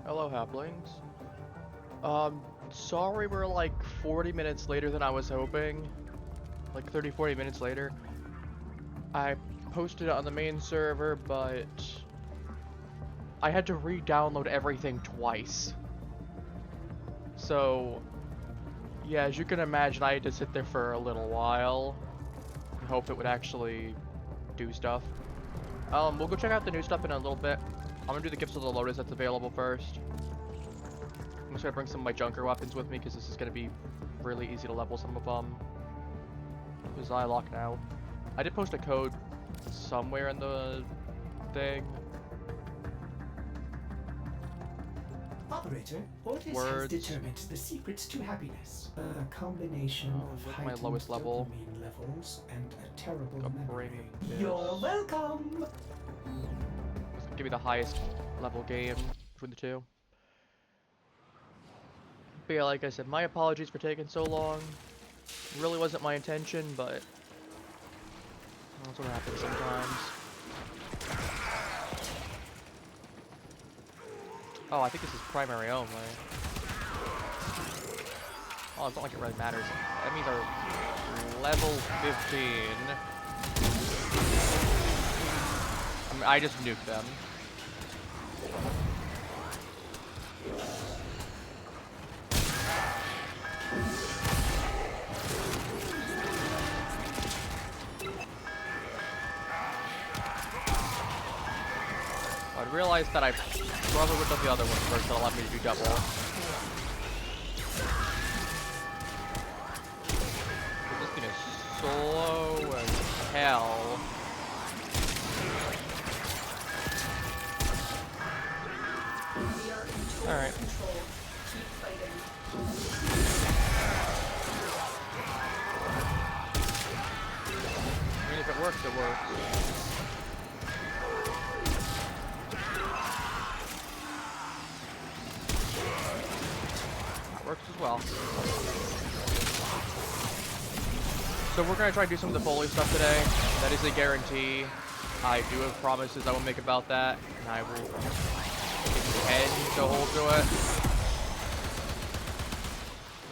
Hello, Halflings. Sorry we're like 40 minutes later than I was hoping. Like 30-40 minutes later. I posted it on the main server, but I had to re-download everything twice. So, yeah, as you can imagine, I had to sit there for a little while and hope it would actually do stuff. We'll go check out the new stuff in a little bit. I'm gonna do the Gifts of the Lotus that's available first. I'm just gonna bring some of my junker weapons with me because this is gonna be really easy to level some of them. Because I lock now. I did post a code somewhere in the thing. Operator, Otis has determined the secrets to happiness. A combination of my heightened lowest level. dopamine levels and a terrible memory. Yes. You're welcome! This could give me the highest level game between the two. But yeah, like I said, my apologies for taking so long. It really wasn't my intention, but that's what happens sometimes. Oh, I think this is primary only. Oh, it's not like it really matters. Enemies are level 15. I mean, I just nuked them. I realized that I probably would have done the other one first that allowed me to do double. This thing is slow as hell. Alright. I mean, if it works, it works. Works as well. So we're gonna try to do some of the Foley stuff today. That is a guarantee. I do have promises I will make about that, and I will intend to hold to it.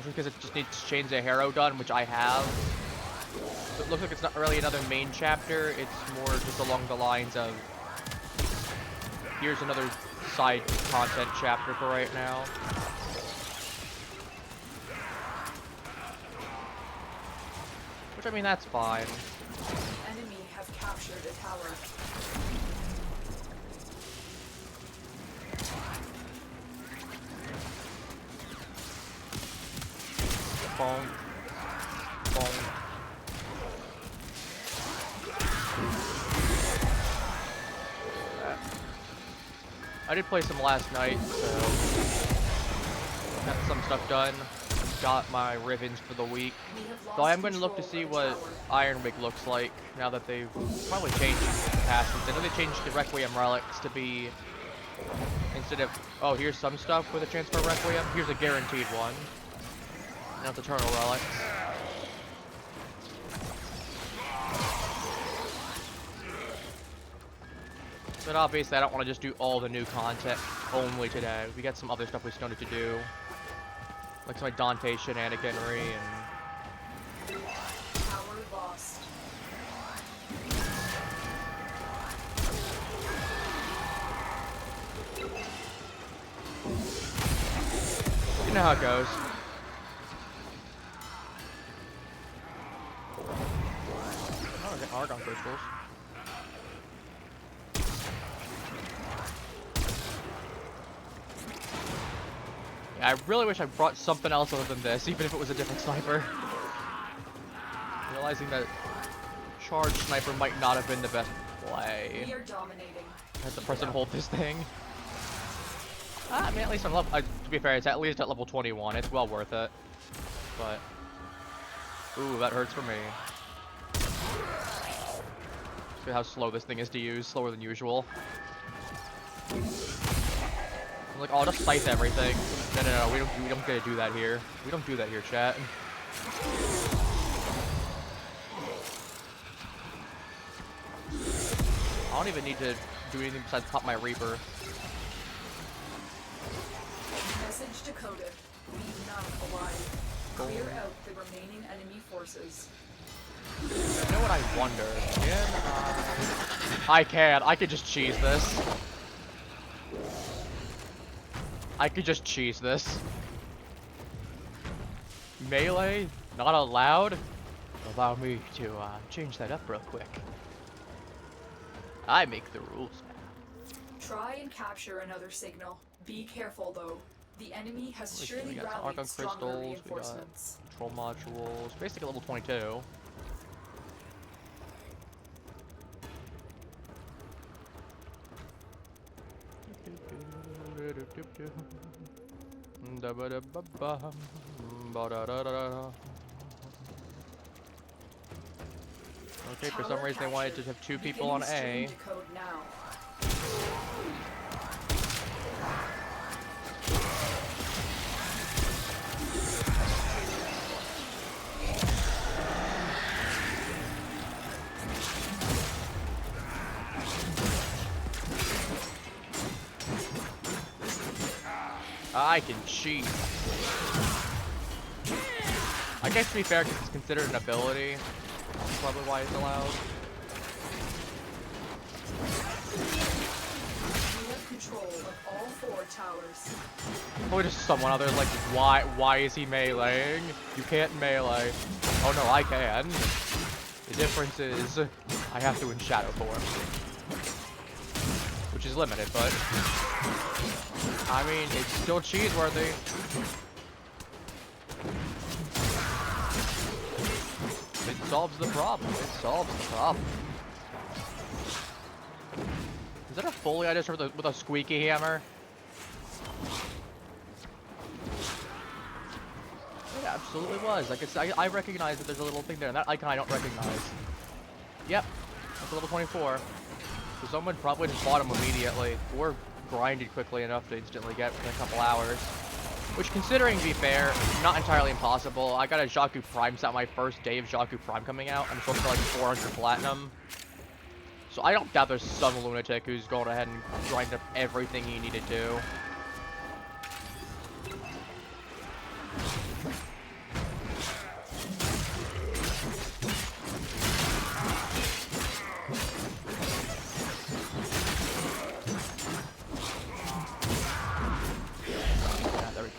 Because it just needs to change the hero done, which I have. So it looks like it's not really another main chapter. It's more just along the lines of here's another side content chapter for right now. Which, I mean, that's fine. Enemy have captured a tower. Bonk. Bonk. I did play some last night, so got some stuff done. Got my ribbons for the week. So I am going to look to see what Ironwig looks like now that they've probably changed the capacities. I know they changed the Requiem relics to be, instead of, oh, here's some stuff with a chance for Requiem, here's a guaranteed one. Now it's Eternal relics. But obviously I don't want to just do all the new content only today. We got some other stuff we still need to do. Like some like Dante shenaniganry and... Tower lost. You know how it goes. Oh, I got Argon crystals. I really wish I brought something else other than this, even if it was a different sniper. Realizing that charged sniper might not have been the best play. We are dominating. I have to press and hold this thing. I mean, at least on level. To be fair, it's at least at level 21. It's well worth it. But ooh, that hurts for me. See how slow this thing is to use, slower than usual. I'm like, oh, I'll just scythe everything. No, we don't get to do that here. We don't do that here, chat. I don't even need to do anything besides pop my Reaper. Message decoded. Leave none alive. Clear out the remaining enemy forces. You know what I wonder? I can. I could just cheese this. I could just cheese this. Melee? Not allowed? Allow me to change that up real quick. I make the rules now. Try and capture another signal. Be careful though. The enemy has We surely got some rallied argon stronger crystals, we got reinforcements. control modules, basically level 22. Okay, for some reason they wanted to have two people on A. Decode now. I can cheat. I guess to be fair, because it's considered an ability, that's probably why it's allowed. You have control of all 4 towers. Probably just someone out there like, why is he meleeing? You can't melee. Oh no, I can. The difference is, I have to in shadow form. Which is limited, but I mean, it's still cheeseworthy. It solves the problem. It solves the problem. Is that a Foley I just heard with a squeaky hammer? It absolutely was. I recognize that there's a little thing there, and that icon I don't recognize. Yep, that's a level 24. So someone probably just bought him immediately, or grinded quickly enough to instantly get in a couple hours. Which, considering to be fair, not entirely impossible. I got a Jakku Prime set my first day of Jakku Prime coming out. I'm supposed to like 400 platinum. So I don't doubt there's some lunatic who's going ahead and grind up everything he needed to.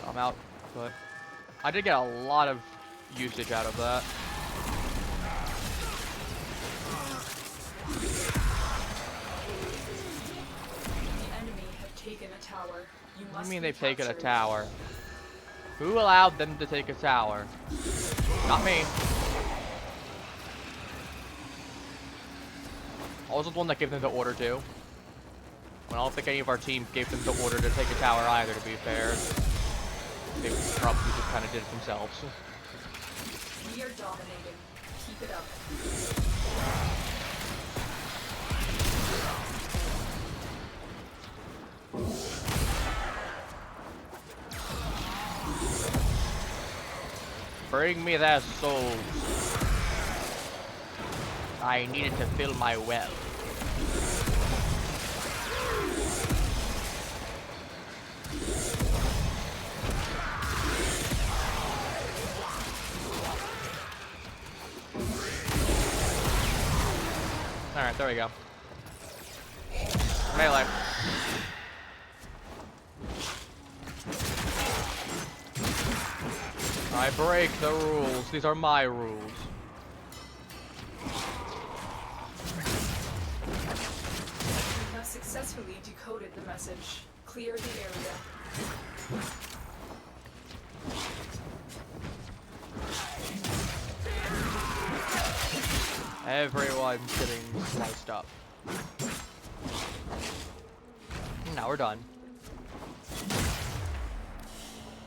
I'm out, but I did get a lot of usage out of that. The enemy have taken a tower. You What must do you mean be they've taken a captured. tower? Who allowed them to take a tower? Not me. I was the one that gave them the order to. I don't think any of our team gave them the order to take a tower either, to be fair. They probably just kind of did it themselves. We are dominating. Keep it up. Bring me their souls. I needed to fill my well. Alright, there we go. Melee. I break the rules. These are my rules. You have successfully decoded the message. Clear the area. Everyone's getting sliced up. Now we're done.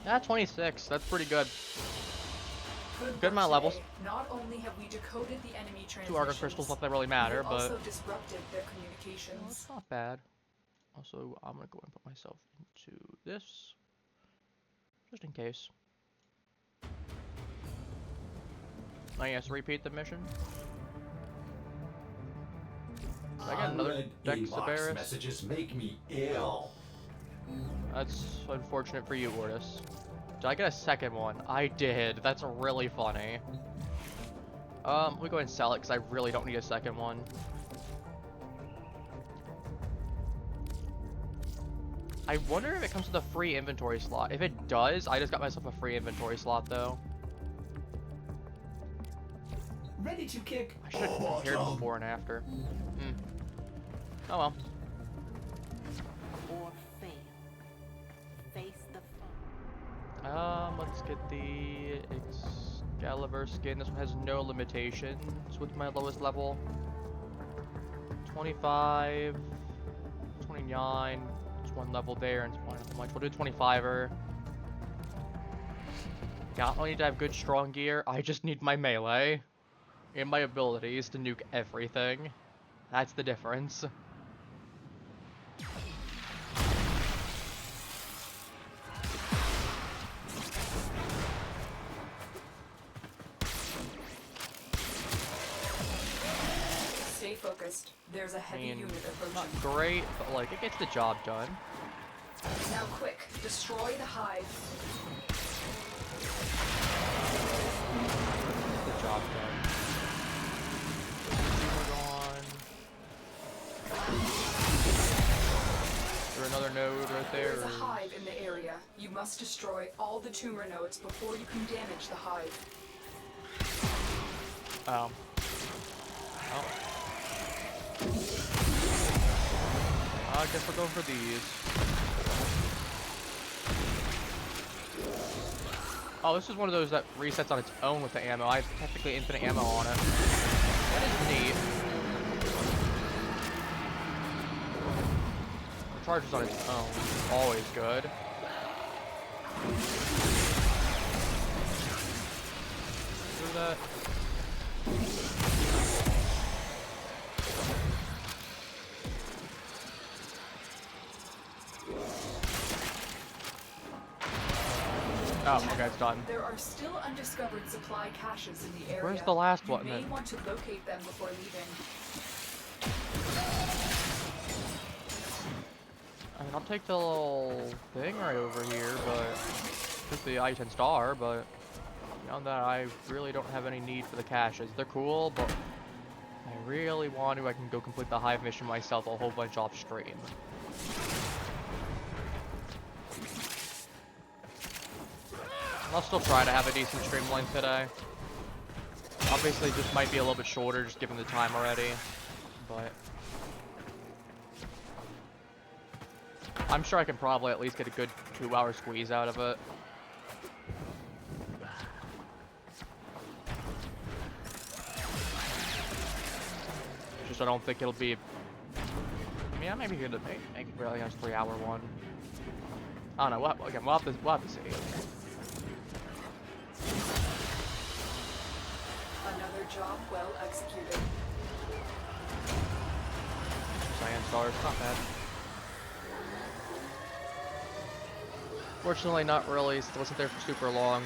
Yeah, 26. That's pretty good. Good amount of levels. Today, not only have we decoded the enemy transmissions, 2 argon crystals, not that really matter, we but also disrupted their communications. well, it's not bad. Also, I'm gonna go and put myself into this, just in case. Oh yes, repeat the mission. Did I get another Unread Dex inbox Sabaris? messages make me ill. That's unfortunate for you, Ortis. Did I get a second one? I did. That's really funny. We go ahead and sell it because I really don't need a second one. I wonder if it comes with a free inventory slot. If it does, I just got myself a free inventory slot though. Ready to kick. I should have compared before and after. Oh well. Or fail. Face the foe. Let's get the Excalibur skin. This one has no limitations with my lowest level. 25, 29. It's one level there and it's one how much. We'll do 25er. I don't need to have good strong gear. I just need my melee and my abilities to nuke everything. That's the difference. Stay focused. There's a heavy unit Not approaching. great, but like it gets the job done. Now quick, destroy the hive. The job done. Tumor gone. Is there another node right there? There's a or- hive in the area. You must destroy all the tumor nodes before you can damage the hive. Oh. I guess we'll go for these. Oh, this is one of those that resets on its own with the ammo. I have technically infinite ammo on it. That is neat. It charges on its own. Always good. Do that. Oh, okay, it's done. There are still undiscovered supply caches in the area. Where's the last one You may then? want to locate them before leaving. I mean, I'll take the little thing right over here, but just the I-10 star, but beyond that, I really don't have any need for the caches. They're cool, but I really want to. I can go complete the hive mission myself a whole bunch off stream. I'll still try to have a decent stream length today. Obviously, this might be a little bit shorter, just given the time already, but I'm sure I can probably at least get a good 2-hour squeeze out of it. Just I don't think it'll be. I mean, I maybe could make really a 3-hour one. I don't know. Again, we'll have to see. Another job well executed. Cyan stars, not bad. Fortunately, not really. Still wasn't there for super long.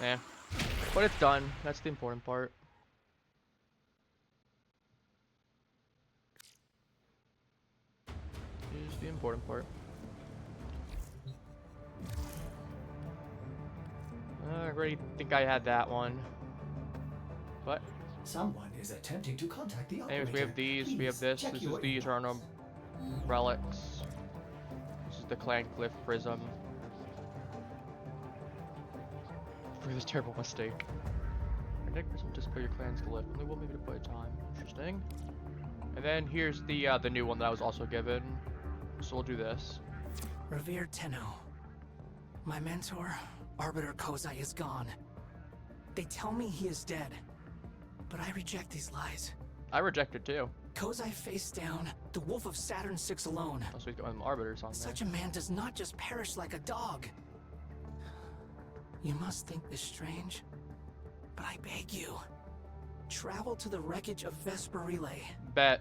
Eh. But it's done. That's the important part. Here's the important part. I already think I had that one. But Someone is attempting to contact the operator. anyways, we have these, we have Please this. check These your are no relics. This is the clan glyph prism. For this terrible mistake. Magnetic prism display your clan's glyph. Only will maybe deploy time. Interesting. And then here's the new one that I was also given. So we'll do this. Revered Tenno, my mentor, Arbiter Kozai, is gone. They tell me he is dead, but I reject these lies. I rejected too. Kozai faced down the Wolf of Saturn 6 alone. Also, he's got one of them arbiters on there. Such a man does not just perish like a dog. You must think this strange, but I beg you, travel to the wreckage of Vexper Relay. Bet.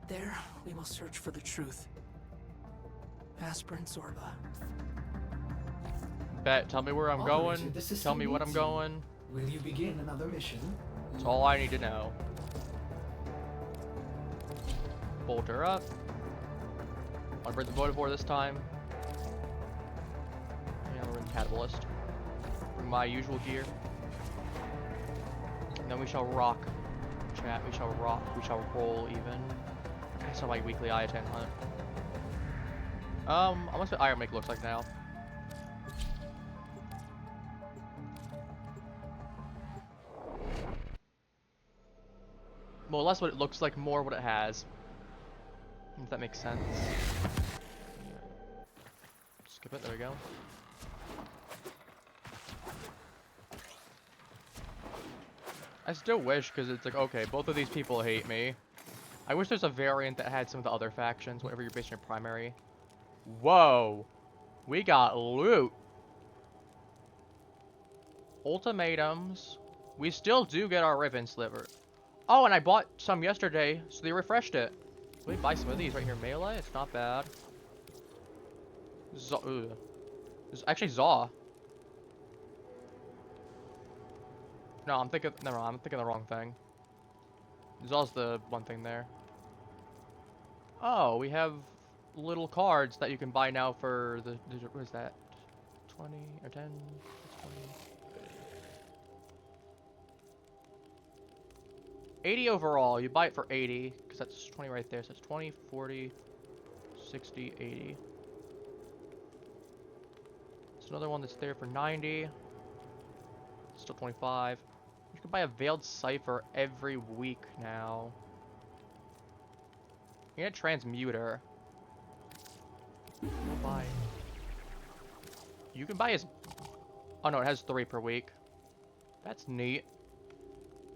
There, we will search for the truth. Aspirant Zorba. Bet. Tell me where I'm Operator, going. the system Tell me what I'm needs you. going. Will you begin another mission? That's all I need to know. Bolt her up. I'll bring the Votivore this time. We're in the Catalyst. Bring my usual gear. And then we shall rock. Chat, we shall rock. We shall roll even. I saw my weekly I-10 hunt. I wonder what Iron Make looks like now. Well, less what it looks like, more what it has. If that makes sense. Skip it, there we go. I still wish, because it's like, okay, both of these people hate me. I wish there's a variant that had some of the other factions, whenever you're based on your primary. Whoa! We got loot! Ultimatums. We still do get our Riven Sliver. Oh, and I bought some yesterday, so they refreshed it. Let me buy some of these right here. Melee, it's not bad. It's actually Zaw. No, I'm thinking. Never mind, I'm thinking the wrong thing. Zaw's the one thing there. Oh, we have little cards that you can buy now for the what is that? 20 or 10? 20. 80 overall. You buy it for 80 because that's 20 right there. So it's 20, 40, 60, 80. There's another one that's there for 90. Still 25. You can buy a Veiled Cipher every week now. You get a Transmuter. Buy. You can buy his. Oh no, it has 3 per week. That's neat.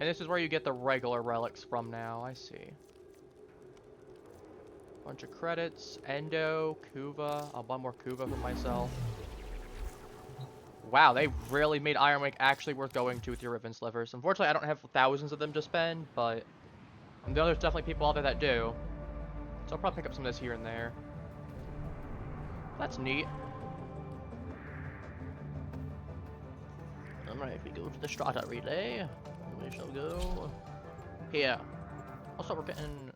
And this is where you get the regular relics from now. I see. Bunch of credits. Endo, Kuva. I'll buy more Kuva for myself. Wow, they really made Iron Wake actually worth going to with your Riven Slivers. Unfortunately, I don't have thousands of them to spend, but I know there's definitely people out there that do. So I'll probably pick up some of this here and there. That's neat. Alright, we go to the Strata Relay. We shall go here. Also, we're getting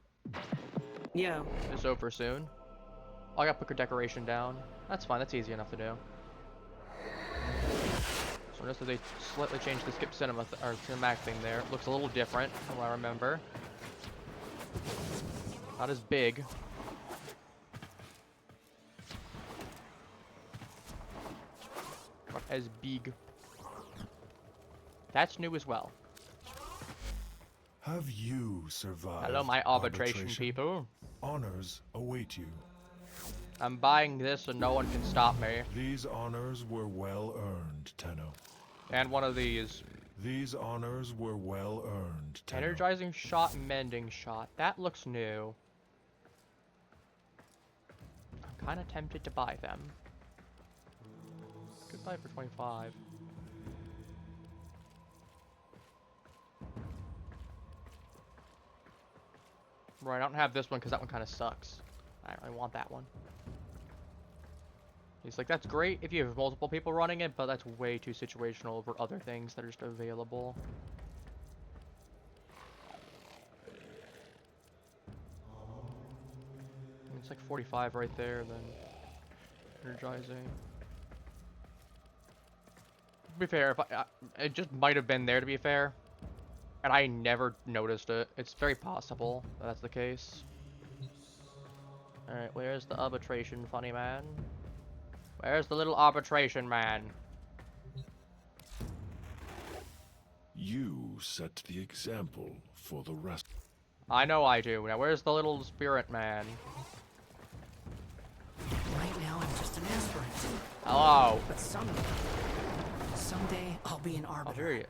this over soon. Oh, I gotta put her decoration down. That's fine, that's easy enough to do. So notice that they slightly changed the skip cinema or cinematic thing there. It looks a little different from what I remember. Not as big. Not as big. That's new as well. Have you survived? Hello, my arbitration people. Honors await you. I'm buying this so no one can stop me. These honors were well earned, Tenno. And one of these. These honors were well earned, Tenno. Energizing shot, mending shot. That looks new. I'm kind of tempted to buy them. Could buy it for 25. Right, I don't have this one because that one kind of sucks. I don't really want that one. He's like, that's great if you have multiple people running it, but that's way too situational for other things that are just available. It's like 45 right there, then energizing. To be fair, if it just might have been there to be fair. And I never noticed it. It's very possible that that's the case. Alright, where's the arbitration, funny man? Where's the little arbitration man? You set the example for the rest. I know I do. Now where's the little spirit man? Right now, I'm just an aspirant. Hello. But someday, I'll be an arbiter. Oh, here he is.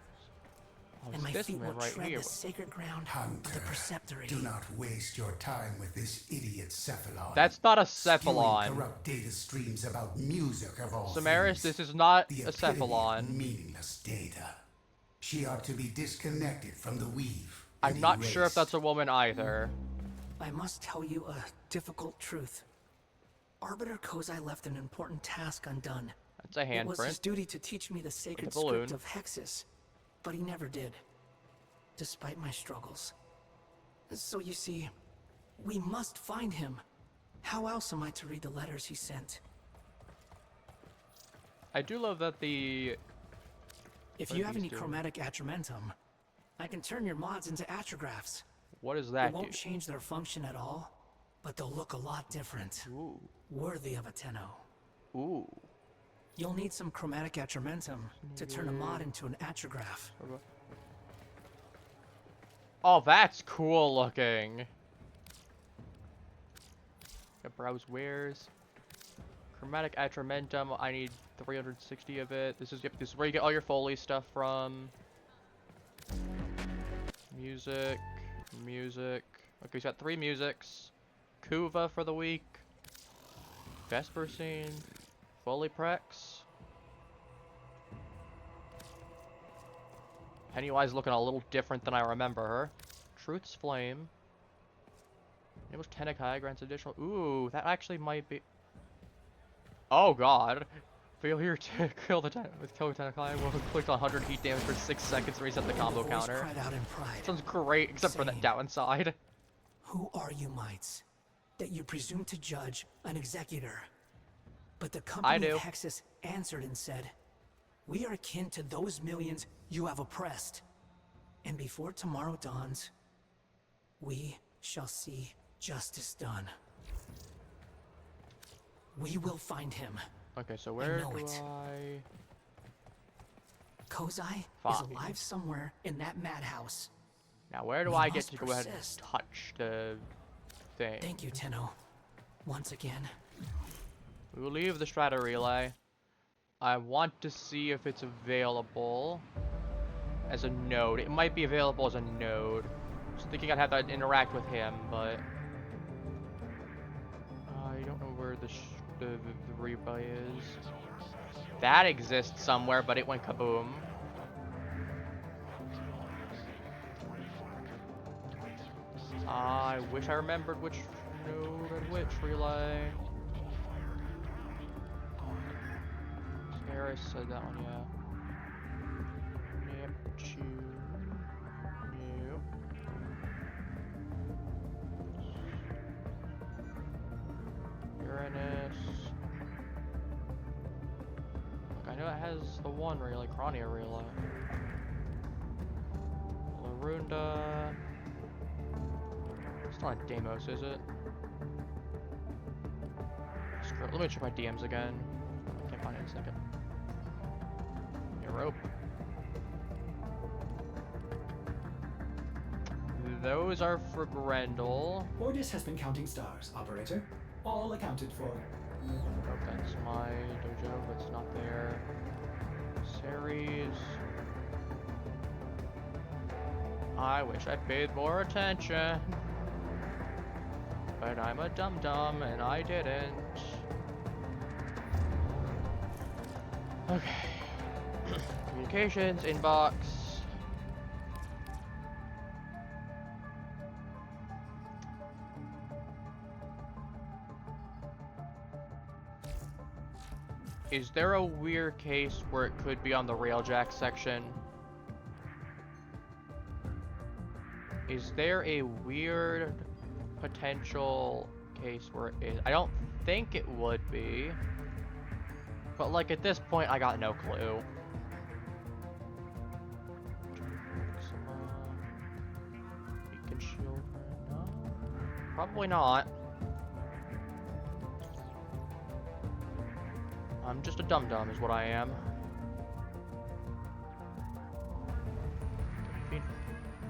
Oh, And my this feet man will right tread here. the sacred ground Hunter, of the Preceptory. do not waste your time with this idiot Cephalon. That's not a Spewing Cephalon. corrupt data streams about music of all Samaris, things. this is not The a epitome of Cephalon. meaningless data. She ought to be disconnected from the weave. I'm and not sure if erased. that's a woman either. I must tell you a difficult truth. Arbiter Kozai left an important task undone. That's a It was his handprint. duty to teach me the sacred balloon. script of hexes, but he never did, despite my struggles. So you see, we must find him. How else am I to read the letters he sent? I do love that the... If What you are have these any doing? chromatic atramentum, I can turn your mods into atrographs. What does It that won't do? change their function at all, but they'll look a lot different. Ooh. Worthy of a Tenno. Ooh. You'll need some chromatic atramentum to turn a mod into an atrograph. Oh, that's cool looking. Browse wares. Chromatic atramentum. I need 360 of it. This is where you get all your Foley stuff from. Music. Music. Okay, he's got 3 musics. Kuva for the week. Vesper scene. Foley Prex. Pennywise looking a little different than I remember her. Truth's Flame. It was Tenekai grants additional. Ooh, that actually might be. Oh god. Failure to kill the Tenekai will inflict 100 heat damage for 6 seconds and reset the combo The voice counter. cried out in pride. Sounds great, except for that saying, downside. Who are you, mites, that you presume to judge an executor? But the company do. of Hexus answered and said, we are akin to those millions you have oppressed. And before tomorrow dawns, we shall see justice done. We will find him. Okay, so where know do it. I... Kozai is Fine. alive somewhere in that madhouse. Now where do We I get must to go ahead and persist. touch the thing? Thank you, Tenno. Once again. We will leave the Strata Relay. I want to see if it's available as a node. It might be available as a node. I was thinking I'd have to interact with him, but I don't know where the Reba is. That exists somewhere, but it went kaboom. I wish I remembered which node and which relay. Harris said that one, yeah. Neptune. Nope. Uranus. Look, I know it has the one relay, Chronia relay. Larunda. It's not Deimos, is it? Screw it. Let me check my DMs again. Can't find it in a second. Europe. Those are for Grendel. Ordis has been counting stars, operator. All accounted for. Nope, that's my dojo, but it's not there. Series. I wish I paid more attention. But I'm a dum-dum and I didn't. Okay. Communications, inbox. Is there a weird case where it could be on the Railjack section? Is there a weird potential case where it is? I don't think it would be. But like at this point, I got no clue. Beacon shield, no? Probably not. I'm just a dum-dum is what I am.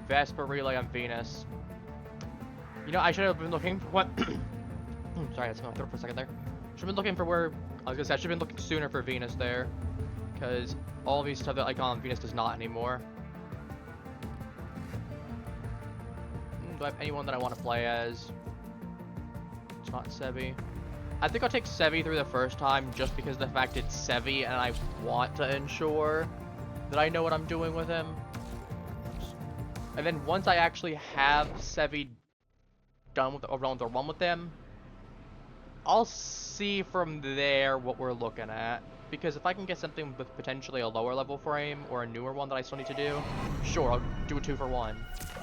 Vesper relay on Venus. You know, I should have been looking for what... Sorry, I just went through it for a second there. Should have been looking for where... I was gonna say, I should have been looking sooner for Venus there. Because all these stuff that I got on Venus does not anymore. Do I have anyone that I want to play as? It's not Sevi. I think I'll take Sevi through the first time just because of the fact it's Sevi and I want to ensure that I know what I'm doing with him. And then once I actually have Sevi done with the run with them, I'll see from there what we're looking at. Because if I can get something with potentially a lower level frame or a newer one that I still need to do, sure, I'll do a 2-for-1.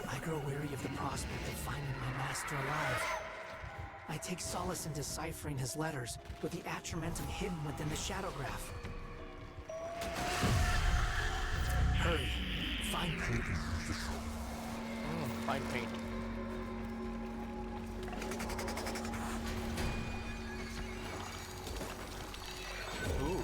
I grow weary of the prospect of finding my master alive. I take solace in deciphering his letters with the atramentum hidden within the shadow graph. Hurry. Find paint. Find paint. Ooh.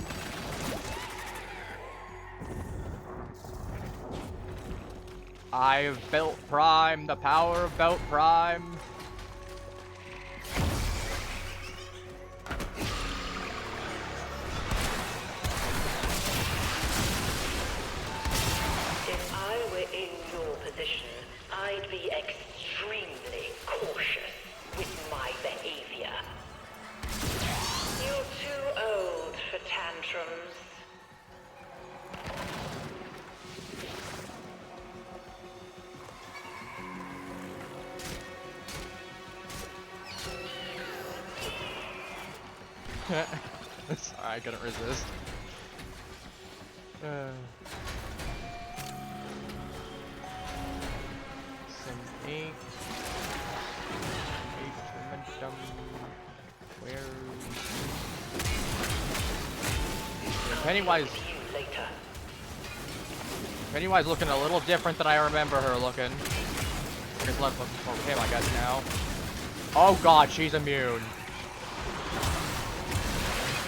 I've built Prime, the power of Belt Prime. If I were in your position, I'd be extremely cautious with my behavior. You're too old for tantrums. Sorry, I couldn't resist. Some ink. Momentum. Where? Pennywise. Pennywise looking a little different than I remember her looking. I guess looking for him, I guess now. Oh god, she's immune.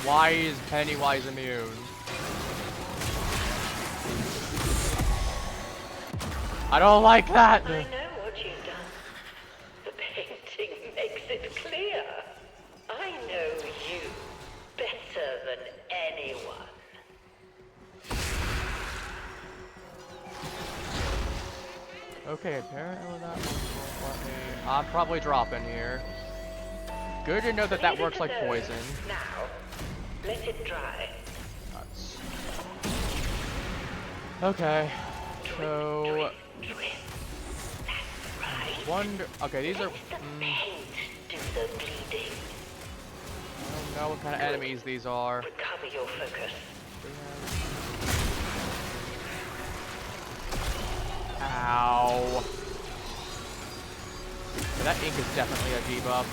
Why is Pennywise immune? I don't like that! I know what you've done. The painting makes it clear. I know you better than anyone. Okay, apparently that won't let me. I'm probably dropping here. Good to know that that works like poison. Now, let it dry. Nuts. Okay, so wonder. Okay, these are. Do the bleeding. I don't know what kind of enemies these are. Recover your focus. Ow. Okay, that ink is definitely a debuff.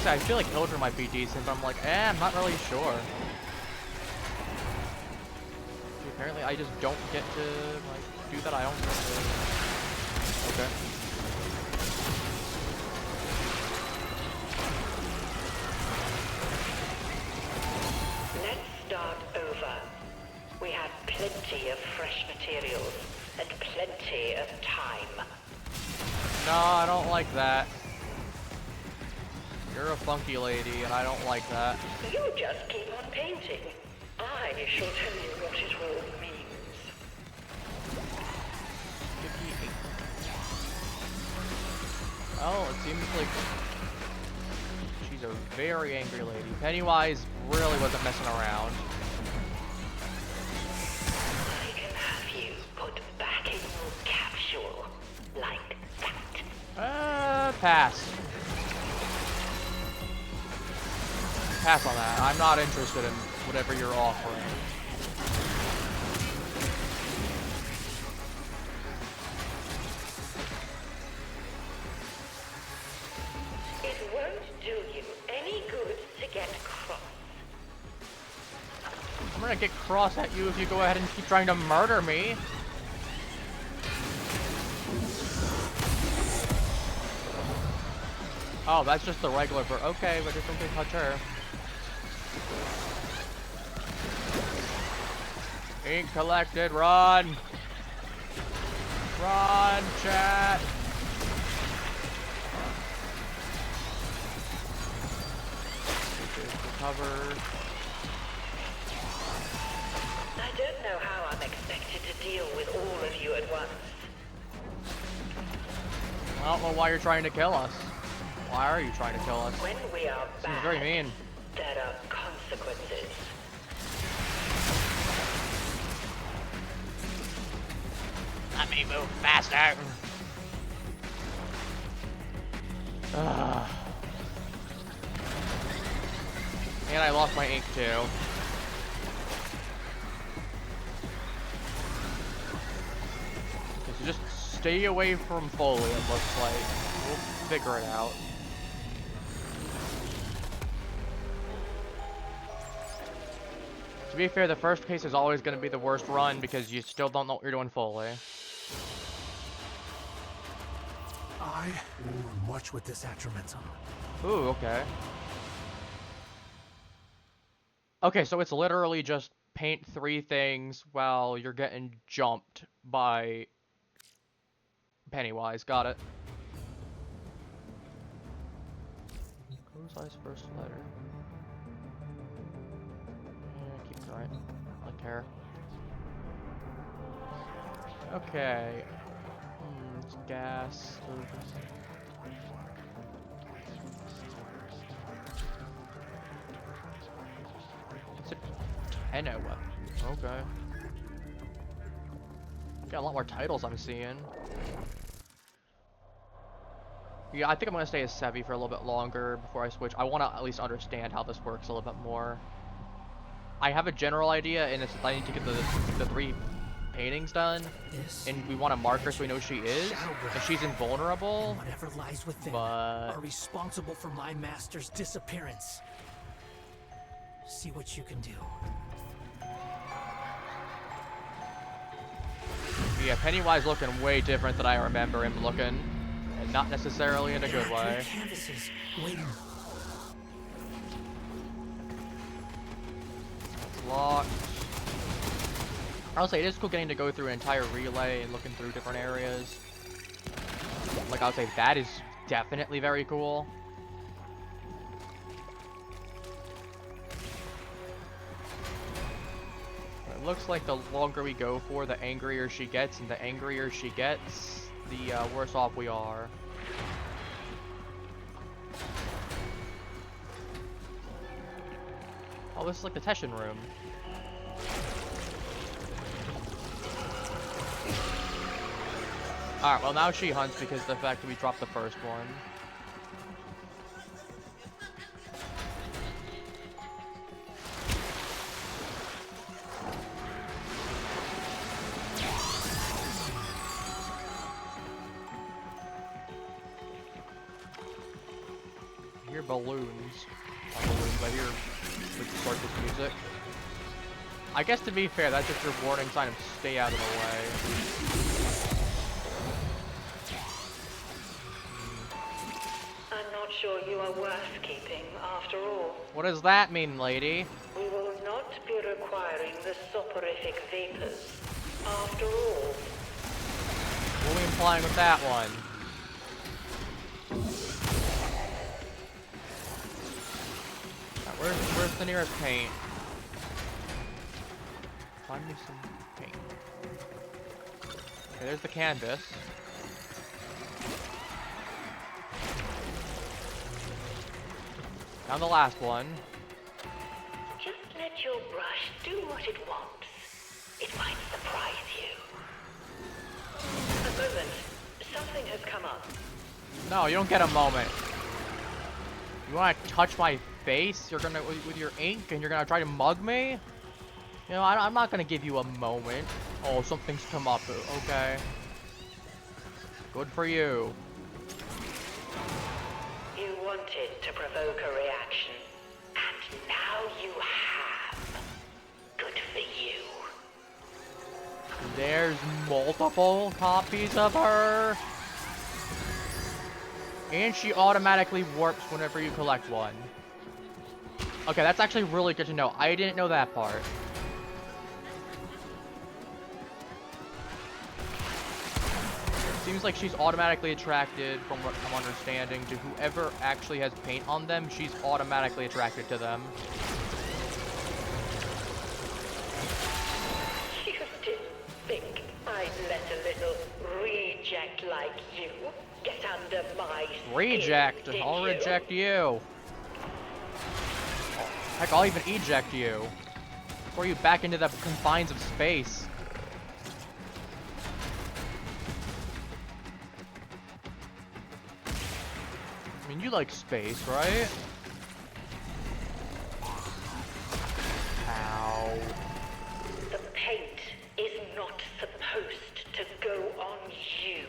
I feel like Hildra might be decent, but I'm like, I'm not really sure. Apparently, I just don't get to like do that. I don't get to. Okay. Let's start over. We have plenty of fresh materials and plenty of time. No, I don't like that. You're a funky lady, and I don't like that. You just keep on painting. I shall tell you what it all means. Well, it seems like she's a very angry lady. Pennywise really wasn't messing around. I can have you put back in your capsule like that. Pass. Pass on that. I'm not interested in whatever you're offering. It won't do you any good to get cross. I'm gonna get cross at you if you go ahead and keep trying to murder me. Oh, that's just the regular bird. Okay, but just don't touch her. Ink collected, run! Run, chat! Recover. I don't know how I'm expected to deal with all of you at once. I don't know why you're trying to kill us. Why are you trying to kill us? When we are Seems bad, very mean. there are consequences. Let me move faster. And I lost my ink too. Okay, so just stay away from Foley, it looks like. We'll figure it out. be fair, the first case is always going to be the worst run because you still don't know what you're doing fully. I will march with this atramentum. Ooh, okay. Okay, so it's literally just paint 3 things while you're getting jumped by Pennywise. Got it. Close first letter. Yeah, keep going. Like her. Okay. It's gas. It's a Tenno weapon. Okay. Got a lot more titles I'm seeing. Yeah, I think I'm gonna stay as Sevi for a little bit longer before I switch. I want to at least understand how this works a little bit more. I have a general idea, and it's I need to get the 3 paintings done, and we want to mark her so we know she is, and she's invulnerable. And whatever lies within but are responsible for my master's disappearance. See what you can do. Yeah, Pennywise looking way different than I remember him looking, and not necessarily in a good way. Canvases waiting. Locked. I'll say it is cool getting to go through an entire relay and looking through different areas. Like, I'll say that is definitely very cool. It looks like the longer we go for, the angrier she gets, and the angrier she gets, the worse off we are. Oh, this is like the Teshin room. Alright, well now she hunts because of the fact that we dropped the first one. I hear balloons. Not balloons, I hear like circus music. I guess to be fair, that's just your warning sign of stay out of the way. I'm not sure you are worth keeping, after all. What does that mean, lady? We will not be requiring the soporific vapors, after all. What are we implying with that one? Right, where's the nearest paint? Find me some paint. Okay, there's the canvas. Found the last one. Just let your brush do what it wants. It might surprise you. A moment. Something has come up. No, you don't get a moment. You want to touch my face? You're gonna with your ink, and you're gonna try to mug me? You know, I'm not gonna give you a moment. Oh, something's come up. Okay. Good for you. You wanted to provoke a reaction, and now you have. Good for you. There's multiple copies of her. And she automatically warps whenever you collect one. Okay, that's actually really good to know. I didn't know that part. Seems like she's automatically attracted, from what I'm understanding, to whoever actually has paint on them. She's automatically attracted to them. You didn't think I'd let a little reject like you get under my skin, Reject. did I'll you? reject you. Heck, I'll even eject you. Throw you back into the confines of space. I mean, you like space, right? Ow. The paint is not supposed to go on you.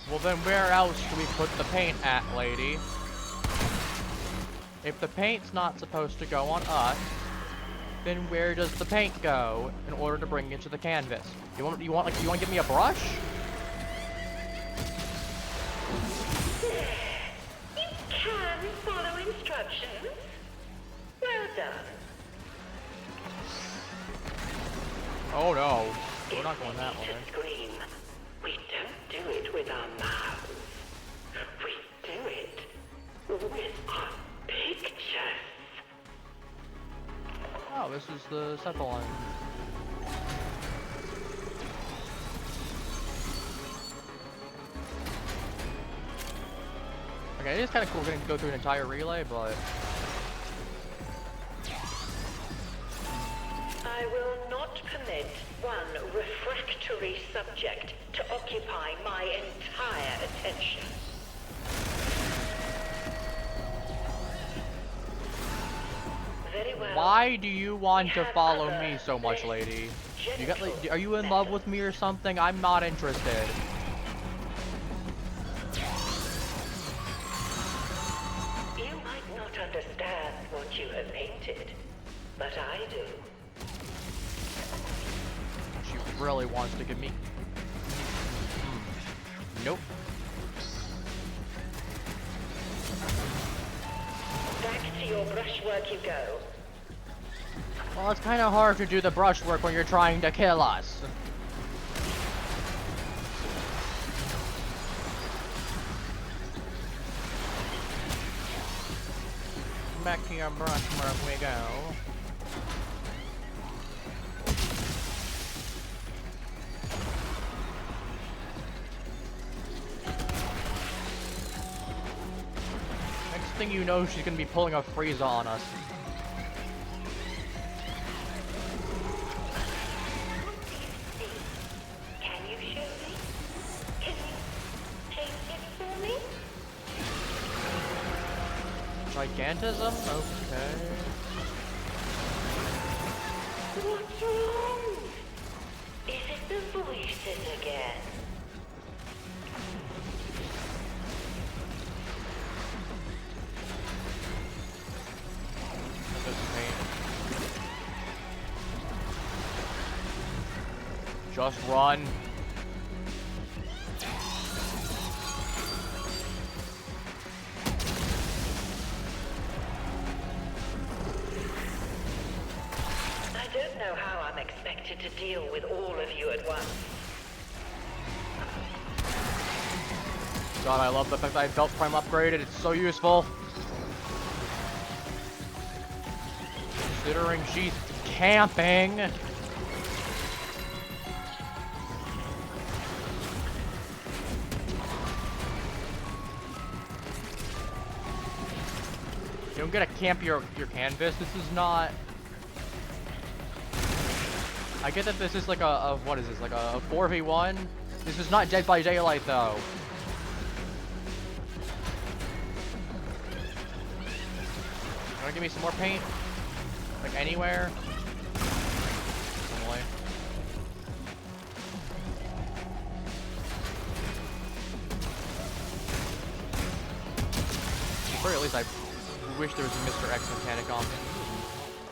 Well, then where else do we put the paint at, lady? If the paint's not supposed to go on us, then where does the paint go in order to bring it to the canvas? You want to give me a brush? You can follow instructions. Well done. Oh no, we're not going that way. Scream. We don't do it with our mouths. We do it with our pictures. Oh, this is the central line. Okay, it is kind of cool getting to go through an entire relay, but... I will not permit one refractory subject to occupy my entire attention. Very well. Why do you want to follow me so much, lady? You got like, are you in love with me or something? I'm not interested. You might not understand what you have painted, but I do. She really wants to give me... Nope. Back to your brushwork you go. Well, it's kind of hard to do the brushwork when you're trying to kill us. Back to your brushwork we go. Next thing you know, she's gonna be pulling a Frieza on us. Can you show me? Can you paint it for me? Gigantism? Okay. What's wrong? Is it the voices again? That doesn't paint. Just run. I don't know how I'm expected to deal with all of you at once. God, I love the fact that I Belt Prime upgraded. It's so useful. Considering she's camping. You don't get to camp your canvas. This is not... I get that this is like a what is this, like a 4v1? This is not Dead by Daylight though. You wanna give me some more paint? Like anywhere? Normally. Or at least I wish there was a Mr. X mechanic on me.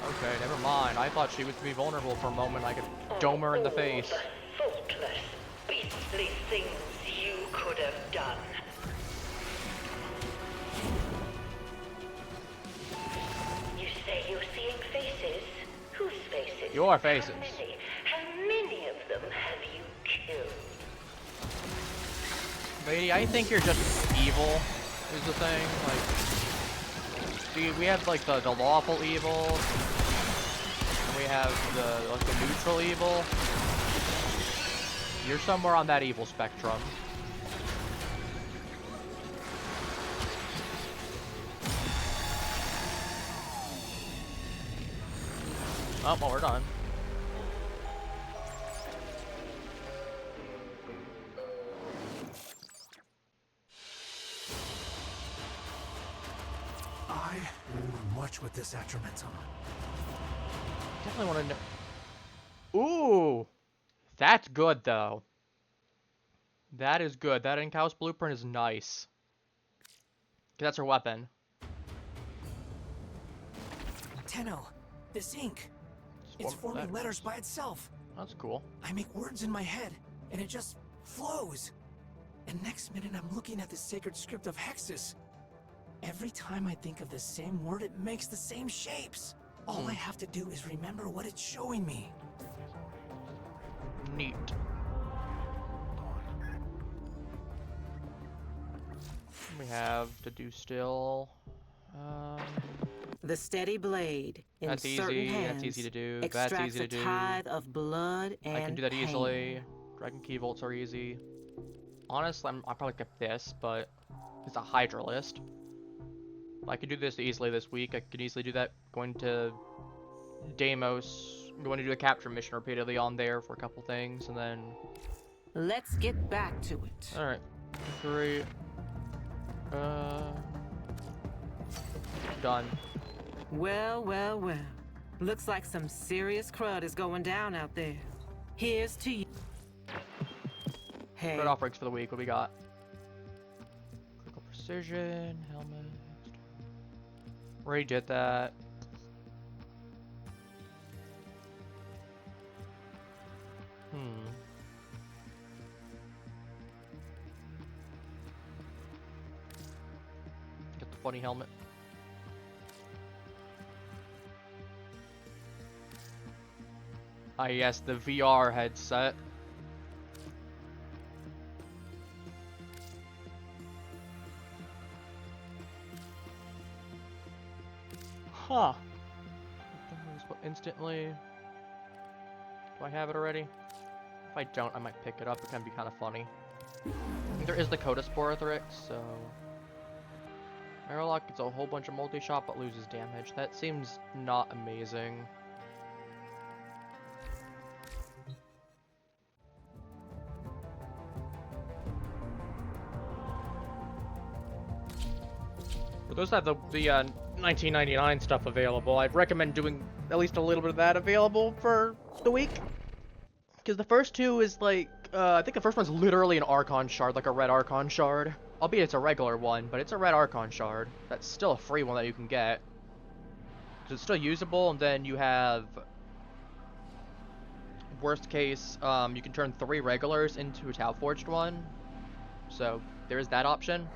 Okay, never mind. I thought she was to be vulnerable for a moment. I could dome her in the face. All the thoughtless, beastly things you could have done. You say you're seeing faces? Whose faces? Your faces. How many of them have you killed? Lady, I think you're just evil, is the thing. Like, see, we have like the lawful evil. We have the neutral evil. You're somewhere on that evil spectrum. Oh, well, we're done. I will watch with this Atramentum. Definitely want to know. Ooh, that's good though. That is good. That in-house blueprint is nice. That's her weapon. Tenno, this ink. It's Form forming letters. letters by itself. That's cool. I make words in my head, and it just flows. And next minute, I'm looking at the sacred script of hexes. Every time I think of the same word, it makes the same shapes. All I have to do is remember what it's showing me. Neat. We have to do still. The steady blade in That's certain easy. hands That's easy to do. extracts That's easy to a do. tithe of blood and I can do that pain. easily. Dragon key volts are easy. Honestly, I'll probably keep this, but it's a Hydralist. I could do this easily this week. I could easily do that going to Deimos, going to do a capture mission repeatedly on there for a couple things, and then... Let's get back to it. Alright. 3. Done. Well, well, well. Looks like some serious crud is going down out there. Here's to you. Hey. Red offerings for the week. What we got? Critical precision, helmet. Already did that. Get the funny helmet. Ah, yes, the VR headset. Huh. Instantly. Do I have it already? If I don't, I might pick it up. It can be kind of funny. There is the Codasporthrix, so... Airlock gets a whole bunch of multi-shot but loses damage. That seems not amazing. For those that have the 1999 stuff available, I'd recommend doing at least a little bit of that available for the week. Because the first two is like, I think the first one's literally an Archon shard, like a red Archon shard. Albeit it's a regular one, but it's a red Archon shard. That's still a free one that you can get. So it's still usable, and then you have... Worst case, you can turn 3 regulars into a Tau Forged one. So, there is that option.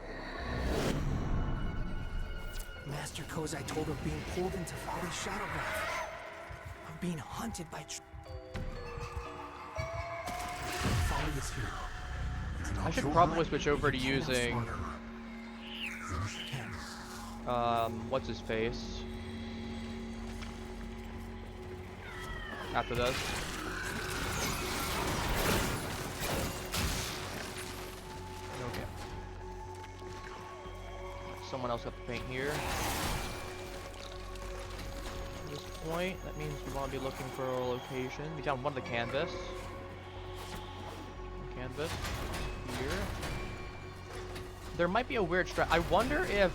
Master Kozai told of being pulled into Folly's shadow graph. I'm being hunted by Folly is here. I should probably switch over to using... what's his face? After this. Okay. Someone else got the paint here. At this point, that means we want to be looking for a location. We found one of the canvas. Canvas here. There might be a weird strat. I wonder if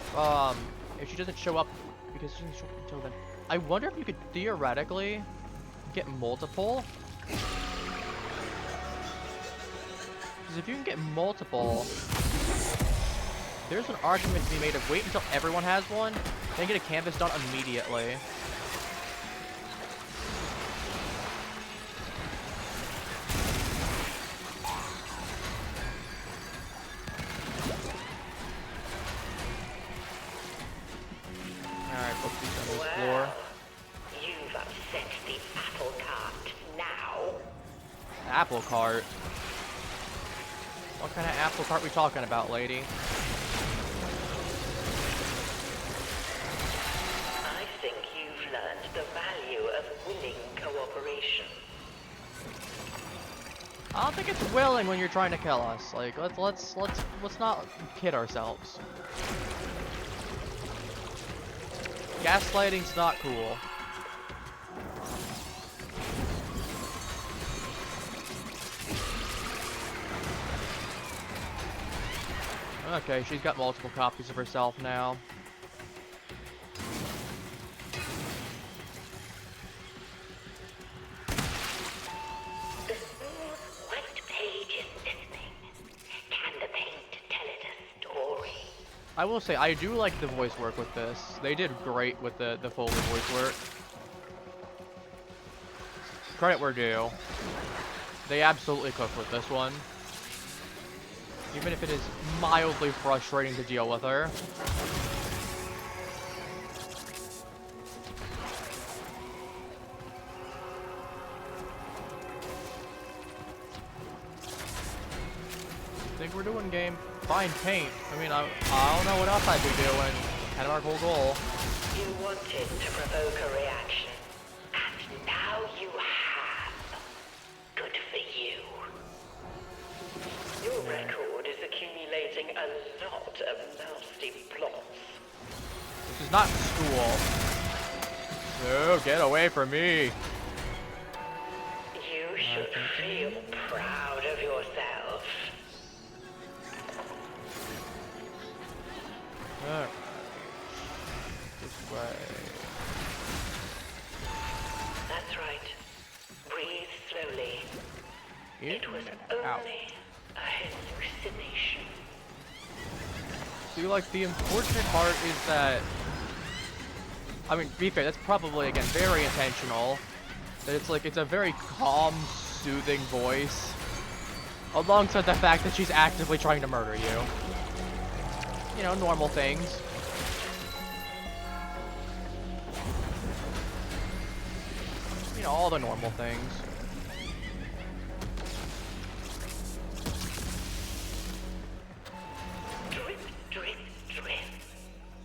she doesn't show up because she doesn't show up until then. I wonder if you could theoretically get multiple. Because if you can get multiple, there's an argument to be made of wait until everyone has one, then get a canvas done immediately. Alright, let's do some on this floor. You've upset the apple cart now. Apple cart? What kind of apple cart we talking about, lady? I think you've learned the value of willing cooperation. I don't think it's willing when you're trying to kill us. Like, let's not kid ourselves. Gaslighting's not cool. Okay, she's got multiple copies of herself now. The smooth white page is listening. Can the paint tell it a story? I will say, I do like the voice work with this. They did great with the Foley voice work. credit where due. They absolutely cook with this one. Even if it is mildly frustrating to deal with her. Think we're doing game? Fine paint. I mean, I don't know what else I'd be doing. Kind of our whole goal. You wanted to provoke a reaction, and now you have. Good for you. Your record is accumulating a lot of nasty plots. This is not school. No, get away from me. You should feel proud of yourself. Alright. This way. That's right. Breathe slowly. It was out. only a hallucination. See, like, the unfortunate part is that, I mean, to be fair, that's probably, again, very intentional. That it's like, it's a very calm, soothing voice. Alongside the fact that she's actively trying to murder you. You know, normal things. You know, all the normal things. Drip, drip, drip.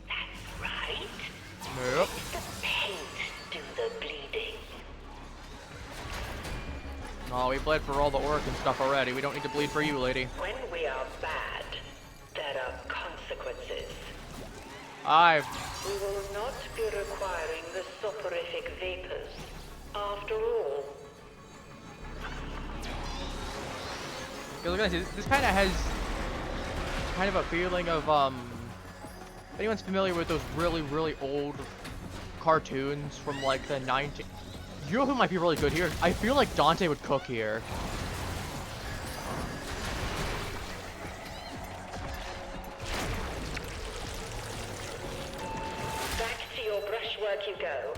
That's right. Nope. Let the paint do the bleeding. Oh, we bled for all the orc and stuff already. We don't need to bleed for you, lady. When we are bad, there are consequences. We will not be requiring the soporific vapors. After all, Look at this. This kind of has kind of a feeling of if anyone's familiar with those really, really old cartoons from like the 90s. You know who might be really good here? I feel like Dante would cook here. back to your brushwork you go.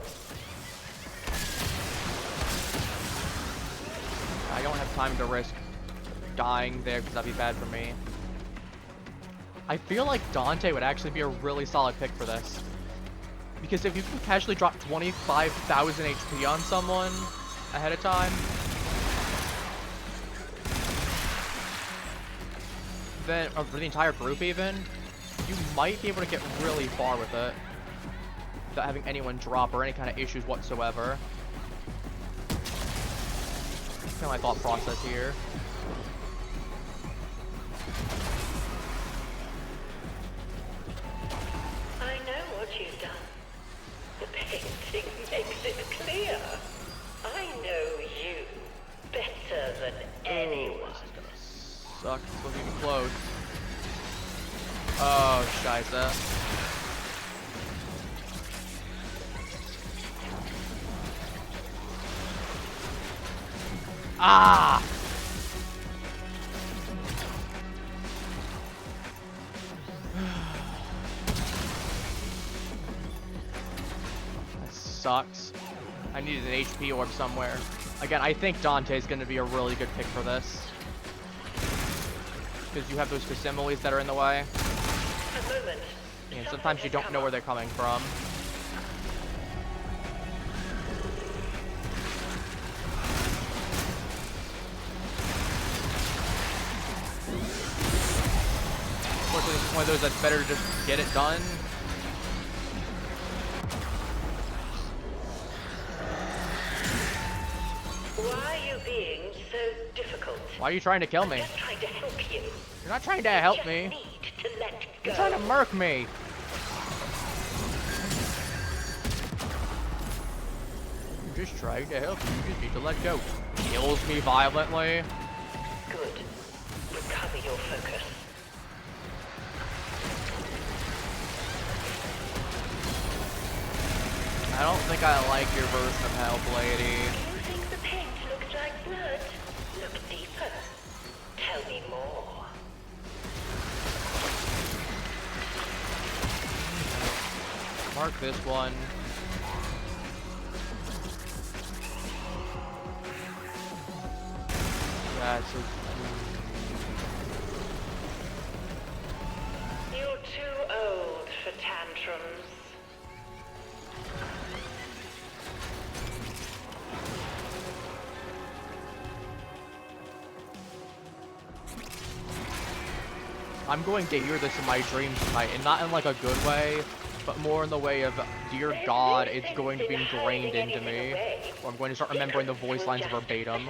I don't have time to risk dying there because that'd be bad for me. I feel like Dante would actually be a really solid pick for this. Because if you can casually drop 25,000 HP on someone ahead of time, then, or for the entire group even, you might be able to get really far with it without having anyone drop or any kind of issues whatsoever. That's kind of my thought process here. I know what you've done. The painting makes it clear. I know you better than anyone. This is gonna suck. This wasn't even close. Oh, scheisse. Ah! That sucks. I needed an HP orb somewhere. Again, I think Dante's going to be a really good pick for this. Because you have those facsimiles that are in the way. A moment. And sometimes you don't know where they're coming from. Unfortunately, this is one of those that's better to just get it done. Why are you being so difficult? Why are you trying to kill me? I'm just trying to help you. You're not trying to help Just me. need to let go. You're trying to murk me. I'm just trying to help you. You just need to let go. Kills me violently. Good. Recover your focus. I don't think I like your version of help, lady. You think the paint looks like blood? Look deeper. Tell me more. Mark this one. Yeah, so... You're too old for tantrums. I'm going to hear this in my dreams tonight, and not in like a good way, but more in the way of, dear God, it's going to be ingrained into me. Or I'm going to start remembering the voice lines verbatim.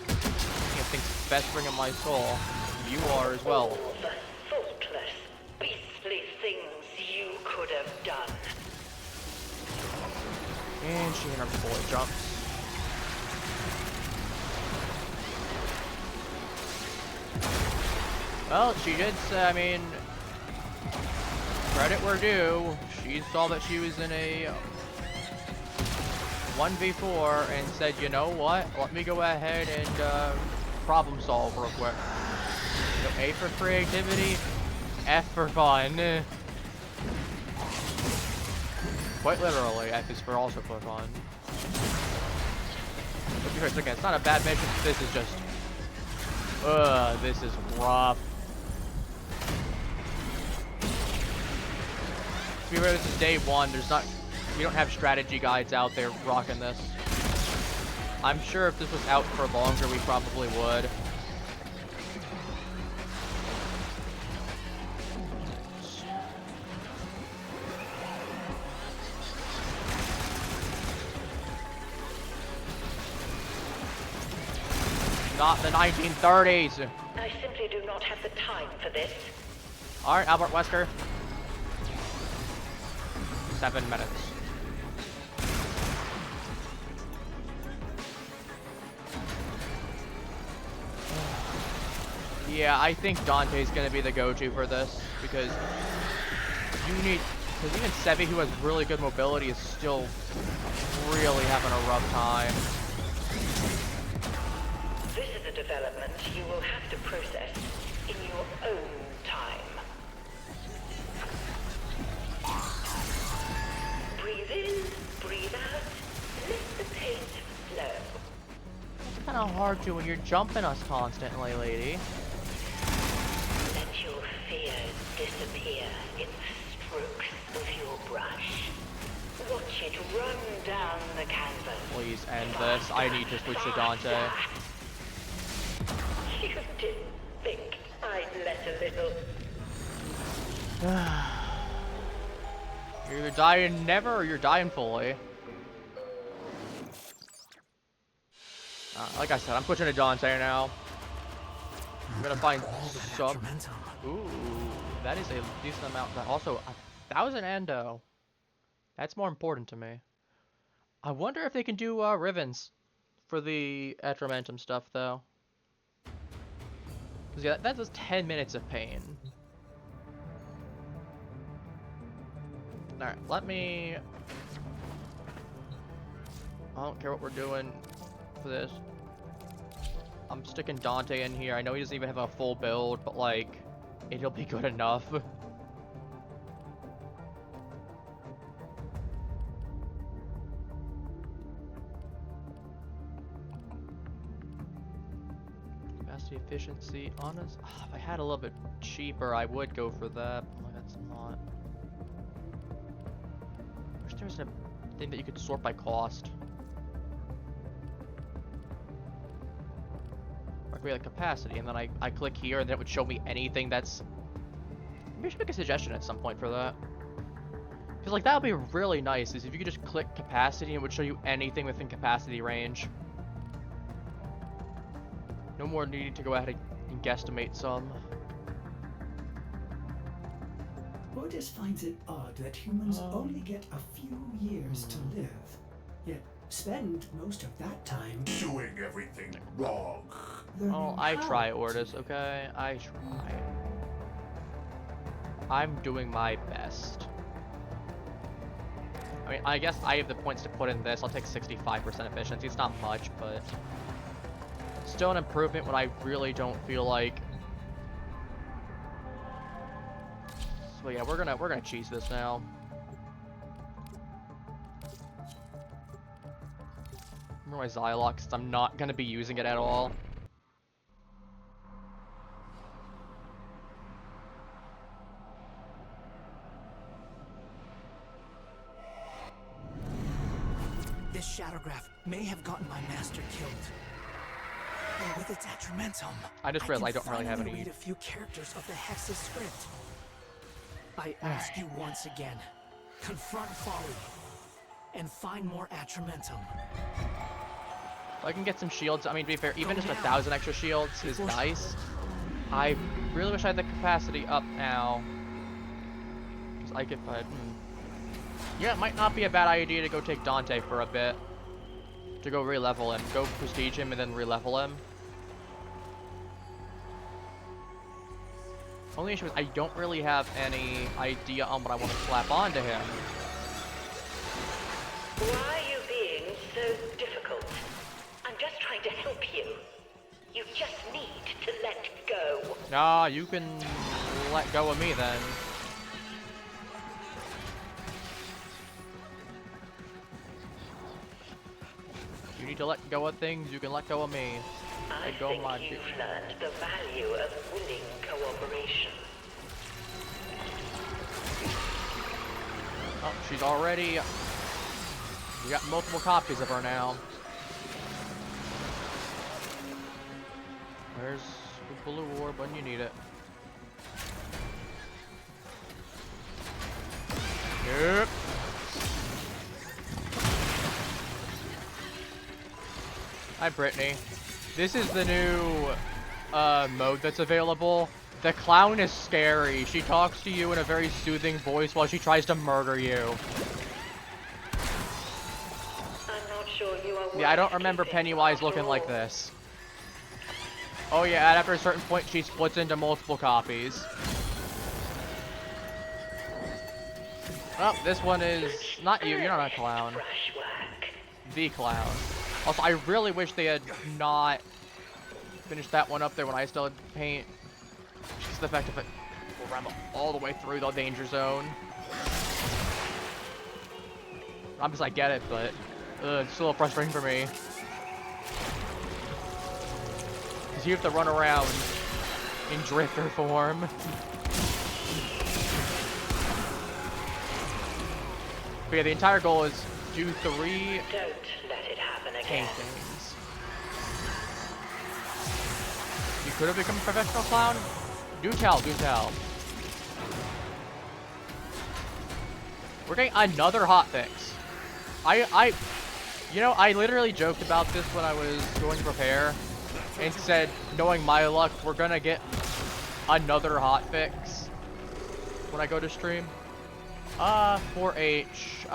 I think festering in my soul. You are as well. All the thoughtless, beastly things you could have done. And she and her bullet jumps. Well, she did say, I mean, credit where due. She saw that she was in a 1v4 and said, you know what, let me go ahead and problem solve real quick. So A for creativity, F for fun. Quite literally, F is for also for fun. But be fair, again, it's not a bad mission, this is just, this is rough. To be fair, this is day one. We don't have strategy guides out there rocking this. I'm sure if this was out for longer, we probably would. Not the 1930s. I simply do not have the time for this. Alright, Albert Wesker. 7 minutes. Yeah, I think Dante's gonna be the go-to for this, because because even Sevi, who has really good mobility, is still really having a rough time. This is a development you will have to process in your own time. Breathe in, breathe out, let the pace flow. It's kind of hard to when you're jumping us constantly, lady. Let your fears disappear in the strokes of your brush. Watch it run down the canvas. Please end this. I need to switch to Dante. You didn't think I'd let a little. You're either dying never or you're dying fully. Like I said, I'm switching to Dante now. I'm gonna find some. Ooh, that is a decent amount. Also, 1,000 endo. That's more important to me. I wonder if they can do Rivens for the Atramentum stuff, though. Because yeah, that does 10 minutes of pain. Alright, let me... I don't care what we're doing for this. I'm sticking Dante in here. I know he doesn't even have a full build, but like, it'll be good enough. Capacity efficiency, honest. If I had a little bit cheaper, I would go for that. Like, that's not. I wish there was a thing that you could sort by cost. Like, like capacity, and then I click here, and then it would show me anything that's... Maybe I should make a suggestion at some point for that. Because, like, that would be really nice, is if you could just click capacity, and it would show you anything within capacity range. No more needing to go ahead and guesstimate some. Otis finds it odd that humans only get a few years to live, yet spend most of that time doing everything wrong. Oh, I try, Ortis, okay? I try. I'm doing my best. I mean, I guess I have the points to put in this. I'll take 65% efficiency. It's not much, but still an improvement when I really don't feel like. So yeah, we're gonna cheese this now. my Zylok, because I'm not going to be using it at all. This shadowgraph may have gotten my master killed. And with its atramentum, I just realized I don't really have finally any. read a few characters of the Hex's script. I ask you once again, confront folly and find more atramentum. If I can get some shields, I mean, to be fair, even just 1,000 extra shields is nice. I really wish I had the capacity up now. Because I could, yeah, it might not be a bad idea to go take Dante for a bit. To go re-level him. Go prestige him and then re-level him. Only issue is I don't really have any idea on what I want to slap onto him. Why are you being so difficult? I'm just trying to help you. You just need to let go. Nah, you can let go of me then. You need to let go of things, you can let go of me. I think you've learned the value of willing cooperation. Oh, she's already... We got multiple copies of her now. There's the blue orb when you need it. Yep. Hi, Brittany. This is the new mode that's available. The clown is scary. She talks to you in a very soothing voice while she tries to murder you. I'm not sure you are. Yeah, I don't remember Pennywise looking like this. Oh yeah, and after a certain point she splits into multiple copies. Oh, this one is not you. You're not a clown. The clown. Also, I really wish they had not finished that one up there when I still had paint. Just the fact of it will ramble all the way through the danger zone. I get it, but it's a little frustrating for me. Because you have to run around in drifter form. But yeah, the entire goal is do 3 Don't let it happen again. paintings. You could have become a professional clown? Do tell, do tell. We're getting another hotfix. You know, I literally joked about this when I was going to prepare and said, knowing my luck, we're gonna get another hotfix when I go to stream. 4H,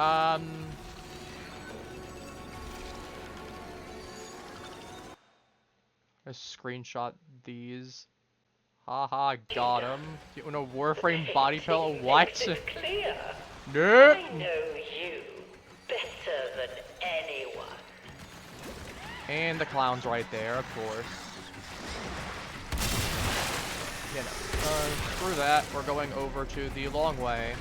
let's screenshot these. Haha, got him. You know, Warframe body pillow? What? Clear. Nope. I know you better than anyone. And the clown's right there, of course. You know, screw that. We're going over to the long way.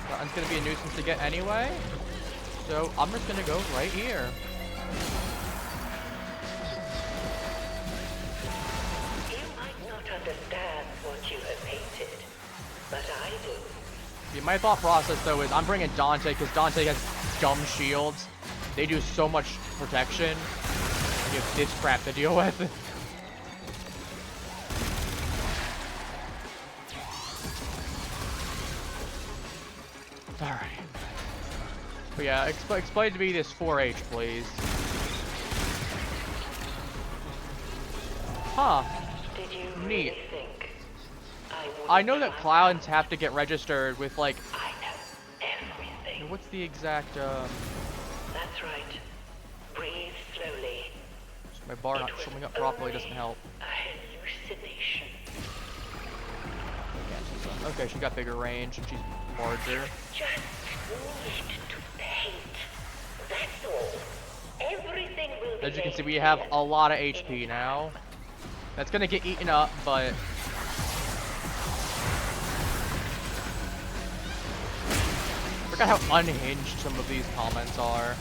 That one's gonna be a nuisance to get anyway. So I'm just gonna go right here. Understand what you have painted, but I do. Yeah, my thought process though is I'm bringing Dante because Dante has dumb shields. They do so much protection. You have this crap to deal with. Alright. But yeah, explain to me this 4H, please. Huh. Did you Neat. really think I know that clowns have to get registered with like. I know everything. What's the exact? That's right. Breathe slowly. My bar not showing up properly doesn't help. A hallucination. Yeah, okay, she got bigger range and she's larger. Just need to paint. That's all. Everything will be As you can see, we have a lot of HP now. That's gonna get eaten up, but forgot how unhinged some of these comments are.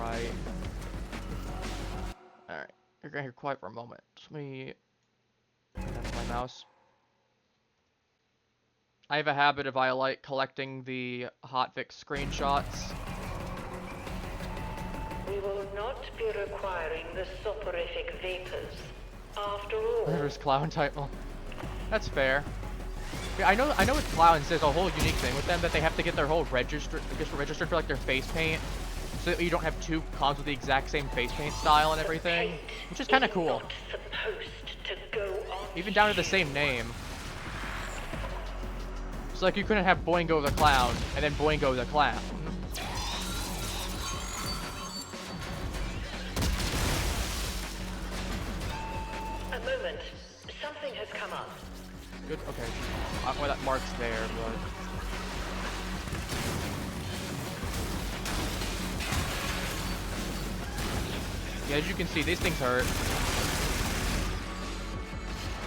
right. Alright, you're gonna hear quiet for a moment. Just let me... That's my mouse. I have a habit of I like collecting the hotfix screenshots. We will not be requiring the soporific vapors. After all... There's clown title. That's fair. Yeah, I know with clowns there's a whole unique thing with them that they have to get their whole registered for like their face paint, so that you don't have two clowns with the exact same face paint style and everything, which is kind of cool. Even down to the same name. So like you couldn't have Boingo the Clown and then Boingo the Clown. A moment. Something has come up. Good, okay. Well, that mark's there, but... Yeah, as you can see, these things hurt.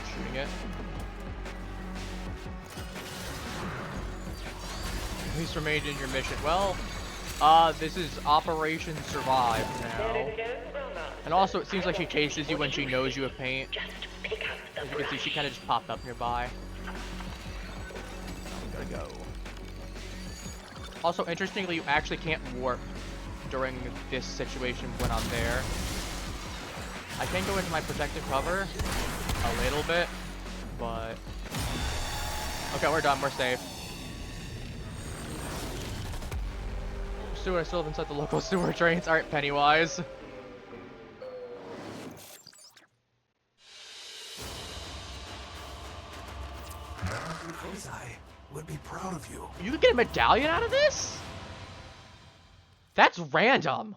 Shooting it. Please remain in your mission. Well, this is Operation Survive now. And also, it seems like she chases you when she knows you have paint. As you can see, she kind of just popped up nearby. I'm gonna go. Also, interestingly, you actually can't warp during this situation when I'm there. I can go into my protective cover a little bit, but... Okay, we're done. We're safe. Sewer, I still live inside the local sewer drains. Alright, Pennywise. I would be proud of you. You could get a medallion out of this? That's random.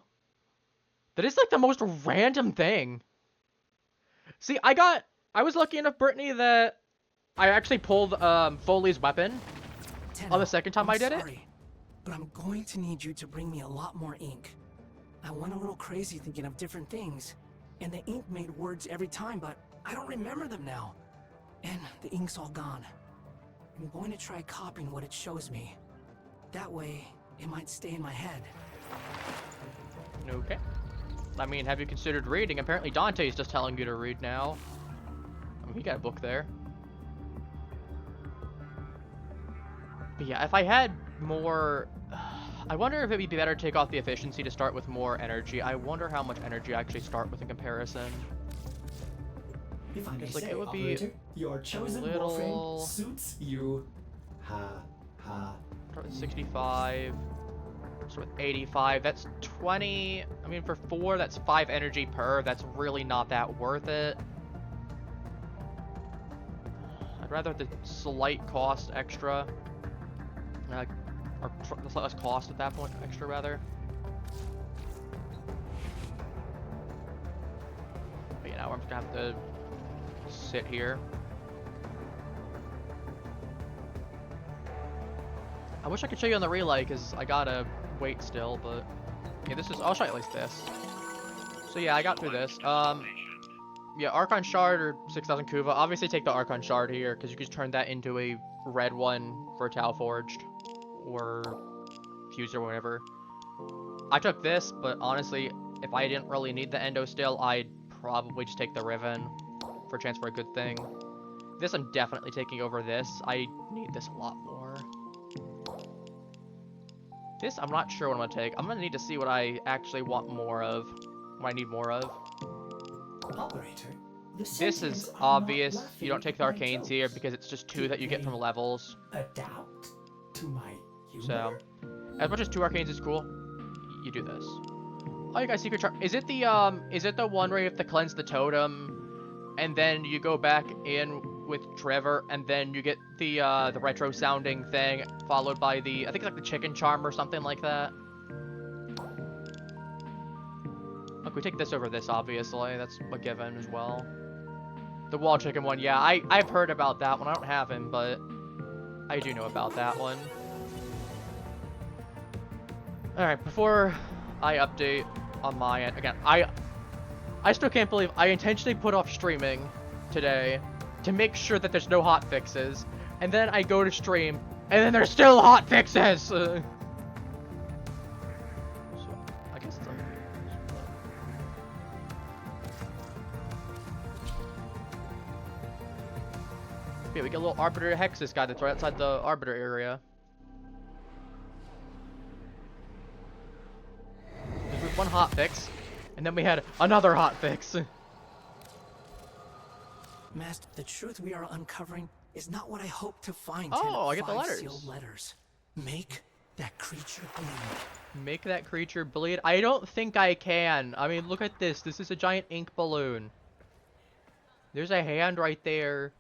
That is like the most random thing. See, I was lucky enough, Brittany, that I actually pulled Foley's weapon on the second time I did it. But I'm going to need you to bring me a lot more ink. I went a little crazy thinking of different things, and the ink made words every time, but I don't remember them now. And the ink's all gone. I'm going to try copying what it shows me. That way, it might stay in my head. Okay. I mean, have you considered reading? Apparently Dante's just telling you to read now. I mean, he got a book there. But yeah, if I had more... I wonder if it'd be better to take off the efficiency to start with more energy. I wonder how much energy I actually start with in comparison. If I may It's like say, it would be Operator, your chosen Warframe suits you. Ha, ha. Start with 65. Start with 85. That's 20. I mean, for 4, that's 5 energy per. That's really not that worth it. I'd rather have the slight cost extra. Or the slight less cost at that point, extra rather. But yeah, now I'm just gonna have to sit here. I wish I could show you on the relay because I gotta wait still, but yeah, this is, I'll show you at least this. So yeah, I got through this. Yeah, Archon Shard or 6,000 Kuva. Obviously take the Archon Shard here because you can turn that into a red one for Tau Forged or Fused or whatever. I took this, but honestly, if I didn't really need the Endo still, I'd probably just take the Riven for a chance for a good thing. This I'm definitely taking over this. I need this a lot more. This I'm not sure what I'm gonna take. I'm gonna need to see what I actually want more of. What I need more of. Operator, this is obvious. You don't take the Arcanes here because it's just 2 that you get from levels. Adapt to my humor. So, as much as 2 Arcanes is cool, you do this. Oh, you got secret chart. Is it the one where you have to cleanse the totem, and then you go back in with Trevor, and then you get the retro sounding thing, followed by the, I think it's like the chicken charm or something like that. Look, we take this over this, obviously. That's a given as well. The wall chicken one, yeah, I've heard about that one. I don't have him, but I do know about that one. Alright, before I update on my end, again, I still can't believe I intentionally put off streaming today to make sure that there's no hot fixes, and then I go to stream, and then there's still hot fixes! So, I guess it's Yeah, we get a little Arbiter Hexus guy that's right outside the Arbiter area. There's one hotfix, and then we had another hotfix. Master, the truth we are uncovering is not what I hoped to find. Oh, I get the letters. Sealed letters. Make that creature bleed. Make that creature bleed? I don't think I can. I mean, look at this. This is a giant ink balloon. There's a hand right there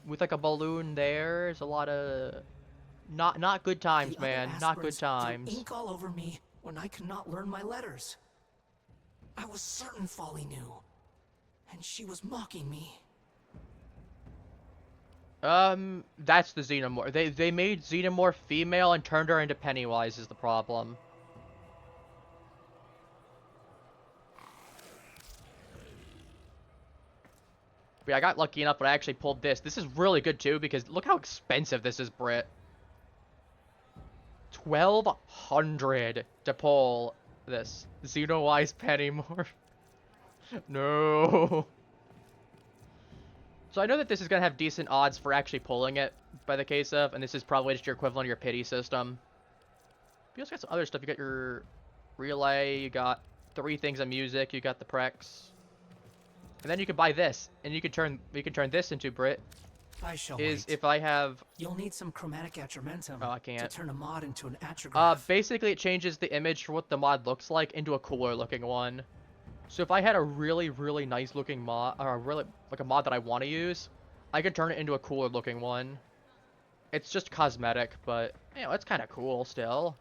with like a balloon there. There's a lot of not good times, man. Not good times. Ink all over me when I could not learn my letters. I was certain Folly knew, and she was mocking me. That's the Xenomorph. They made Xenomorph female and turned her into Pennywise is the problem. But yeah, I got lucky enough, but I actually pulled this. This is really good too because look how expensive this is, Brit. 1,200 to pull this Xenowise Pennymorph. No. So I know that this is going to have decent odds for actually pulling it by the case of, and this is probably just your equivalent of your pity system. You also got some other stuff. You got your relay, you got 3 things of music, you got the Prex. And then you can buy this, and you can turn this into, Brit. I shall is wait. If I have... You'll need some chromatic attrimentum I can't. to turn a mod into an attrograph. Basically it changes the image for what the mod looks like into a cooler looking one. So if I had a really, really nice looking mod, or really like a mod that I want to use, I could turn it into a cooler looking one. It's just cosmetic, but you know, it's kind of cool still.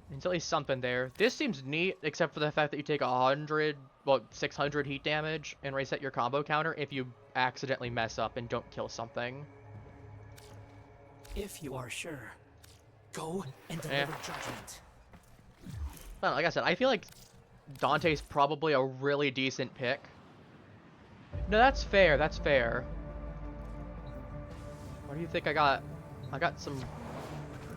There's at least something there. This seems neat, except for the fact that you take 600 heat damage and reset your combo counter if you accidentally mess up and don't kill something. If you are sure, go and deliver judgment. I don't know, like I said, I feel like Dante's probably a really decent pick. No, that's fair. That's fair. What do you think I got? I got some...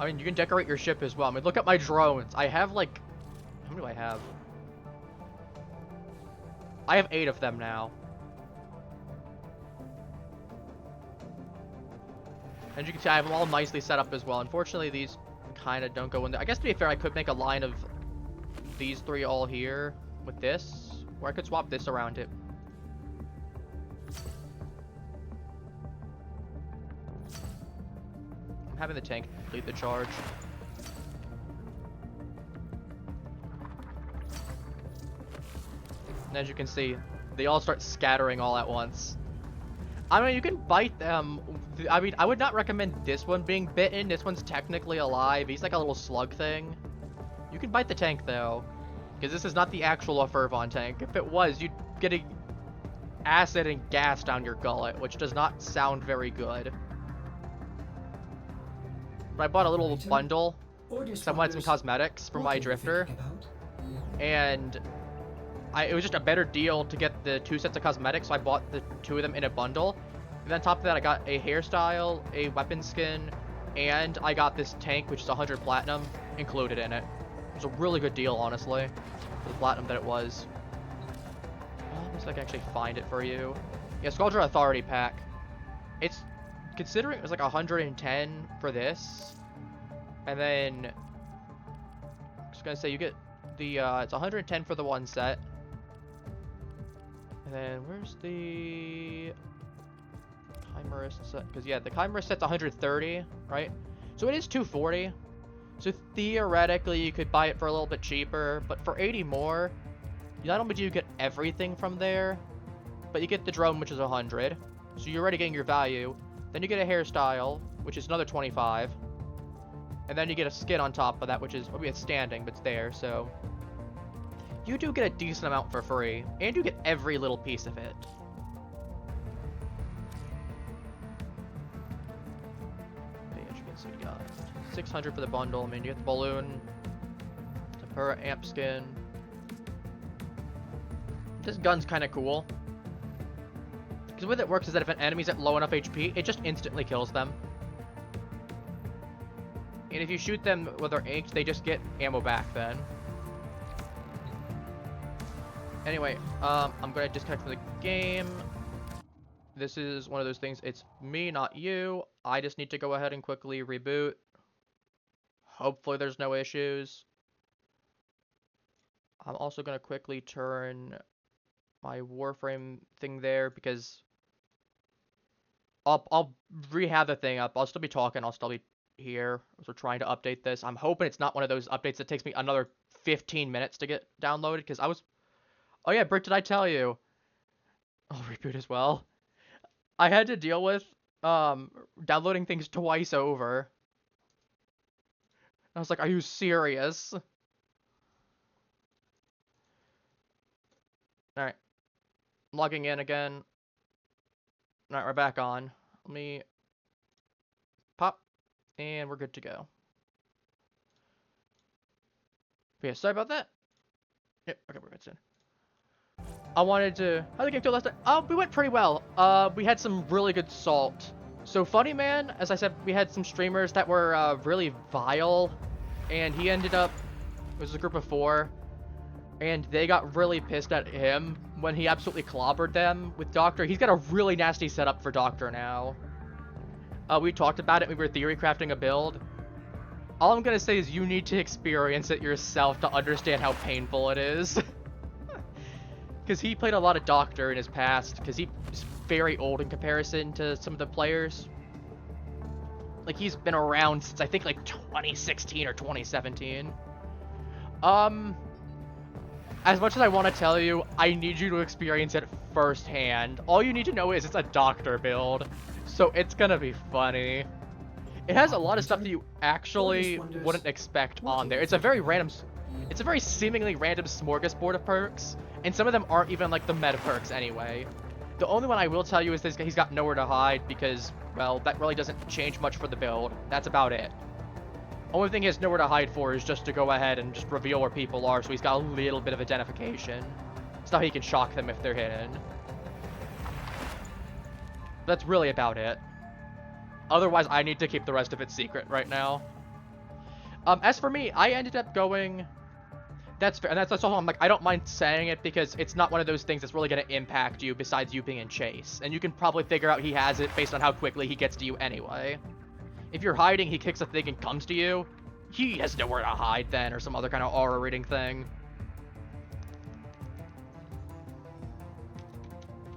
I mean, you can decorate your ship as well. I mean, look at my drones. I have, like... How many do I have? I have 8 of them now. And you can see I have them all nicely set up as well. Unfortunately, these kind of don't go in there. I guess to be fair, I could make a line of these 3 all here with this. Or I could swap this around it. I'm having the tank complete the charge. And as you can see, they all start scattering all at once. I mean, you can bite them. I mean, I would not recommend this one being bitten. This one's technically alive. He's like a little slug thing. You can bite the tank, though. Because this is not the actual Fervon tank. If it was, you'd get a acid and gas down your gullet, which does not sound very good. But I bought a little bundle. Because I wanted some cosmetics for my drifter. And... it was just a better deal to get the 2 sets of cosmetics, so I bought the 2 of them in a bundle. And then on top of that, I got a hairstyle, a weapon skin, and I got this tank, which is 100 platinum, included in it. It was a really good deal, honestly, for the platinum that it was. Let me see if I can actually find it for you. Yeah, Squadron Authority pack. It's, considering it was like 110 for this, and then, I'm just gonna say you get the, it's 110 for the 1 set. And then where's the Chimerist set? Because yeah, the Chimerist set's 130, right? So it is 240. So theoretically, you could buy it for a little bit cheaper, but for 80 more, not only do you get everything from there, but you get the drone, which is 100. So you're already getting your value. Then you get a hairstyle, which is another 25. And then you get a skin on top of that, which is, it's standing, but it's there, so... You do get a decent amount for free, and you get every little piece of it. Okay, as you can see, we got 600 for the bundle. I mean, you get the balloon, the per amp skin. This gun's kind of cool. Because the way that works is that if an enemy's at low enough HP, it just instantly kills them. And if you shoot them with their inked, they just get ammo back then. Anyway, I'm gonna disconnect from the game. this is one of those things. It's me, not you. I just need to go ahead and quickly reboot. Hopefully there's no issues. I'm also going to quickly turn my Warframe thing there because I'll rehab the thing up. I'll still be talking. I'll still be here as we're trying to update this. I'm hoping it's not one of those updates that takes me another 15 minutes to get downloaded because I was... Oh yeah, Brick, did I tell you? I'll reboot as well. I had to deal with downloading things twice over. I was like, are you serious? Alright. Logging in again. Alright, we're back on. Let me pop. And we're good to go. But yeah, sorry about that. Yep, okay, we're good soon. I wanted to... How'd the game go last time? We went pretty well. We had some really good salt. So Funny Man, as I said, we had some streamers that were really vile. And he ended up... It was a group of 4. And they got really pissed at him when he absolutely clobbered them with Doctor. He's got a really nasty setup for Doctor now. We talked about it. We were theory crafting a build. All I'm going to say is you need to experience it yourself to understand how painful it is. Because he played a lot of Doctor in his past. Because he's very old in comparison to some of the players. Like, he's been around since, I think, like, 2016 or 2017. As much as I want to tell you, I need you to experience it firsthand. All you need to know is it's a Doctor build. So it's gonna be funny. It has a lot of stuff that you actually wouldn't expect on there. It's a very random... It's a very seemingly random smorgasbord of perks. And some of them aren't even, like, the meta perks anyway. The only one I will tell you is this, he's got nowhere to hide because, well, that really doesn't change much for the build. That's about it. Only thing he has nowhere to hide for is just to go ahead and just reveal where people are, so he's got a little bit of identification. So he can shock them if they're hidden. That's really about it. Otherwise, I need to keep the rest of it secret right now. As for me, I ended up going... That's fair, and that's all. I'm like, I don't mind saying it because it's not one of those things that's really going to impact you besides you being in chase. And you can probably figure out he has it based on how quickly he gets to you anyway. If you're hiding, he kicks a thing and comes to you, he has nowhere to hide then, or some other kind of aura reading thing.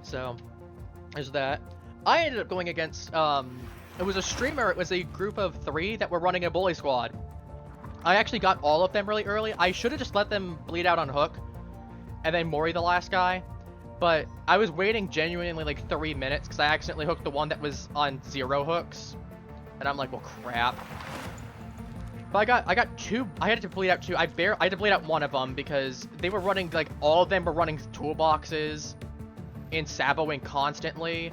So, there's that. I ended up going against, it was a streamer, it was a group of 3 that were running a bully squad. I actually got all of them really early. I should have just let them bleed out on hook, and then Mori the last guy. But I was waiting genuinely like 3 minutes, because I accidentally hooked the one that was on 0 hooks. And I'm like, well, crap. But I got 2. I had to bleed out 2. I had to bleed out 1 of them because they were running, like, all of them were running toolboxes and saboing constantly.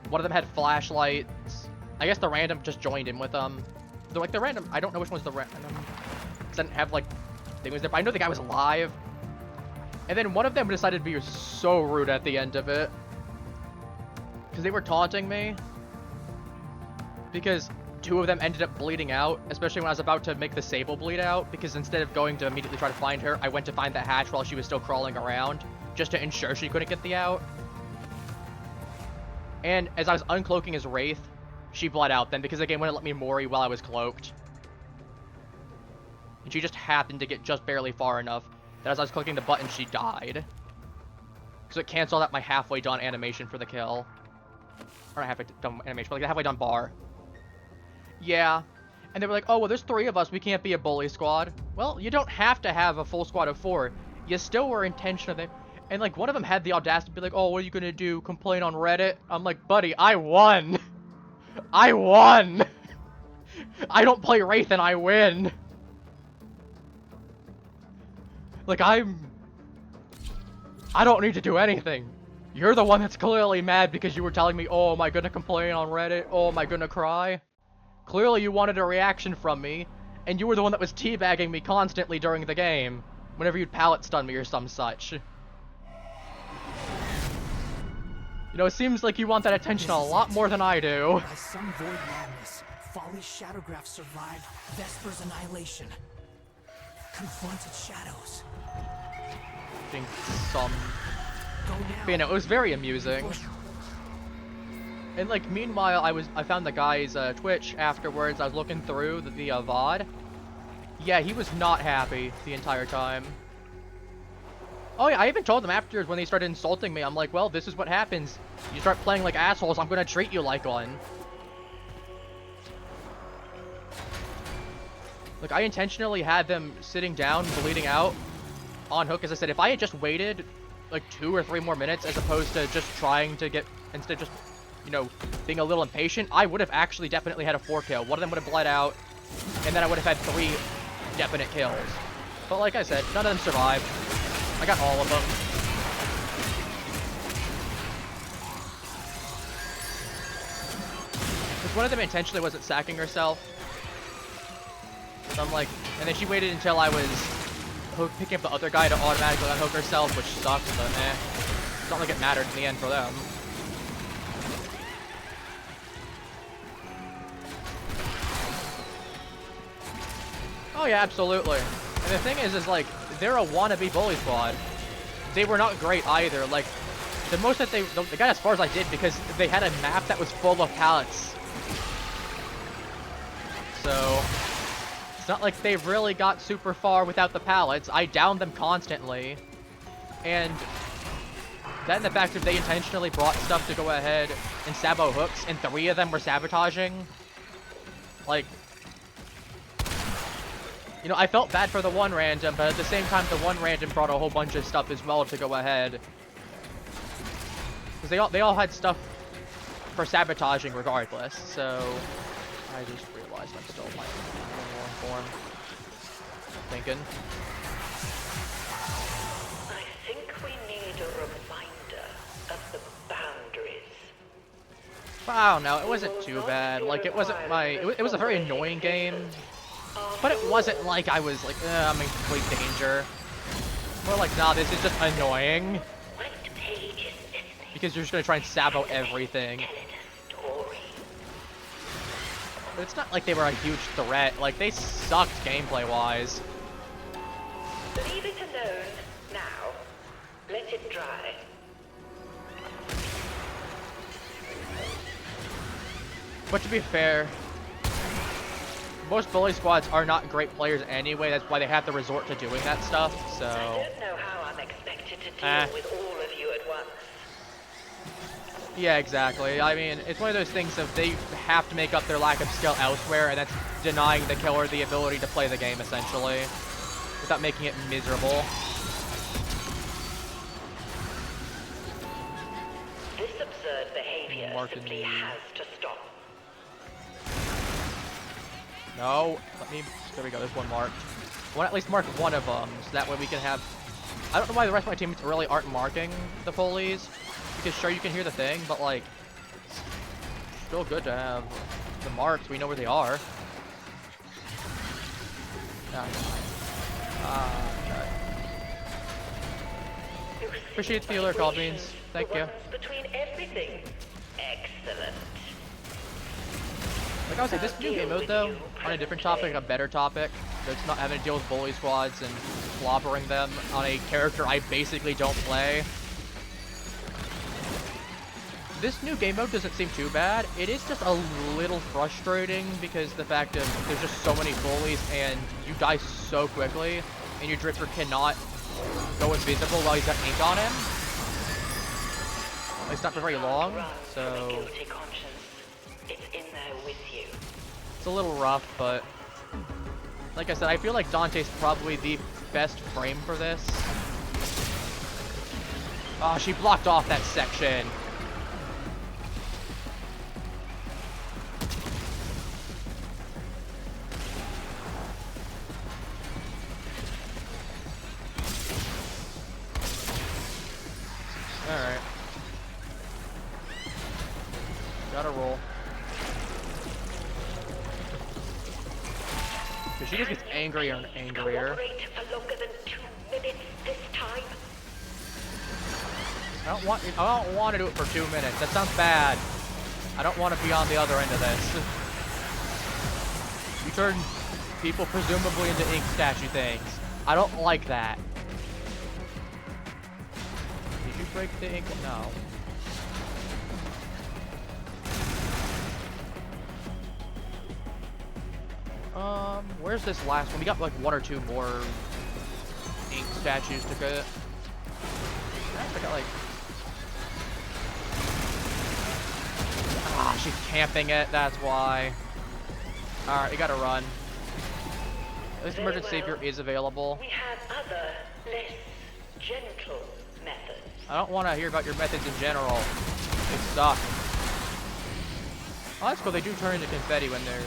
One of them had flashlights. I guess the random just joined in with them. They're like the random. I don't know which one's the random. Didn't have like things there, but I know the guy was alive. And then one of them decided to be so rude at the end of it because they were taunting me. Because 2 of them ended up bleeding out, especially when I was about to make the Sable bleed out, because instead of going to immediately try to find her, I went to find the hatch while she was still crawling around, just to ensure she couldn't get the out. And as I was uncloaking his Wraith, she bled out then, because the game wouldn't let me Mori while I was cloaked. And she just happened to get just barely far enough that as I was clicking the button, she died. So it canceled out my halfway done animation for the kill. Or not halfway done animation, but like the halfway done bar. Yeah. And they were like, oh, well, there's 3 of us. We can't be a bully squad. Well, you don't have to have a full squad of 4. You still were intentional. And, like, one of them had the audacity to be like, oh, what are you going to do? Complain on Reddit? I'm like, buddy, I won. I won. I don't play Wraith and I win. Like, I don't need to do anything. You're the one that's clearly mad because you were telling me, oh, am I gonna complain on Reddit? Oh, am I gonna cry? Clearly you wanted a reaction from me, and you were the one that was teabagging me constantly during the game, whenever you'd pallet stun me or some such. You know, it seems like you want that attention a lot more than I do. By some void madness, Folly's Shadowgraph survived Vesper's annihilation. Confronted shadows. I think some... But, you know, it was very amusing. And like, meanwhile, I found the guy's Twitch afterwards. I was looking through the VOD. Yeah, he was not happy the entire time. Oh yeah, I even told them afterwards when they started insulting me. I'm like, well, this is what happens. You start playing like assholes, I'm gonna treat you like one. Like, I intentionally had them sitting down, bleeding out, on hook, as I said, if I had just waited like 2 or 3 more minutes as opposed to just trying to get, instead of just, you know, being a little impatient, I would have actually definitely had a 4 kill. One of them would have bled out, and then I would have had 3 definite kills. But like I said, none of them survived. I got all of them. Because one of them intentionally wasn't sacking herself. So I'm like, and then she waited until I was picking up the other guy to automatically unhook herself, which sucked, but eh. It's not like it mattered in the end for them. Oh yeah, absolutely. And the thing is like, they're a wannabe bully squad. They were not great either. Like, the most that they got as far as I did because they had a map that was full of pallets. So, it's not like they really got super far without the pallets. I downed them constantly. And then the fact that they intentionally brought stuff to go ahead and sabo hooks, and 3 of them were sabotaging. Like, you know, I felt bad for the one random, but at the same time, the one random brought a whole bunch of stuff as well to go ahead. Because they all had stuff for sabotaging regardless, so I just realized I'm still like more informed. Thinking. I think we need a reminder of the boundaries. I don't know, it wasn't too bad. Like, it wasn't my... It was a very annoying game. But it wasn't like I was like, I'm in complete danger. More like, nah, this is just annoying. Because you're just gonna try and sabo everything. But it's not like they were a huge threat. Like, they sucked gameplay-wise. Leave it alone now. Let it dry. But to be fair, most bully squads are not great players anyway. That's why they have to resort to doing that stuff, so... I don't know how I'm expected to deal with all of you at once. Yeah, exactly. I mean, it's one of those things of they have to make up their lack of skill elsewhere, and that's denying the killer the ability to play the game, essentially, without making it miserable. This absurd behavior simply has to stop. No, there we go, there's one marked. I want to at least mark one of them, so that way we can have... I don't know why the rest of my teammates really aren't marking the pulleys, because sure, you can hear the thing, but like, it's still good to have the marks, we know where they are. Okay. Appreciate the alert, Call Beans. Thank you. Between everything. Excellent. Like I was saying, this new game mode though, on a different topic, a better topic, that's not having to deal with bully squads and slobbering them on a character I basically don't play. This new game mode doesn't seem too bad. It is just a little frustrating because the fact of there's just so many bullies and you die so quickly and your drifter cannot go invisible while he's got ink on him. It's not for very long, so... It's a little rough, but like I said, I feel like Dante's probably the best frame for this. Oh, she blocked off that section. Alright. Gotta roll. She just gets angrier and angrier. For longer than 2 minutes this time. I don't want to do it for 2 minutes. That sounds bad. I don't want to be on the other end of this. You turn people presumably into ink statue things. I don't like that. Did you break the ink? No. Where's this last one? We got like 1 or 2 more ink statues to get. I got like... Ah, she's camping it, that's why. Alright, you gotta run. At least Emergent Savior is available. We have other, less gentle methods. I don't want to hear about your methods in general. They suck. Oh, that's cool. They do turn into confetti when they're...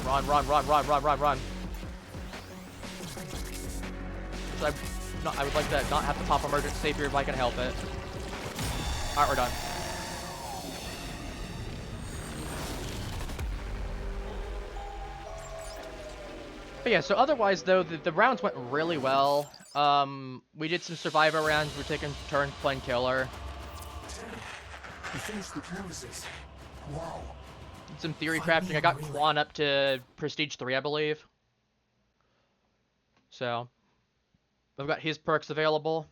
Run, run, run, run, run, run, run. So I would like to not have to pop Emergent Savior if I can help it. Alright, we're done. But yeah, so otherwise though, the rounds went really well. We did some survivor rounds. We're taking turns playing killer. We finished the canvases. Wow. Did some theory crafting. I got Quan up to Prestige 3, I believe. So, I've got his perks available.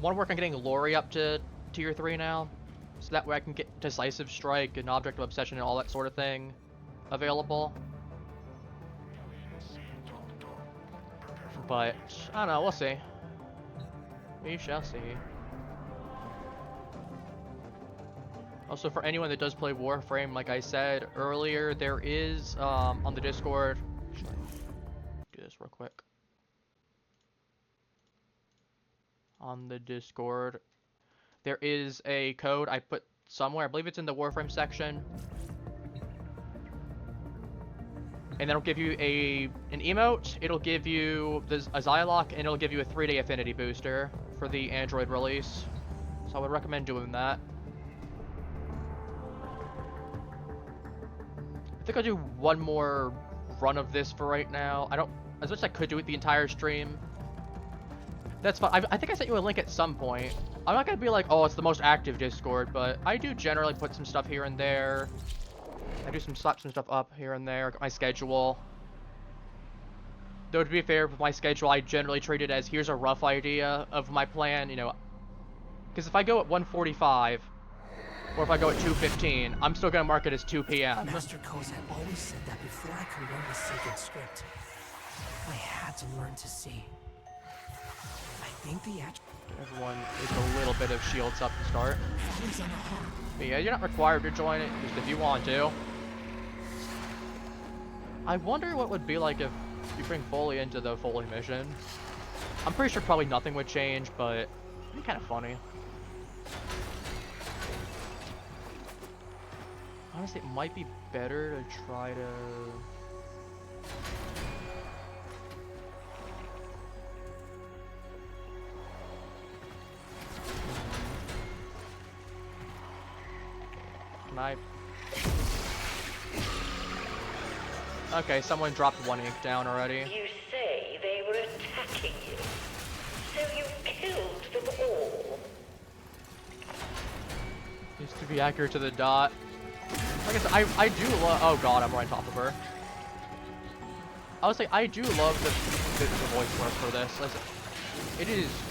Want to work on getting Lori up to Tier 3 now. So that way I can get Decisive Strike and Object of Obsession and all that sort of thing available. But, I don't know, we'll see. We shall see. Also, for anyone that does play Warframe, like I said earlier, there is, on the Discord... Should I do this real quick? On the Discord, there is a code I put somewhere. I believe it's in the Warframe section. And that'll give you an emote, it'll give you a Zylock, and it'll give you a 3-day affinity booster for the Android release. So I would recommend doing that. I think I'll do one more run of this for right now. As much as I could do it the entire stream. That's fine. I think I sent you a link at some point. I'm not gonna be like, oh, it's the most active Discord, but I do generally put some stuff here and there. I do slap some stuff up here and there. My schedule. Though to be fair, with my schedule, I generally treat it as here's a rough idea of my plan. You know, because if I go at 1:45, or if I go at 2:15, I'm still gonna mark it as 2 p.m. Master Kozak always said that before I could learn the sacred script, I had to learn to see. I think the Everyone is a little bit of shields up to start. But yeah, you're not required to join it, just if you want to. I wonder what would be like if you bring Foley into the Foley mission. I'm pretty sure probably nothing would change, but it'd be kind of funny. Honestly, it might be better to try to... Can I... Okay, someone dropped 1 ink down already. You say they were attacking you, so you killed them all. Needs to be accurate to the dot. Like I said, I do love... Oh god, I'm right on top of her. I would say I do love the voice work for this. Listen,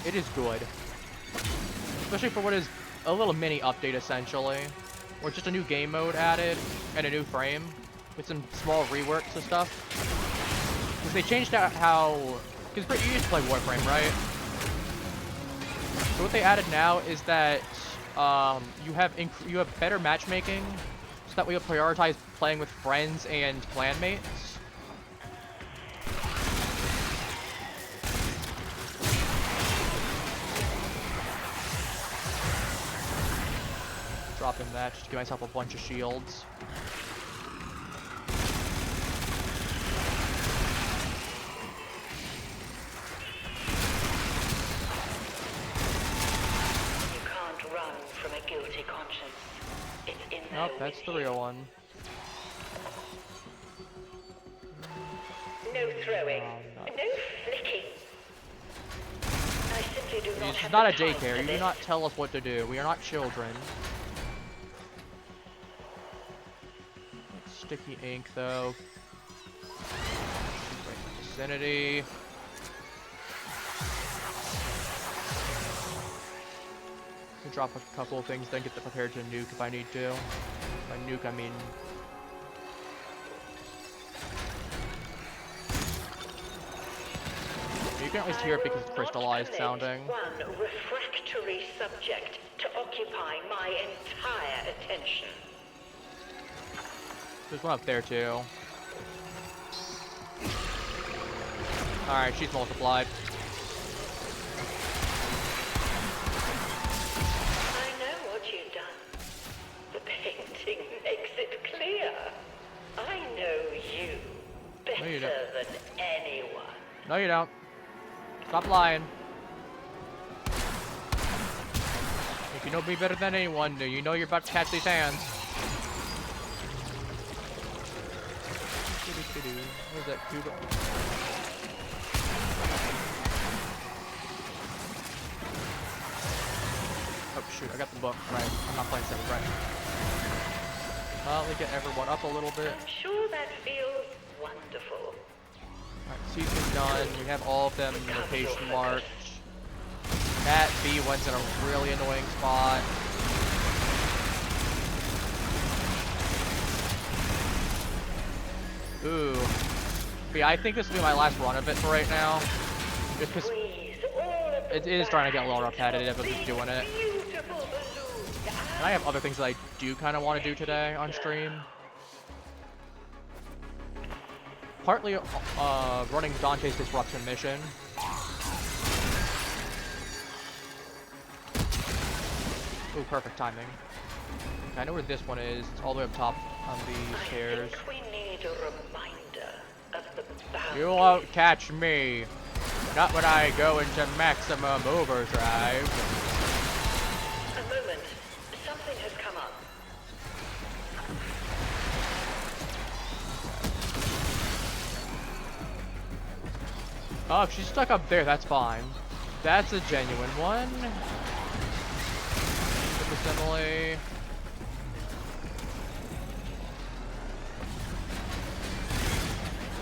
it is good. Especially for what is a little mini update essentially. Or just a new game mode added and a new frame with some small reworks and stuff. Because they changed out how... Because you used to play Warframe, right? So what they added now is that you have better matchmaking, so that way you'll prioritize playing with friends and clanmates. Dropping that just to give myself a bunch of shields. You can't run from a guilty conscience. It's in there. Nope, that's the real one. No throwing. No flicking. I simply do not This have is not a the time daycare. for You do this. not tell us what to do. We are not children. Sticky ink, though. Right in the vicinity. Drop a couple of things, then get them prepared to nuke if I need to. By nuke, I mean... You can at least hear it because it's crystallized sounding. One refractory subject to occupy my entire attention. There's one up there too. Alright, she's multiplied. I know what you've done. The painting makes it clear. I know you better No, you don't. than anyone. No, you don't. Stop lying. If you know me better than anyone, you know you're about to catch these hands. Where's that cube? Oh shoot, I got the book. Right, I'm not playing seven, right. Let me get everyone up a little bit. I'm sure that feels wonderful. Alright, season's done. We have all of them location marked. That B one's in a really annoying spot. Ooh. But yeah, I think this will be my last run of it for right now. Just because it is starting to get a little repetitive of just doing it. And I have other things that I do kind of want to do today on stream. Partly running Dante's disruption mission. Ooh, perfect timing. Okay, I know where this one is. It's all the way up top on the stairs. We need a reminder of the boundaries. You won't catch me. Not when I go into maximum overdrive. A moment. Something has come up. Oh, if she's stuck up there, that's fine. That's a genuine one. Assembly.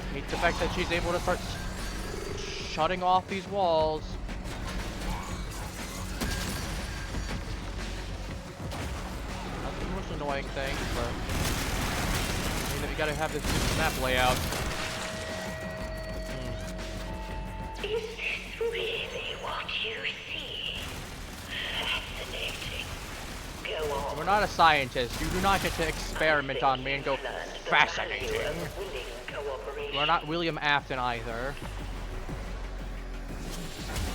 I hate the fact that she's able to start shutting off these walls. Not the most annoying thing, but I mean that we gotta have this new map layout. Is this really what you see? Fascinating. Go on. We're not a scientist. You do not get to experiment on me and go fascinating. We're not William Afton either.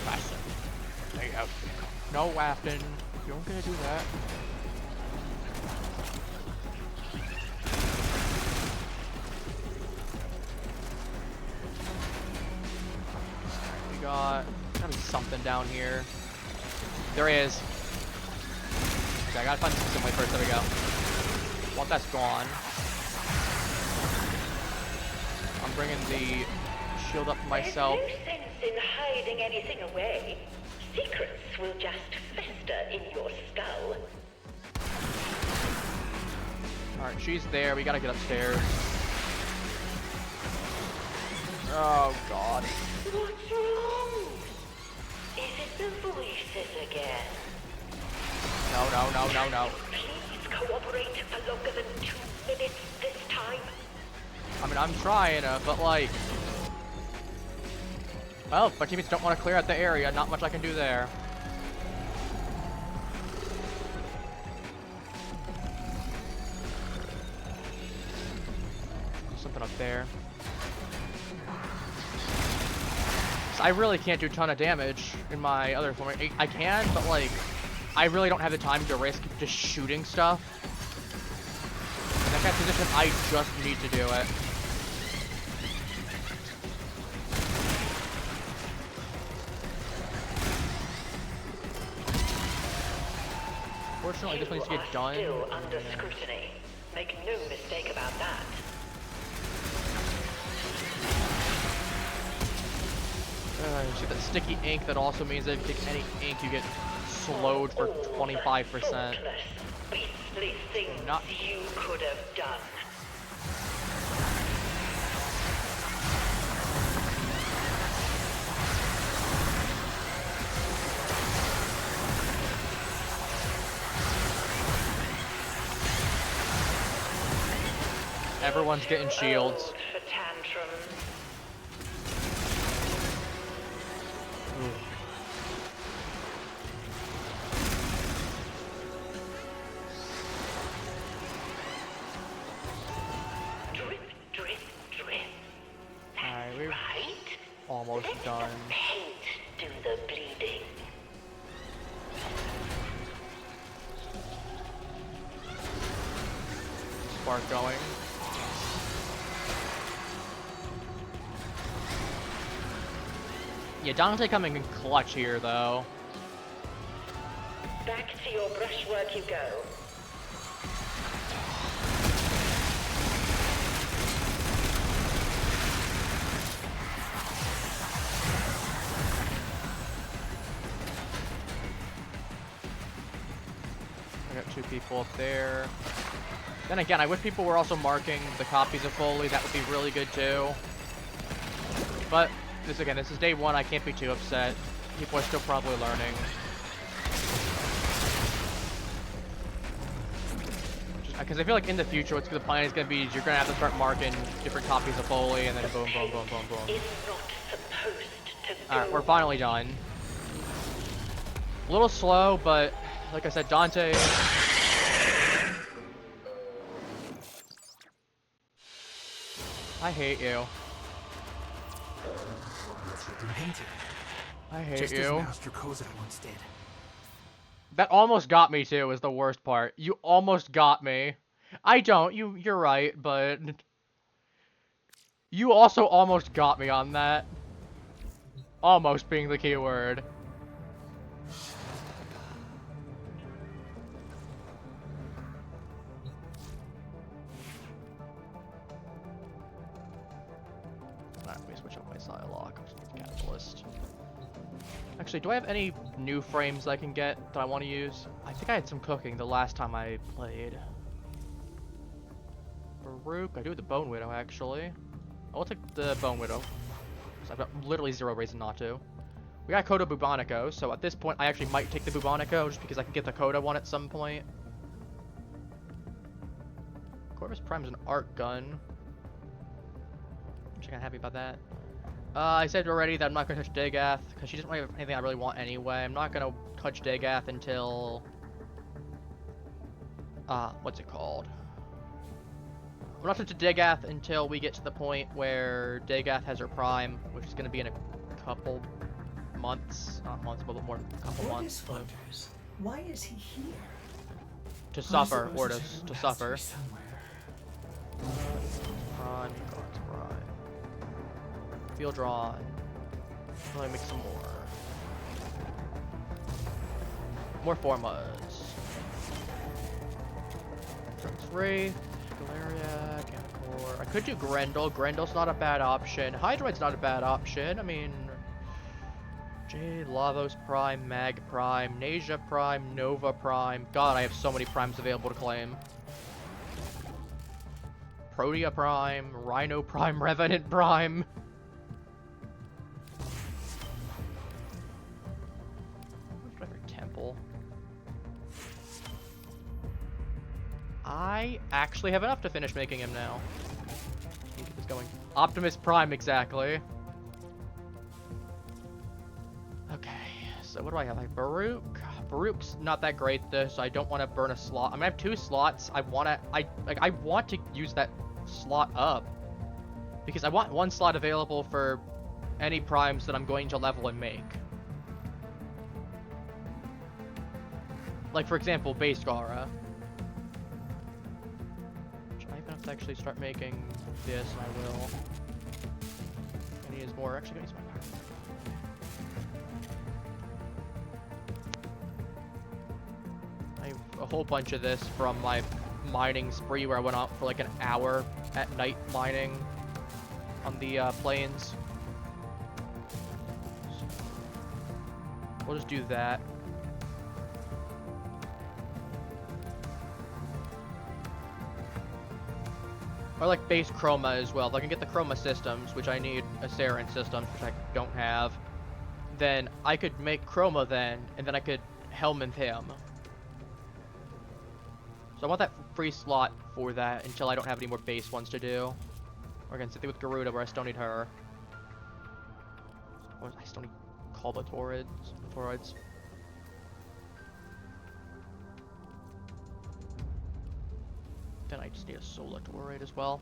Fascinating. No, Afton. You don't get to do that. We got... Gotta be something down here. There is. Okay, I gotta find some way first. There we go. Once that's gone, I'm bringing the shield up for myself. There's no sense in hiding anything away. Secrets will just fester in your skull. Alright, she's there. We gotta get upstairs. Oh, God. What's wrong? Is it the voices again? No. Please cooperate for longer than 2 minutes this time. I mean, I'm trying, but like... Well, if my teammates don't want to clear out the area, not much I can do there. There's something up there. So I really can't do a ton of damage in my other form. I can, but like... I really don't have the time to risk just shooting stuff. In that kind of position, I just need to do it. Fortunately, this one needs to get done. Still under scrutiny. Make no mistake about that. You see that sticky ink? That also means that if you take any ink, you get slowed for 25%. Beastly things Not you could have done. Everyone's getting shields. Old for tantrums. Drip, drip, drip. That's we're right. almost Let done. the paint do the bleeding. Spark going. Yeah, Dante coming in clutch here, though. Back to your brushwork you go. I got 2 people up there. Then again, I wish people were also marking the copies of Foley. That would be really good too. But this is day 1. I can't be too upset. People are still probably learning. Because I feel like in the future, what's the plan is going to be is you're going to have to start marking different copies of Foley, and then boom, boom, boom, boom, boom. Is not supposed to Alright, we're finally done. A little slow, but like I said, Dante. I hate you. I hate Just you. as Master Kozai once did. That almost got me too, is the worst part. You almost got me. I don't, you're right, but you also almost got me on that. Almost being the key word. Alright, let me switch up my Psylocke. I'm just gonna Catalyst. Actually, do I have any new frames I can get that I want to use? I think I had some cooking the last time I played. Baruch, I do the Bone Widow actually. I'll take the Bone Widow. I've got literally 0 reason not to. We got Coda Bubonico, so at this point I actually might take the Bubonico just because I can get the Coda one at some point. Corvus Prime's an arc gun. I'm just kind of happy about that. I said already that I'm not going to touch Dagath, because she doesn't really have anything I really want anyway. I'm not going to touch Dagath until... what's it called? I'm not touching Dagath until we get to the point where Dagath has her prime, which is going to be in a couple months. Not months, but more than a couple months. Wonders, why is he here? To suffer, or to suffer. Prime, God's Prime. Feel drawn. Let me make some more. More formas. Trunks Wraith, Galeria, Cancor. I could do Grendel. Grendel's not a bad option. Hydroid's not a bad option. I mean, Jade, Lavos Prime, Mag Prime, Nasia Prime, Nova Prime. God, I have so many primes available to claim. Protea Prime, Rhino Prime, Revenant Prime. Temple. I actually have enough to finish making him now. Keep this going. Optimus Prime, exactly. Okay, so what do I have? Like Baruch. Baruch's not that great though, so I don't want to burn a slot. I'm gonna have 2 slots. I want to use that slot up because I want 1 slot available for any primes that I'm going to level and make. Like, for example, base Gara. Which I have to actually start making this, and I will. I need more. Actually, gonna use my power. I have a whole bunch of this from my mining spree where I went out for like an hour at night mining on the plains. So we'll just do that. Or like base chroma as well. If I can get the chroma systems, which I need a Saren system, which I don't have, then I could make chroma then, and then I could Helminth him. So So I want that free slot for that until I don't have any more base ones to do. Or again, same thing with Garuda where I still need her. Or I still need Toroids. Then I just need a Solar Toroid as well.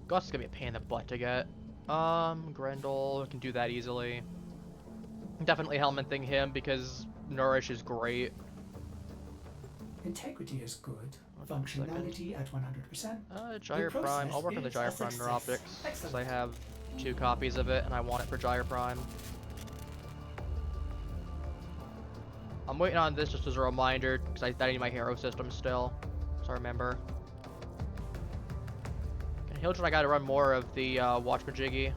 Gus is gonna be a pain in the butt to get. Grendel, can do that easily. Definitely helmeting him because Nourish is great. Integrity is good. Functionality at 100%. Gyre Prime. I'll work on the Gyre Prime Neuroptics because I have 2 copies of it and I want it for Gyre Prime. I'm waiting on this just as a reminder because I need my hero system still, so I remember. And Hildren, I gotta run more of the Watchmajiggy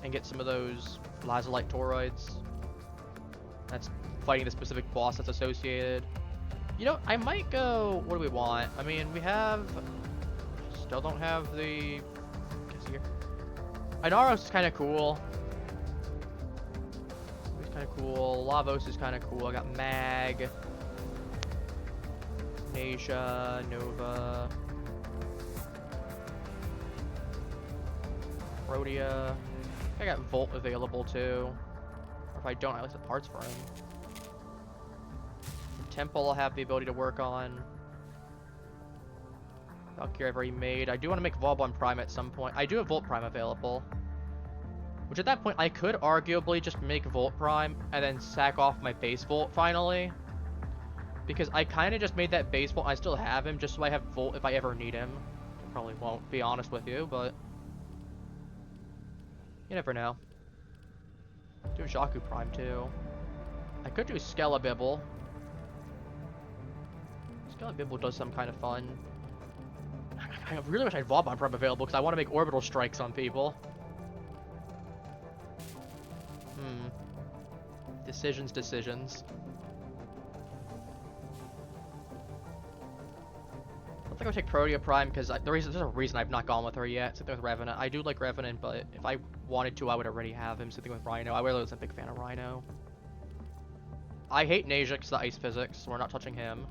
and get some of those Lazulite Toroids. That's fighting the specific boss that's associated. You know, I might go... What do we want? I mean, we have... Still don't have the... Inaros is kind of cool. He's kind of cool. Lavos is kind of cool. I got Mag. Nasia, Nova. Rhodia. I got Volt available too. Or if I don't, I like the parts for him. Temple I'll have the ability to work on. Valkyrie I've already made. I do want to make Volbon Prime at some point. I do have Volt Prime available. Which at that point I could arguably just make Volt Prime and then sack off my base Volt finally. Because I kind of just made that base Volt and I still have him just so I have Volt if I ever need him. Probably won't, be honest with you, but... You never know. Do Jakku Prime too. I could do Skelebibble. Skelebibble does some kind of fun. I really wish I had Vauban Prime available because I want to make orbital strikes on people. Decisions. I think I'll take Protea Prime because there's a reason I've not gone with her yet. Same thing with Revenant. I do like Revenant, but if I wanted to, I would already have him. Same thing with Rhino. I really wasn't a big fan of Rhino. I hate Nasia because of the ice physics, so we're not touching him.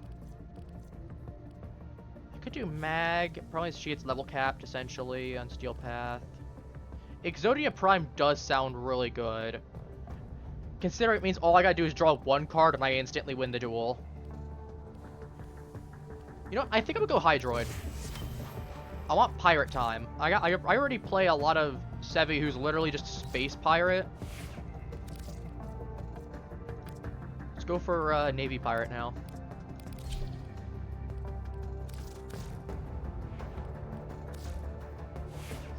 I could do Mag. Probably she gets level capped essentially on Steel Path. Exodia Prime does sound really good. Considering it means all I gotta do is draw 1 card and I instantly win the duel. You know what? I think I'm gonna go Hydroid. I want Pirate Time. I already play a lot of Sevi who's literally just Space Pirate. Let's go for Navy Pirate now.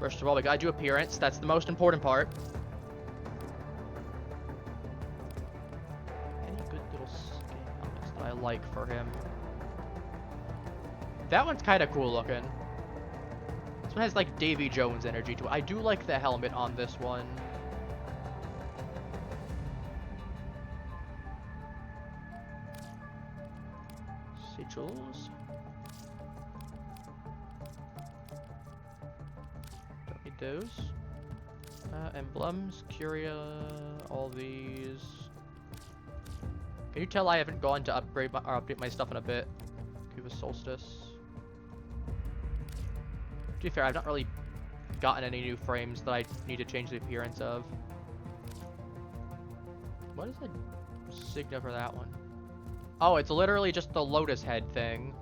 First of all, we gotta do appearance. That's the most important part. Any good little skin helmets that I like for him? That one's kind of cool looking. This one has like Davy Jones energy to it. I do like the helmet on this one. Sigils. Don't need those. Emblems, Curia, all these. Can you tell I haven't gone to upgrade my, or update my stuff in a bit? Cuba Solstice. To be fair, I've not really gotten any new frames that I need to change the appearance of. What is the signa for that one? Oh, it's literally just the lotus head thing.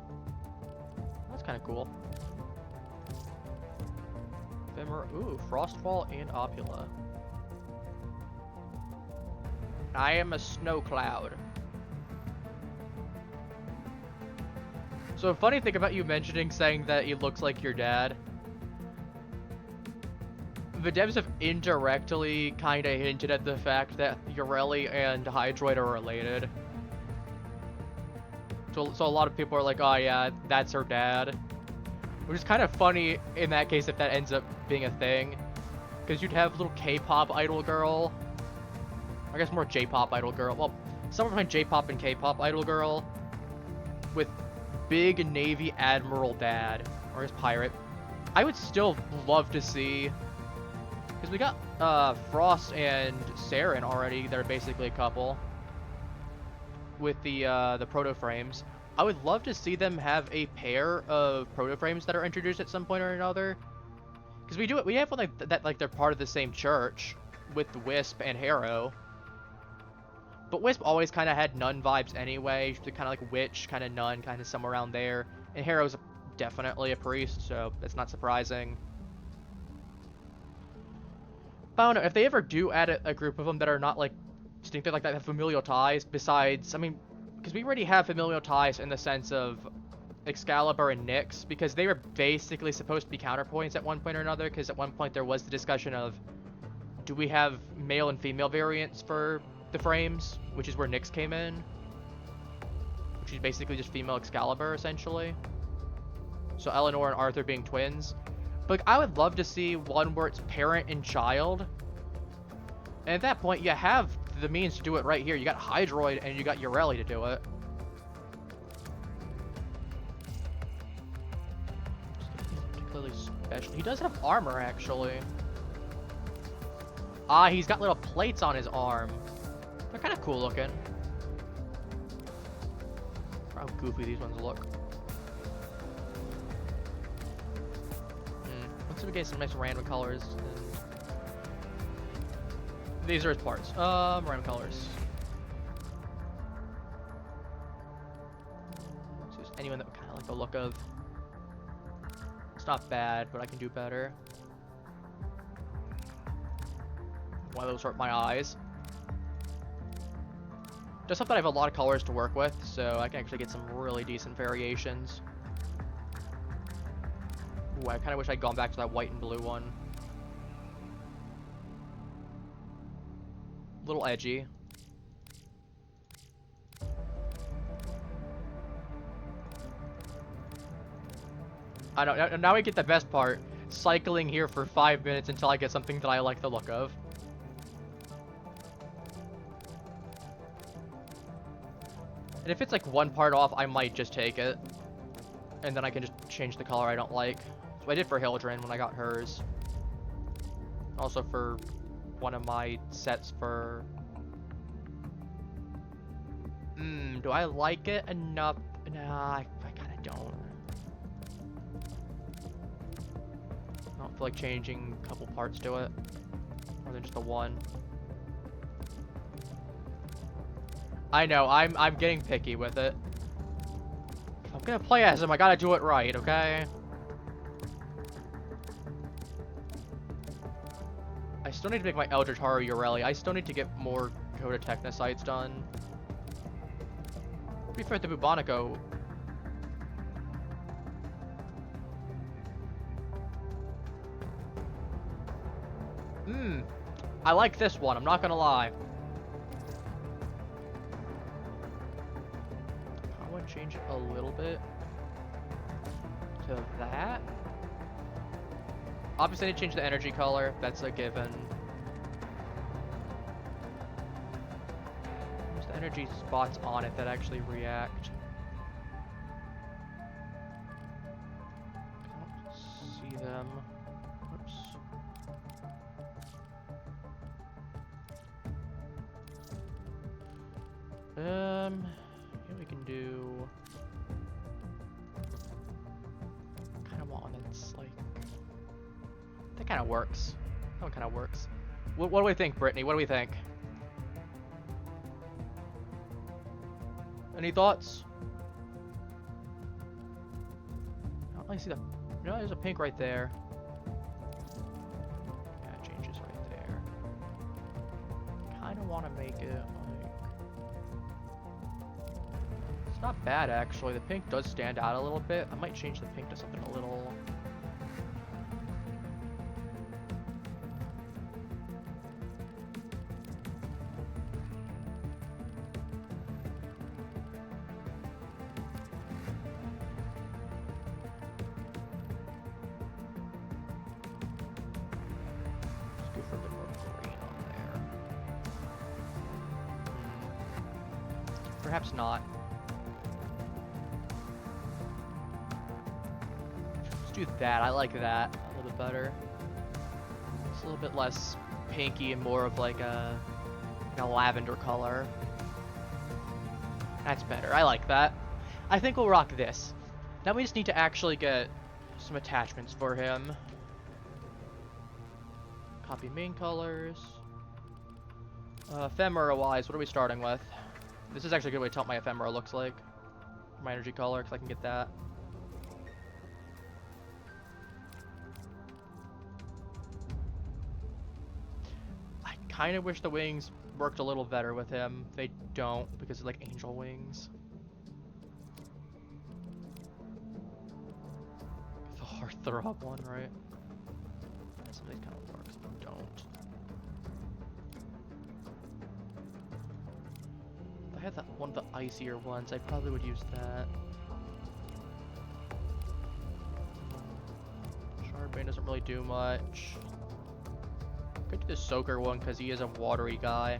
That's kind of cool. Ooh, Frostfall and Opula. I am a snow cloud. So a funny thing about you mentioning saying that he looks like your dad. The devs have indirectly kind of hinted at the fact that Ureli and Hydroid are related. So a lot of people are like, oh yeah, that's her dad. Which is kind of funny in that case if that ends up being a thing. Because you'd have little K-pop idol girl. I guess more J-pop idol girl. Well, somewhere between J-pop and K-pop idol girl. With big Navy Admiral dad. Or his pirate. I would still love to see... Because we got Frost and Saren already. They're basically a couple. With the proto frames. I would love to see them have a pair of proto-frames that are introduced at some point or another. Because we have one like that, like they're part of the same church with Wisp and Harrow. But Wisp always kind of had nun vibes anyway. She's kind of like witch, kind of nun, kind of somewhere around there. And Harrow's definitely a priest, so that's not surprising. But I don't know, if they ever do add a group of them that are not like distinctly like that, have familial ties, besides, I mean, because we already have familial ties in the sense of Excalibur and Nyx, because they were basically supposed to be counterpoints at one point or another, because at one point there was the discussion of, do we have male and female variants for the frames, which is where Nyx came in, which is basically just female Excalibur, essentially. So Eleanor and Arthur being twins. But I would love to see one where it's parent and child. And at that point, you have the means to do it right here. You got Hydroid and you got Ureli to do it. Particularly special. He does have armor, actually. Ah, he's got little plates on his arm. They're kind of cool looking. How goofy these ones look. Let's see if we get some nice random colors. These are his parts. Random colors. So just anyone that would kind of like the look of. It's not bad, but I can do better. One of those hurt my eyes. Just hope that I have a lot of colors to work with, so I can actually get some really decent variations. Ooh, I kind of wish I'd gone back to that white and blue one. A little edgy. I don't. Now we get the best part. Cycling here for 5 minutes until I get something that I like the look of. And if it's like one part off, I might just take it. And then I can just change the color I don't like. So I did for Hildren when I got hers. Also for one of my sets for... do I like it enough? Nah, I kind of don't. I don't feel like changing a couple parts to it. More than just the one. I know, I'm getting picky with it. If I'm gonna play as him, I gotta do it right, okay? I still need to make my Eldritch Horror Ureli. I still need to get more Coda Technosites done. To be fair to Bubonico. I like this one, I'm not gonna lie. I want to change it a little bit to that. Obviously I need to change the energy color, that's a given. There's the energy spots on it that actually react. I don't see them. Oops. Here we can do... kind of want one that's like... that kind of works. That one kind of works. What do we think, Brittany? What do we think? Any thoughts? I don't really see the... no, there's a pink right there. Yeah, it changes right there. Kind of want to make it like... it's not bad, actually. The pink does stand out a little bit. I might change the pink to something a little... perhaps not. Let's do that. I like that a little bit better. It's a little bit less pinky and more of like a lavender color. That's better. I like that. I think we'll rock this. Now we just need to actually get some attachments for him. Copy main colors. Ephemera-wise, what are we starting with? This is actually a good way to tell what my ephemera looks like. My energy color, because I can get that. I kind of wish the wings worked a little better with him. They don't, because they're like angel wings. The heartthrob one, right? Some of these kind of work, some don't. If I had that one of the icier ones, I probably would use that. Shardbane doesn't really do much. Could do the Soaker one because he is a watery guy.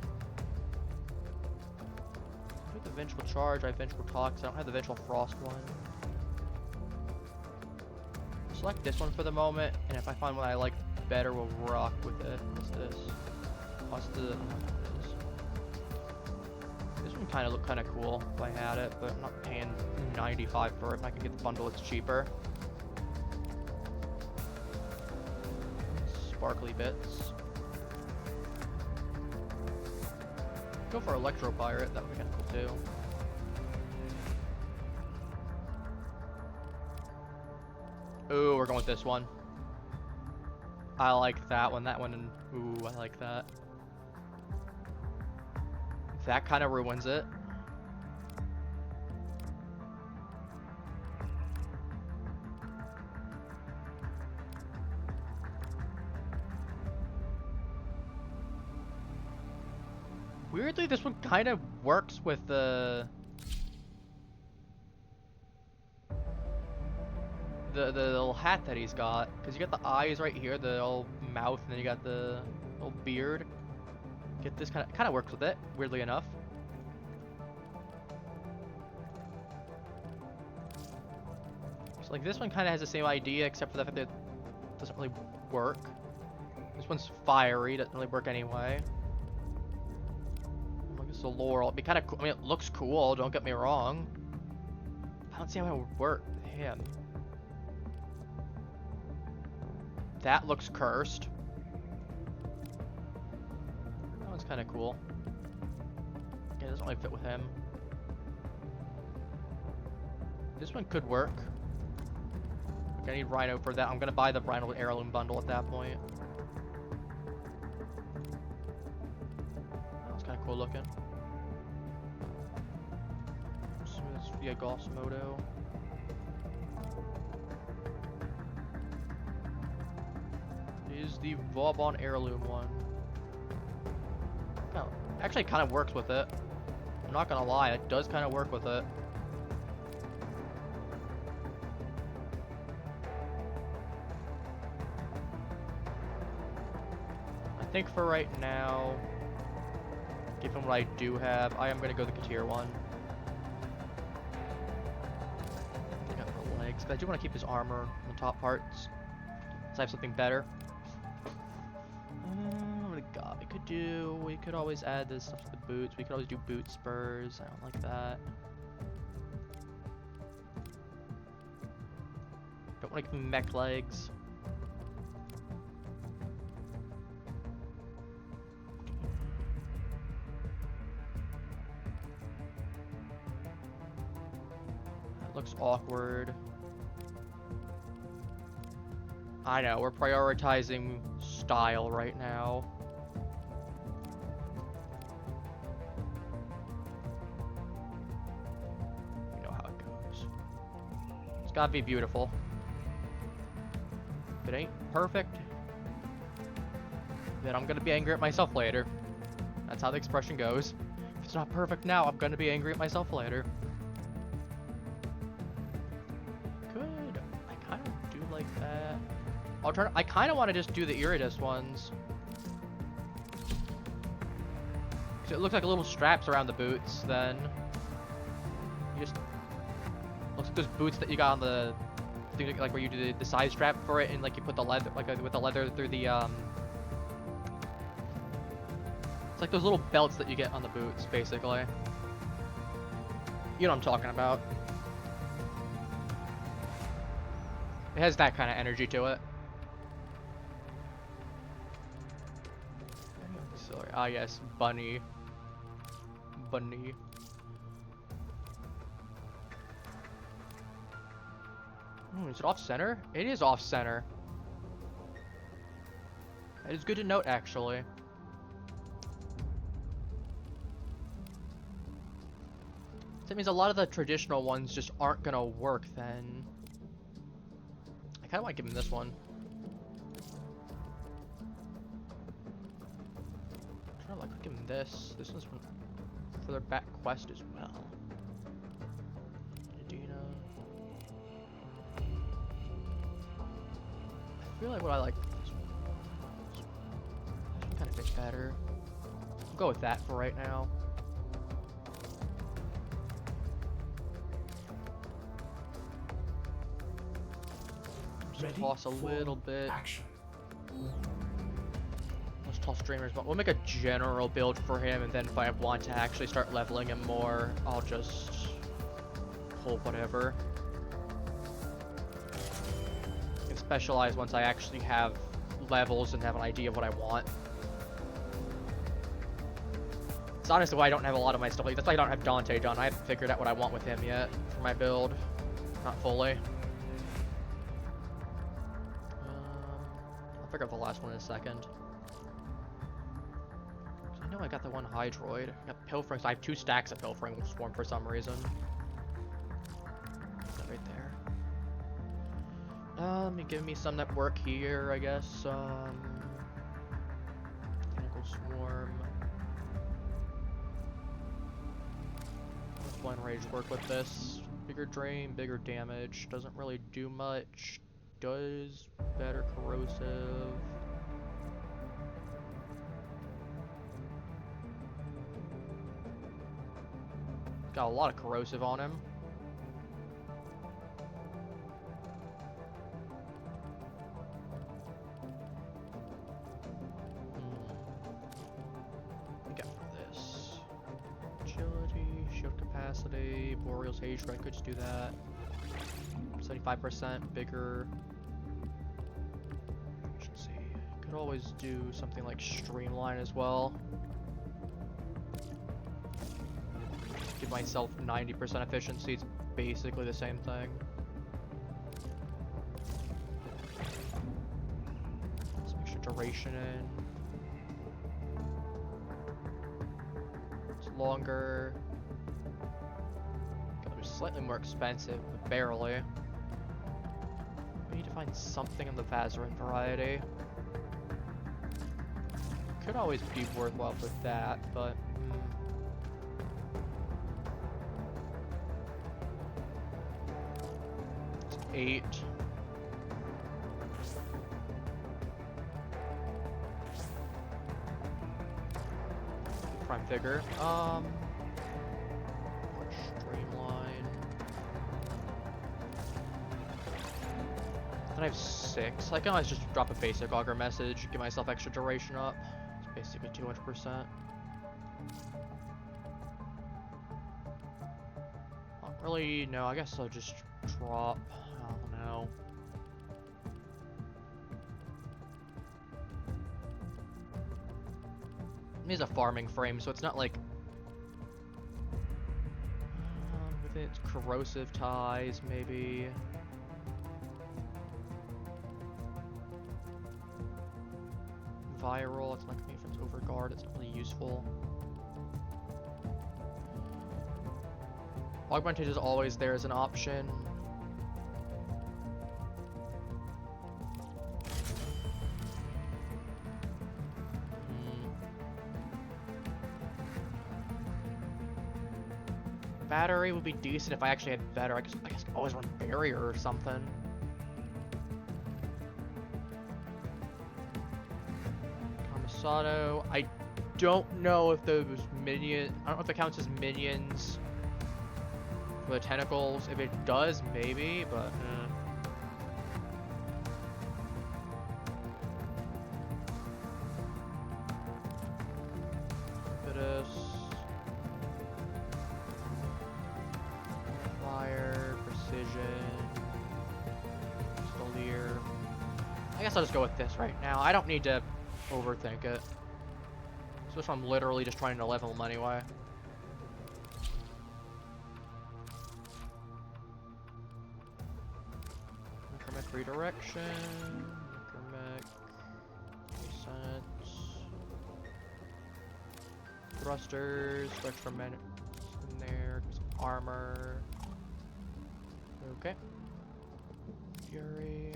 With the Vengeful Charge, I have Vengeful Tox. I don't have the Vengeful Frost one. Select this one for the moment, and if I find one I like better, we'll rock with it. What's this? What's the... This one kind of looked kind of cool if I had it, but I'm not paying $95 for it. If I can get the bundle, it's cheaper. Sparkly bits. Go for Electro Pirate, that would be kind of cool too. Ooh, we're going with this one. I like that one. That one, and ooh, I like that. That kind of ruins it. Weirdly, this one kind of works with the little hat that he's got, because you got the eyes right here, the old mouth, and then you got the little beard. Get this kind of works with it, weirdly enough. So like this one kind of has the same idea, except for the fact that it doesn't really work. This one's fiery, doesn't really work anyway. Like this is a laurel. It'd be kind of cool. I mean, it looks cool. Don't get me wrong. I don't see how it would work with him. That looks cursed. That one's kind of cool. Yeah, it doesn't really fit with him. This one could work. I need Rhino for that. I'm gonna buy the Rhino Heirloom bundle at that point. That's kind of cool looking. Smith's via Gosmodo. Is the Vauban Heirloom one. Oh, actually kind of works with it. I'm not gonna lie, it does kind of work with it. I think for right now, given what I do have, I am gonna go the Katir one. I got the legs, but I do want to keep his armor on the top parts, so I have something better. God, we could always add this stuff to the boots. We could always do boot spurs. I don't like that. Don't want to give him mech legs. That looks awkward. I know, we're prioritizing style right now. Gotta be beautiful. If it ain't perfect, then I'm gonna be angry at myself later. That's how the expression goes. If it's not perfect now, I'm gonna be angry at myself later. Good. I kind of do like that. I kind of want to just do the Iridus ones. So it looks like little straps around the boots, then. You just... Looks like those boots that you got on the thing, like where you do the side strap for it, and like you put the leather, like with the leather through the It's like those little belts that you get on the boots, basically. You know what I'm talking about. It has that kind of energy to it. Sorry. Ah, yes, bunny. Bunny. Is it off center? It is off center. That is good to note, actually. That means a lot of the traditional ones just aren't gonna work then. I kinda want to give him this one. I'm trying to like give him this. This one's for their back quest as well. Adina. I feel like what I like this one kind of fits better. I'll go with that for right now. Just toss a little bit. Action. Let's toss streamers, but we'll make a general build for him, and then if I want to actually start leveling him more, I'll just pull whatever. I can specialize once I actually have levels and have an idea of what I want. It's honestly why I don't have a lot of my stuff. Like, that's why I don't have Dante done. I haven't figured out what I want with him yet for my build. Not fully. I'll figure out the last one in a second. I know I got the one Hydroid. I got Pilfering, so I have 2 stacks of Pilfering Swarm for some reason. That right there. Give me some that work here, I guess. Tentacle Swarm. Does Blind Rage work with this? Bigger drain, bigger damage. Doesn't really do much. Does better corrosive. Got a lot of corrosive on him. What we got for this? Agility, shield capacity, Boreal's Haze Red, could just do that. 75% bigger. Let's see. Could always do something like Streamline as well. Give myself 90% efficiency. It's basically the same thing. Let's make sure duration in. It's longer. It was slightly more expensive, but barely. We need to find something in the Vazarin variety. Could always be worthwhile with that, but it's 8. Prime figure. Streamline. Then I have 6. I can always just drop a basic auger message, give myself extra duration up. It's basically 200%. Not really, no, I guess I'll just drop, I don't know. It is a farming frame, so it's not like with its corrosive ties, maybe. Viral, it's not gonna be if it's overguard, it's not really useful. Augmented is always there as an option. Battery would be decent if I actually had better. I guess I could always run barrier or something. Kamisado. I don't know if those minions. I don't know if it counts as minions for the tentacles. If it does, maybe, but. Impetus. Fire, precision. Just a guess I'll just go with this right now. I don't need to overthink it. Especially if I'm literally just trying to level them anyway. Mech redirection. Mech sense. Thrusters. Extra men in there. Some armor. Okay. Fury.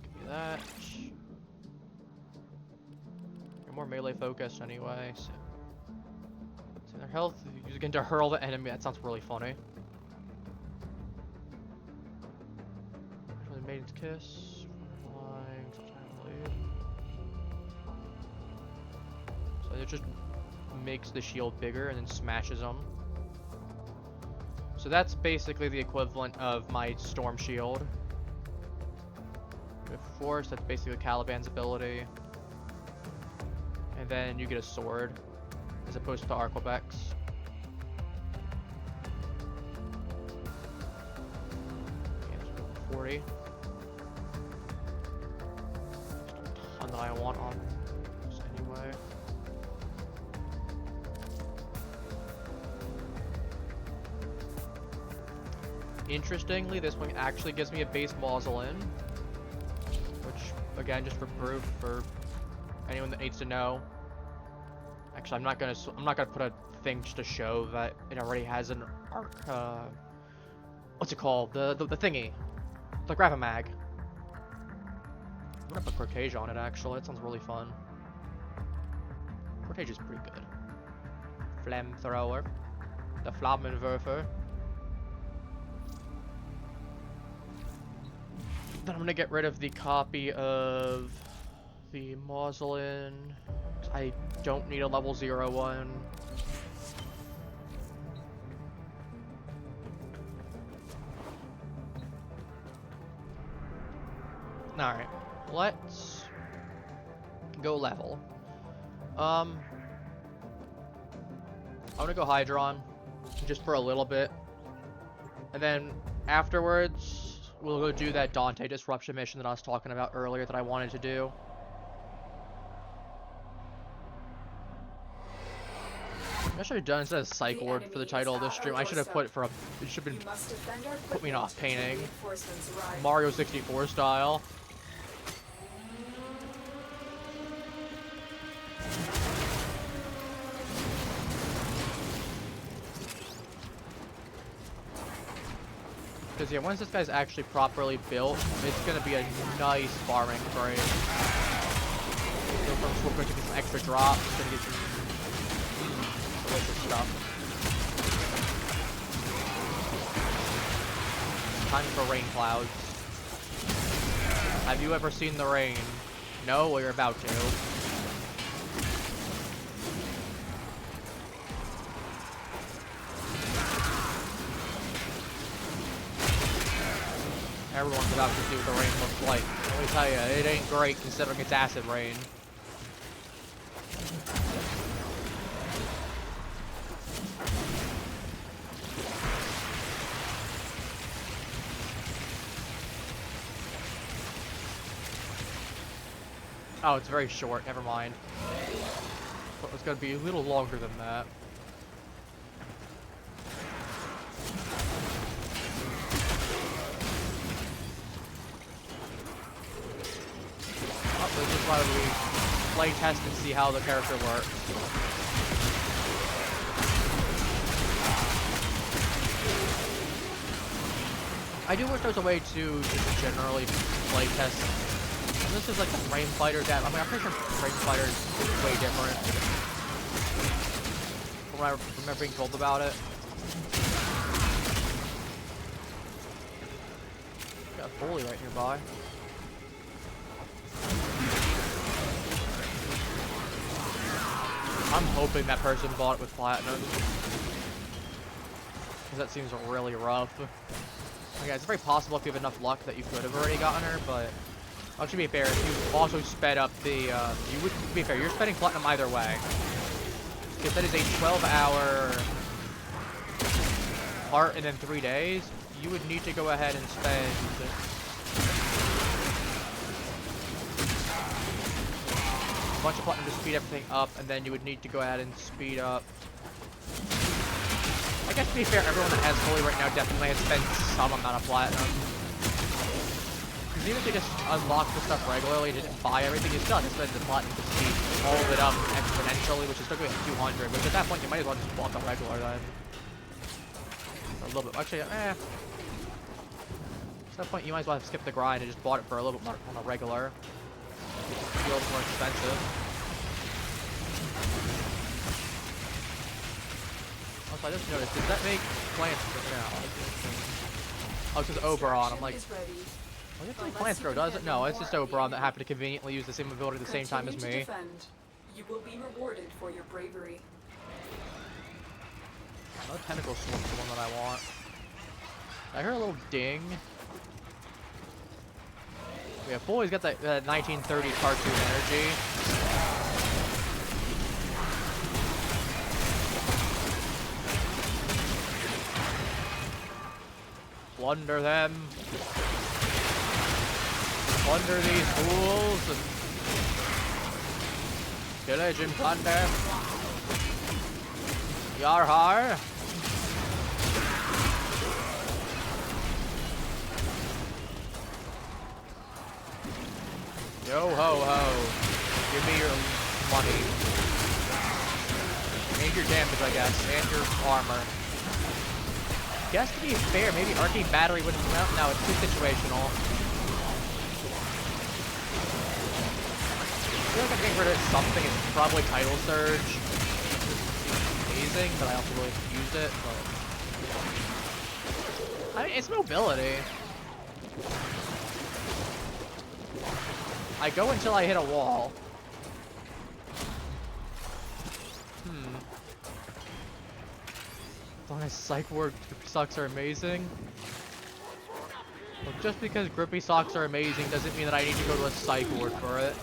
Give me that. You're more melee focused anyway. So their health. Use again to hurl the enemy. That sounds really funny. Maiden's Kiss. Flying. So it just makes the shield bigger and then smashes them. So that's basically the equivalent of my Storm Shield. With Force, that's basically Caliban's ability. And then you get a sword, as opposed to Arquebex. And 40. Just a ton that I want on this anyway. Interestingly, this one actually gives me a base Mausoleum, which, again, just for proof for anyone that needs to know. Actually, I'm not gonna put a thing just to show that it already has an what's it called? The thingy, the Gravamag. I'm gonna put Cortege on it. Actually, that sounds really fun. Cortege is pretty good. Flamethrower, the Flammenwerfer. Then I'm gonna get rid of the copy of the Mausoleum. I don't need a level 0 one. Alright, let's go level. I'm gonna go Hydron, just for a little bit. And then afterwards, we'll go do that Dante disruption mission that I was talking about earlier that I wanted to do. I should have done instead of Psych Ward for the title of this stream. I should have put it for a. It should have been put me in off painting. Mario 64 style. Because yeah, once this guy's actually properly built, it's gonna be a nice farming frame. So we're going to get some extra drops, gonna get some delicious stuff. Time for rain clouds. Have you ever seen the rain? No? Well, you're about to. Everyone's about to see what the rain looks like. Let me tell you, it ain't great considering it's acid rain. Oh, it's very short. Never mind. But it's gonna be a little longer than that. This is why we play test and see how the character works. I do wish there was a way to just generally play test. And this is like the Frame Fighter that I mean, I'm pretty sure Frame Fighter is way different from what I remember being told about it. Got a Foley right nearby. I'm hoping that person bought it with platinum. Because that seems really rough. Okay, it's very possible if you have enough luck that you could have already gotten her, but... I'll be fair, if you also sped up the... you would be fair, you're spending platinum either way. Because that is a 12-hour... part and then 3 days. You would need to go ahead and spend... bunch of platinum to speed everything up, and then you would need to go ahead and speed up. I guess to be fair, everyone that has Holy right now definitely has spent some amount of platinum. Because even if they just unlock the stuff regularly and didn't buy everything, you still have to spend the platinum to speed all of it up exponentially, which is still going to be 200, which at that point you might as well just walk a regular then. A little bit, actually, at that point you might as well have skipped the grind and just bought it for a little bit more on a regular. It's a little more expensive. Also, I just noticed, does that make plants grow now? Oh, it's just Oberon. I'm like, well, it's like plants grow, does it? No, it's just Oberon that happened to conveniently use the same ability at the same time as me. You will be rewarded for your bravery. No tentacle swarm's the one that I want. I heard a little ding. Yeah, boy's got that 1930 cartoon energy. Plunder them. Plunder these fools. Pillage and plunder. Yarhar. Yo ho ho. Give me your money. And your damage, I guess. And your armor. Guess to be fair, maybe Arcane Battery wouldn't come out. No, it's too situational. I feel like I'm getting rid of something. It's probably Tidal Surge. Amazing, but I also really used it. But I mean, it's mobility. I go until I hit a wall. Long as Psych Ward Grippy Socks are amazing. Well, just because Grippy Socks are amazing doesn't mean that I need to go to a Psych Ward for it.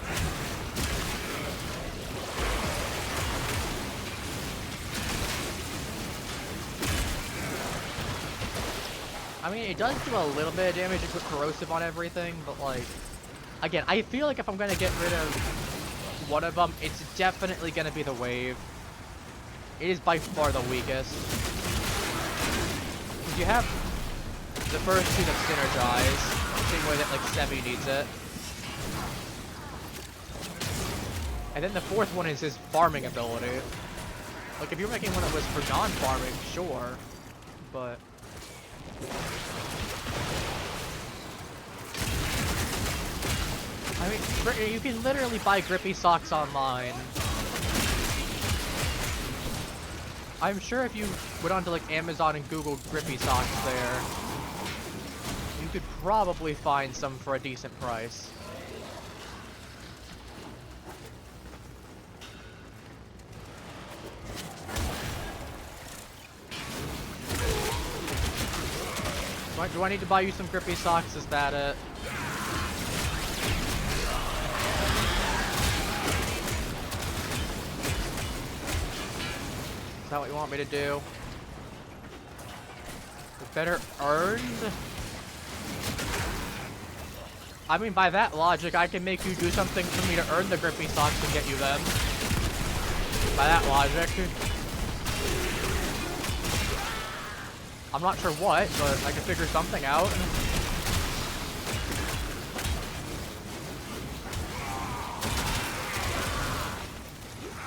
I mean, it does do a little bit of damage and put corrosive on everything, but like, again, I feel like if I'm gonna get rid of one of them, it's definitely gonna be the wave. It is by far the weakest. You have the first two that synergize, the same way that like Semi needs it. And then the fourth one is his farming ability. Like if you're making one that was for non-farming, sure, but I mean, you can literally buy Grippy Socks online. I'm sure if you went onto like Amazon and Googled Grippy Socks there, you could probably find some for a decent price. Do I need to buy you some Grippy Socks? Is that it? Is that what you want me to do? Better earned? I mean, by that logic, I can make you do something for me to earn the Grippy Socks and get you them. By that logic. I'm not sure what, but I can figure something out.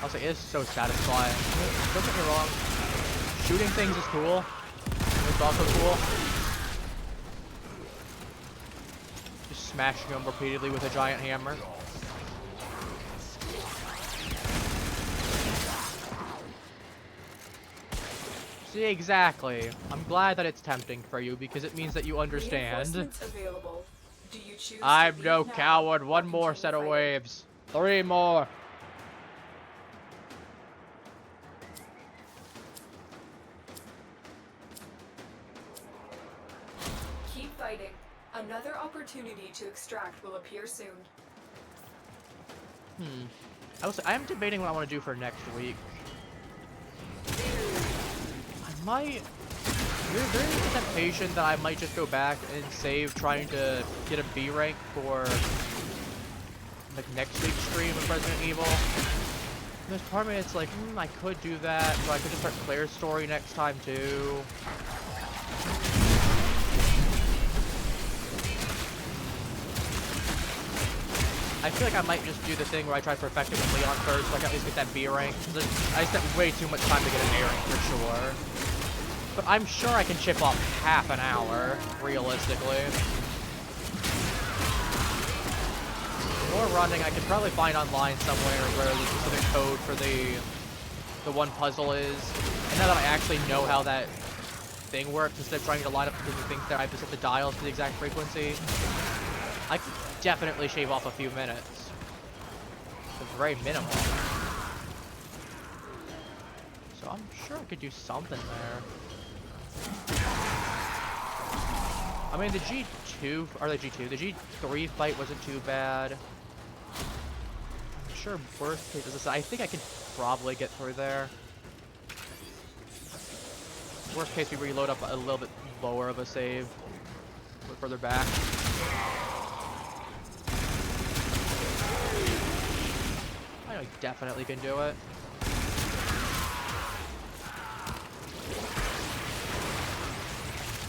I'll say it's so satisfying. Don't get me wrong. Shooting things is cool. It's also cool. Just smashing them repeatedly with a giant hammer. See, exactly. I'm glad that it's tempting for you because it means that you understand. I'm no coward. One more set of waves. 3 more. Keep fighting. Another opportunity to extract will appear soon. I am debating what I want to do for next week. There is a temptation that I might just go back and save trying to get a B rank for like next week's stream of Resident Evil. There's part of me that's like, I could do that, but I could just start Claire's story next time too. I feel like I might just do the thing where I try to perfect it with Leon first, so I can at least get that B rank. I spent way too much time to get an A rank for sure. But I'm sure I can chip off half an hour, realistically. More running, I could probably find online somewhere where the specific code for the one puzzle is. And now that I actually know how that thing works, instead of trying to line up the things that I have to set the dials to the exact frequency, I could definitely shave off a few minutes. It's very minimal. So I'm sure I could do something there. I mean, the G2, or the G2, the G3 fight wasn't too bad. I'm sure worst case, I think I can probably get through there. Worst case, we reload up a little bit lower of a save. A little further back. I know I definitely can do it.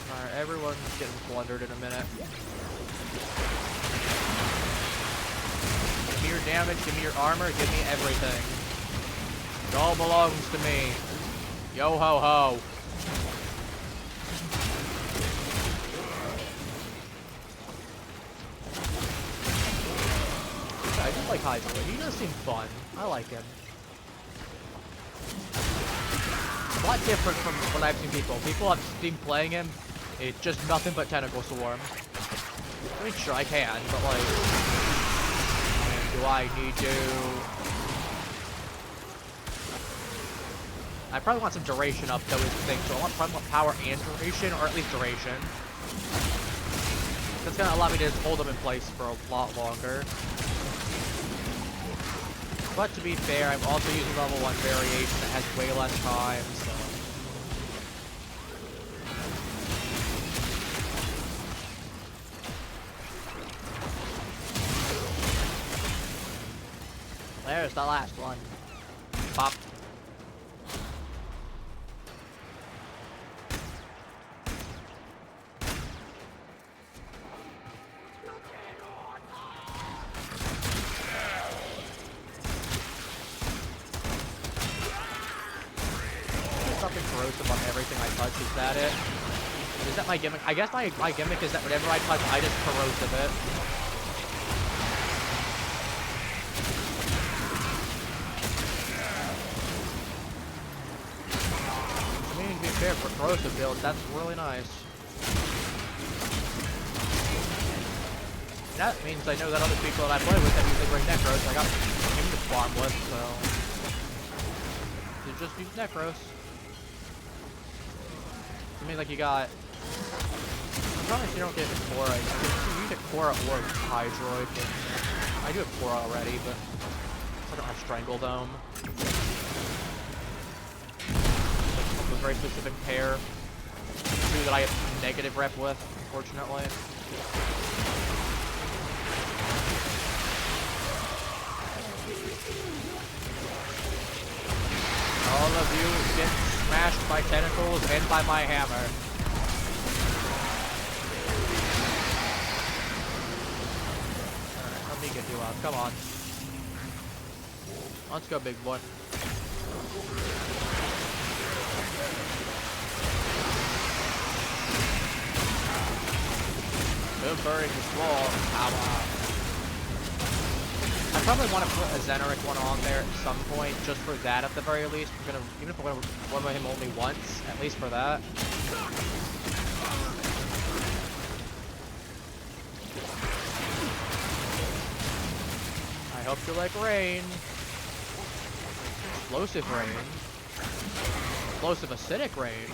Alright, everyone's getting plundered in a minute. Give me your damage, give me your armor, give me everything. It all belongs to me. Yo ho ho. I just like Hydrant. He does seem fun. I like him. A lot different from what I've seen people. People have been playing him. It's just nothing but tentacle swarm. I mean, sure I can, but like, do I need to? I probably want some duration up though is the thing. So I probably want power and duration, or at least duration. That's gonna allow me to just hold them in place for a lot longer. But to be fair, I'm also using level 1 variation that has way less time, so. There's the last one. Pop. Something corrosive on everything I touch, is that it? Is that my gimmick? I guess my gimmick is that whenever I touch, I just corrosive it. I mean, to be fair, for corrosive builds, that's really nice. And that means I know that other people that I play with that usually bring Necros, I got him to farm with, so. You just use Necros. I mean, like, you got... I'm probably you don't get Cora. You get Cora or Hydroid. I do have Cora already, but I don't have Strangle Dome. A very specific pair. Two that I have negative rep with, unfortunately. All of you get smashed by tentacles and by my hammer. Alright, let me get you out. Come on. Let's go, big boy. Good burning this wall. Power. I probably want to put a Xeneric one on there at some point, just for that at the very least. I'm gonna, even if I'm gonna run by him only once, at least for that. I hope you like rain. Explosive rain. Explosive acidic rain.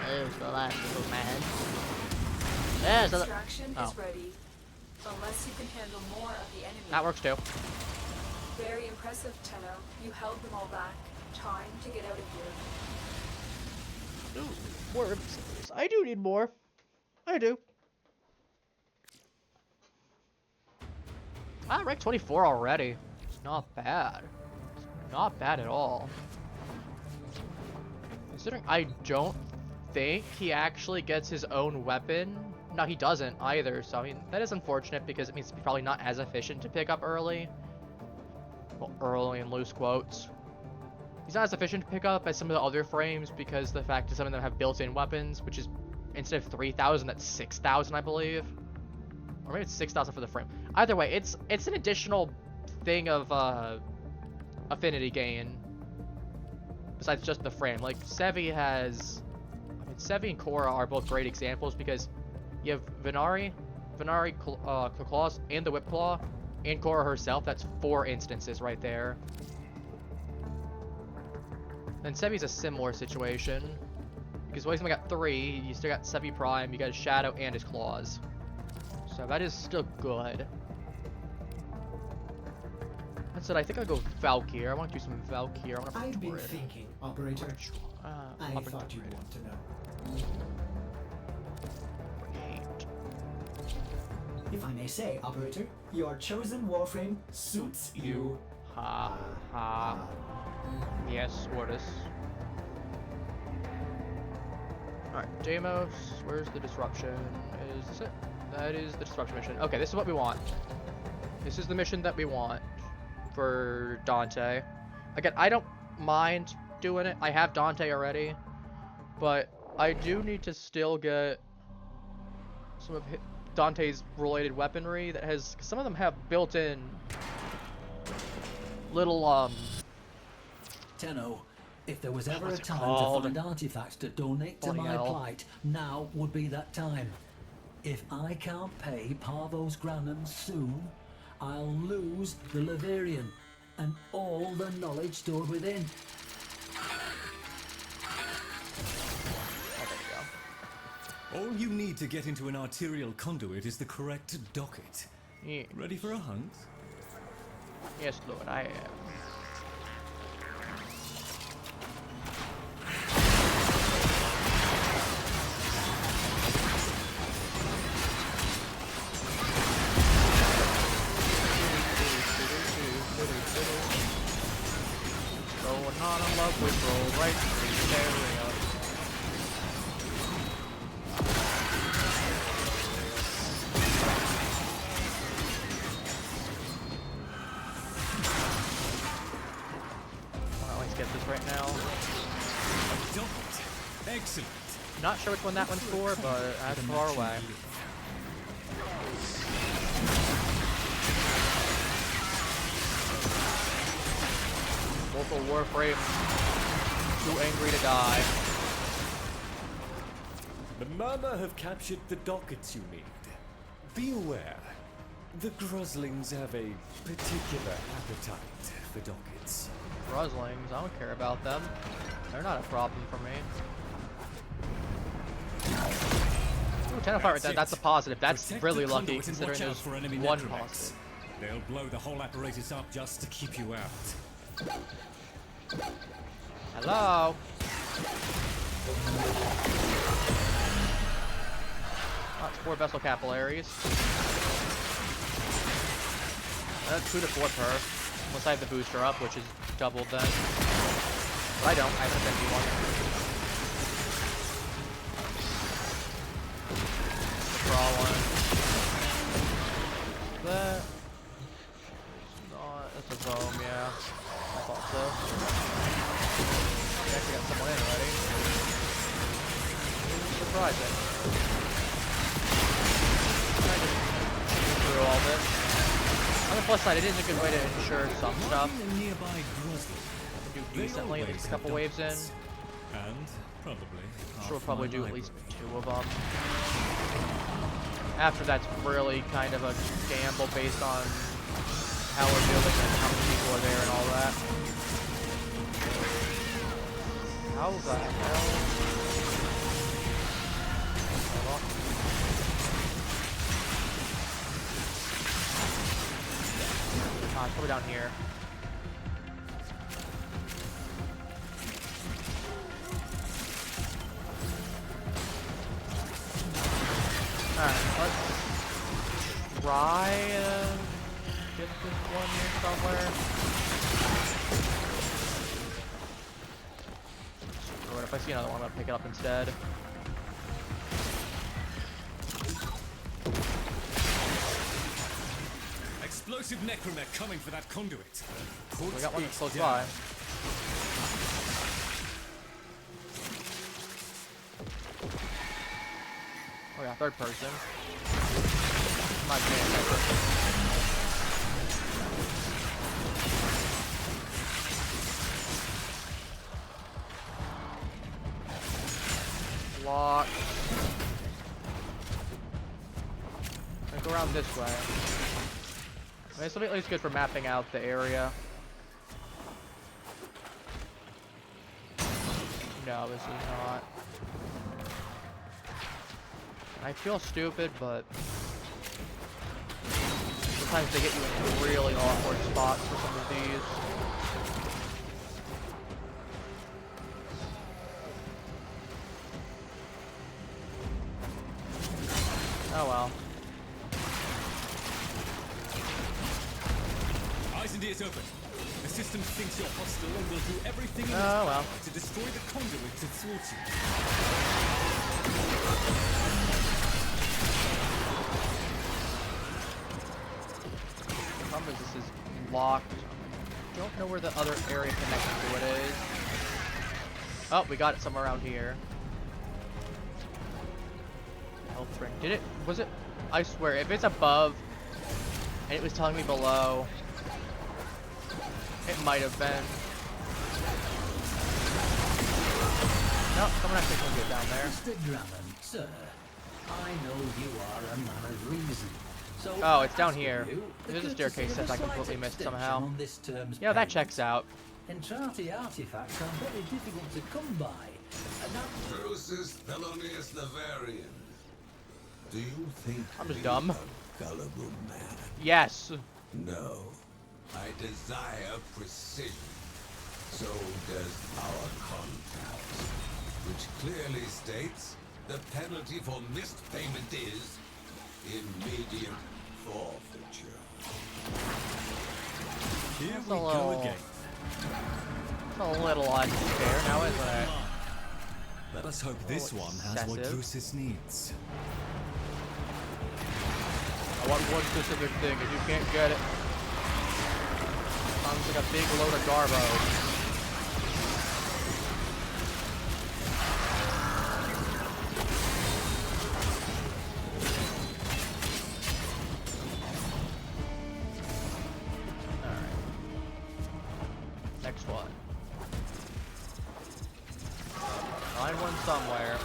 There's the last little man. There's the... Extraction is ready. Unless you can handle more of the enemy. That works too. Very impressive, Tenno. You held them all back. Time to get out of here. Ooh, more. I do need more. I do. Ah, rank 24 already. Not bad. Not bad at all. Considering I don't think he actually gets his own weapon. No, he doesn't either. So, I mean, that is unfortunate because it means he's probably not as efficient to pick up early. Well, early in loose quotes. He's not as efficient to pick up as some of the other frames because the fact that some of them have built-in weapons, which is instead of 3,000, that's 6,000, I believe. Or maybe it's 6,000 for the frame. Either way, it's an additional thing of affinity gain besides just the frame. Like Sevi has, I mean, Sevi and Korra are both great examples because you have Venari, Claws, and the Whip Claw, and Korra herself. That's 4 instances right there. And Sevi's a similar situation because well, he's only got 3. You still got Sevi Prime, you got his Shadow and his Claws. So that is still good. That said, I think I'll go Valkyr. I want to do some Valkyr. I want to I've been thinking, Operator. I thought you'd want to know. If I may say, Operator, your chosen Warframe suits you. Ha ha. Yes, Ordis. Alright, Deimos, where's the disruption? Is this it? That is the disruption mission. Okay, this is what we want. This is the mission that we want for Dante. Again, I don't mind doing it. I have Dante already. But I do need to still get some of Dante's related weaponry that has... Some of them have built-in little, Tenno, if there was ever a time to find artifacts to donate to my plight, now would be that time. If I can't pay Parvo's Granum soon, I'll lose the Leverian and all the knowledge stored within. All you need to get into an arterial conduit is the correct docket. Yeah. Ready for a hunt? Yes, Lord, I am. Going on a lovely roll right through the area. Right now. Excellent. Not sure which one that one's for, but that's far away. Local Warframe, too angry to die. The Murmur have captured the dockets you need. Be aware, the Groslings have a particular appetite for dockets. Groslings, I don't care about them. They're not a problem for me. Ooh, 10 fight right there. That's a positive. That's really lucky considering there's one positive. They'll blow the whole apparatus up just to keep you out. Hello? That's 4 vessel capillaries. That's 2 to 4 per. Unless I have the booster up, which is doubled then. But I don't. I have an empty one. The draw one. That. Not. That's a foam, yeah. I thought so. We actually got someone in already. Surprising. I just through all this. On the plus side, it is a good way to ensure some stuff. Do decently, at least a couple waves in. And probably. I'm sure we'll probably do at least 2 of them. After that's really kind of a gamble based on how we're doing and how many people are there and all that. How the hell? It's probably down here. Alright, let's try get this one here somewhere. Or if I see another one, I'll pick it up instead. Explosive necromech coming for that conduit. We got one close by. Oh yeah, third person. My man. Lock. Go around this way. This will be at least good for mapping out the area. No, this is not. I feel stupid, but sometimes they get you in really awkward spots for some of these. Oh well. Eyes and ears open. The system thinks you're hostile and will do everything in its Oh power well. to destroy the conduit to thwart you. The problem is this is locked. I don't know where the other area connected to it is. Oh, we got it somewhere around here. Health ring. Did it? Was it? I swear, if it's above and it was telling me below, it might have been. No, someone actually can get down there. Mr. Drummond, sir, I know you are a man of reason. So oh, it's down here. you There's a the staircase courtesy of that I a completely slight missed extension somehow. on this term's Yeah, that payment. checks out. Entrati artifacts are very difficult to come by. And that Drusus Thelonious Lavarian. Do you think I'm just me dumb. a gullible man? Yes. No. I desire precision. So does our contract, which clearly states the penalty for missed payment is immediate forfeiture. Here That's we a go little- again. It's a little unfair now, isn't it? Let us hope this one has what excessive. Drusus needs. I want one specific thing. If you can't get it, sounds like a big load of garbo. Next one. Find one somewhere.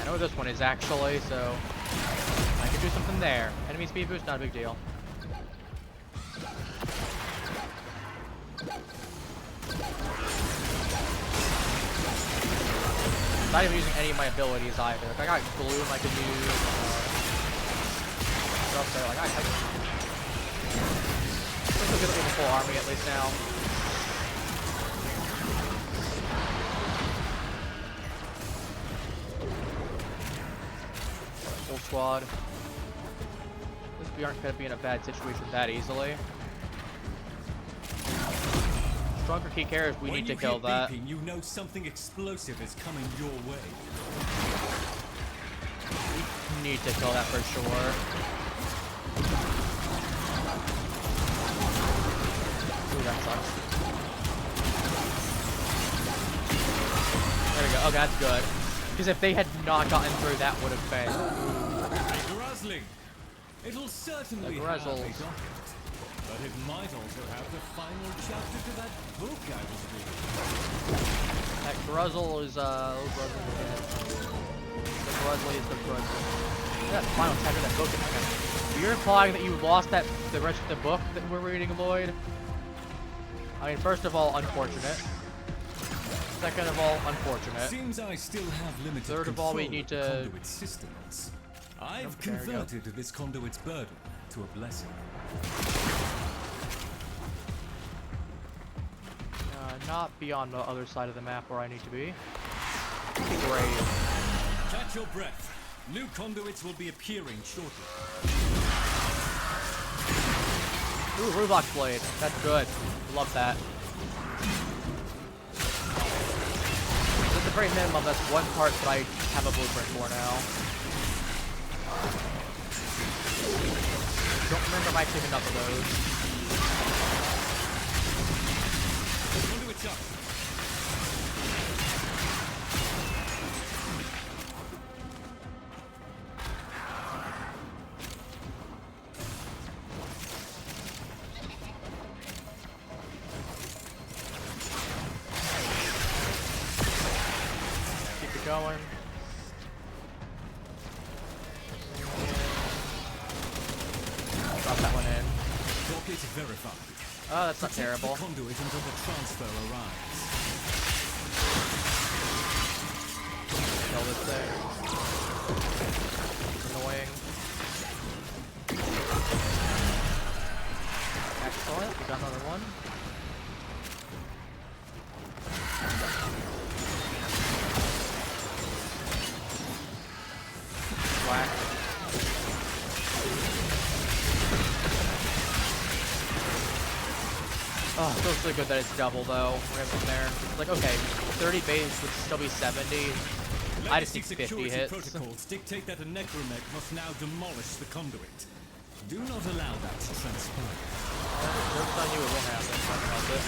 I know where this one is actually, so I can do something there. Enemy speed boost, not a big deal. Not even using any of my abilities either. If I got gloom, I could use stuff there. Like I think we're good with the full army at least now. Full squad. We aren't going to be in a bad situation that easily. Stronger key carriers, we need to kill that. Beeping, you know something explosive is coming your way. We need to kill that for sure. Ooh, that sucks. There we go. Okay, that's good. Because if they had not gotten through, that would have been. A Gruzzling. It'll certainly The have a Gruzzles. docket. But it might also have the final chapter to that book I was reading. That Gruzzle is, oh, Gruzzle again. The Gruzzle is the Gruzzle. That final chapter of that book. Okay. You're implying that you lost the rest of the book that we're reading, Lloyd? I mean, first of all, unfortunate. Second of all, unfortunate. Seems I still have limited Third of all, we control need of to conduit systems. I've There we go. converted this conduit's burden to a blessing. Not be on the other side of the map where I need to be. That'd be great. Catch your breath. New conduits will be appearing shortly. Ooh, Rublox Blade. That's good. Love that. At the very minimum, that's one part that I have a blueprint for now. Don't remember my picking up of those. Conduit's up. Keep it going. Drop that one in. Docket verified. Oh, that's not terrible. The conduit until the transfer arrives. Kill this thing. It's annoying. Excellent. We got another one. Whack. Oh, it feels really good that it's double though. Right from there. Like, okay, 30 base would still be 70. I just need 50 security hits. protocols dictate that a necromech must now demolish the conduit. Do not allow that to transpire. Jokes on you, it won't happen. I can help it.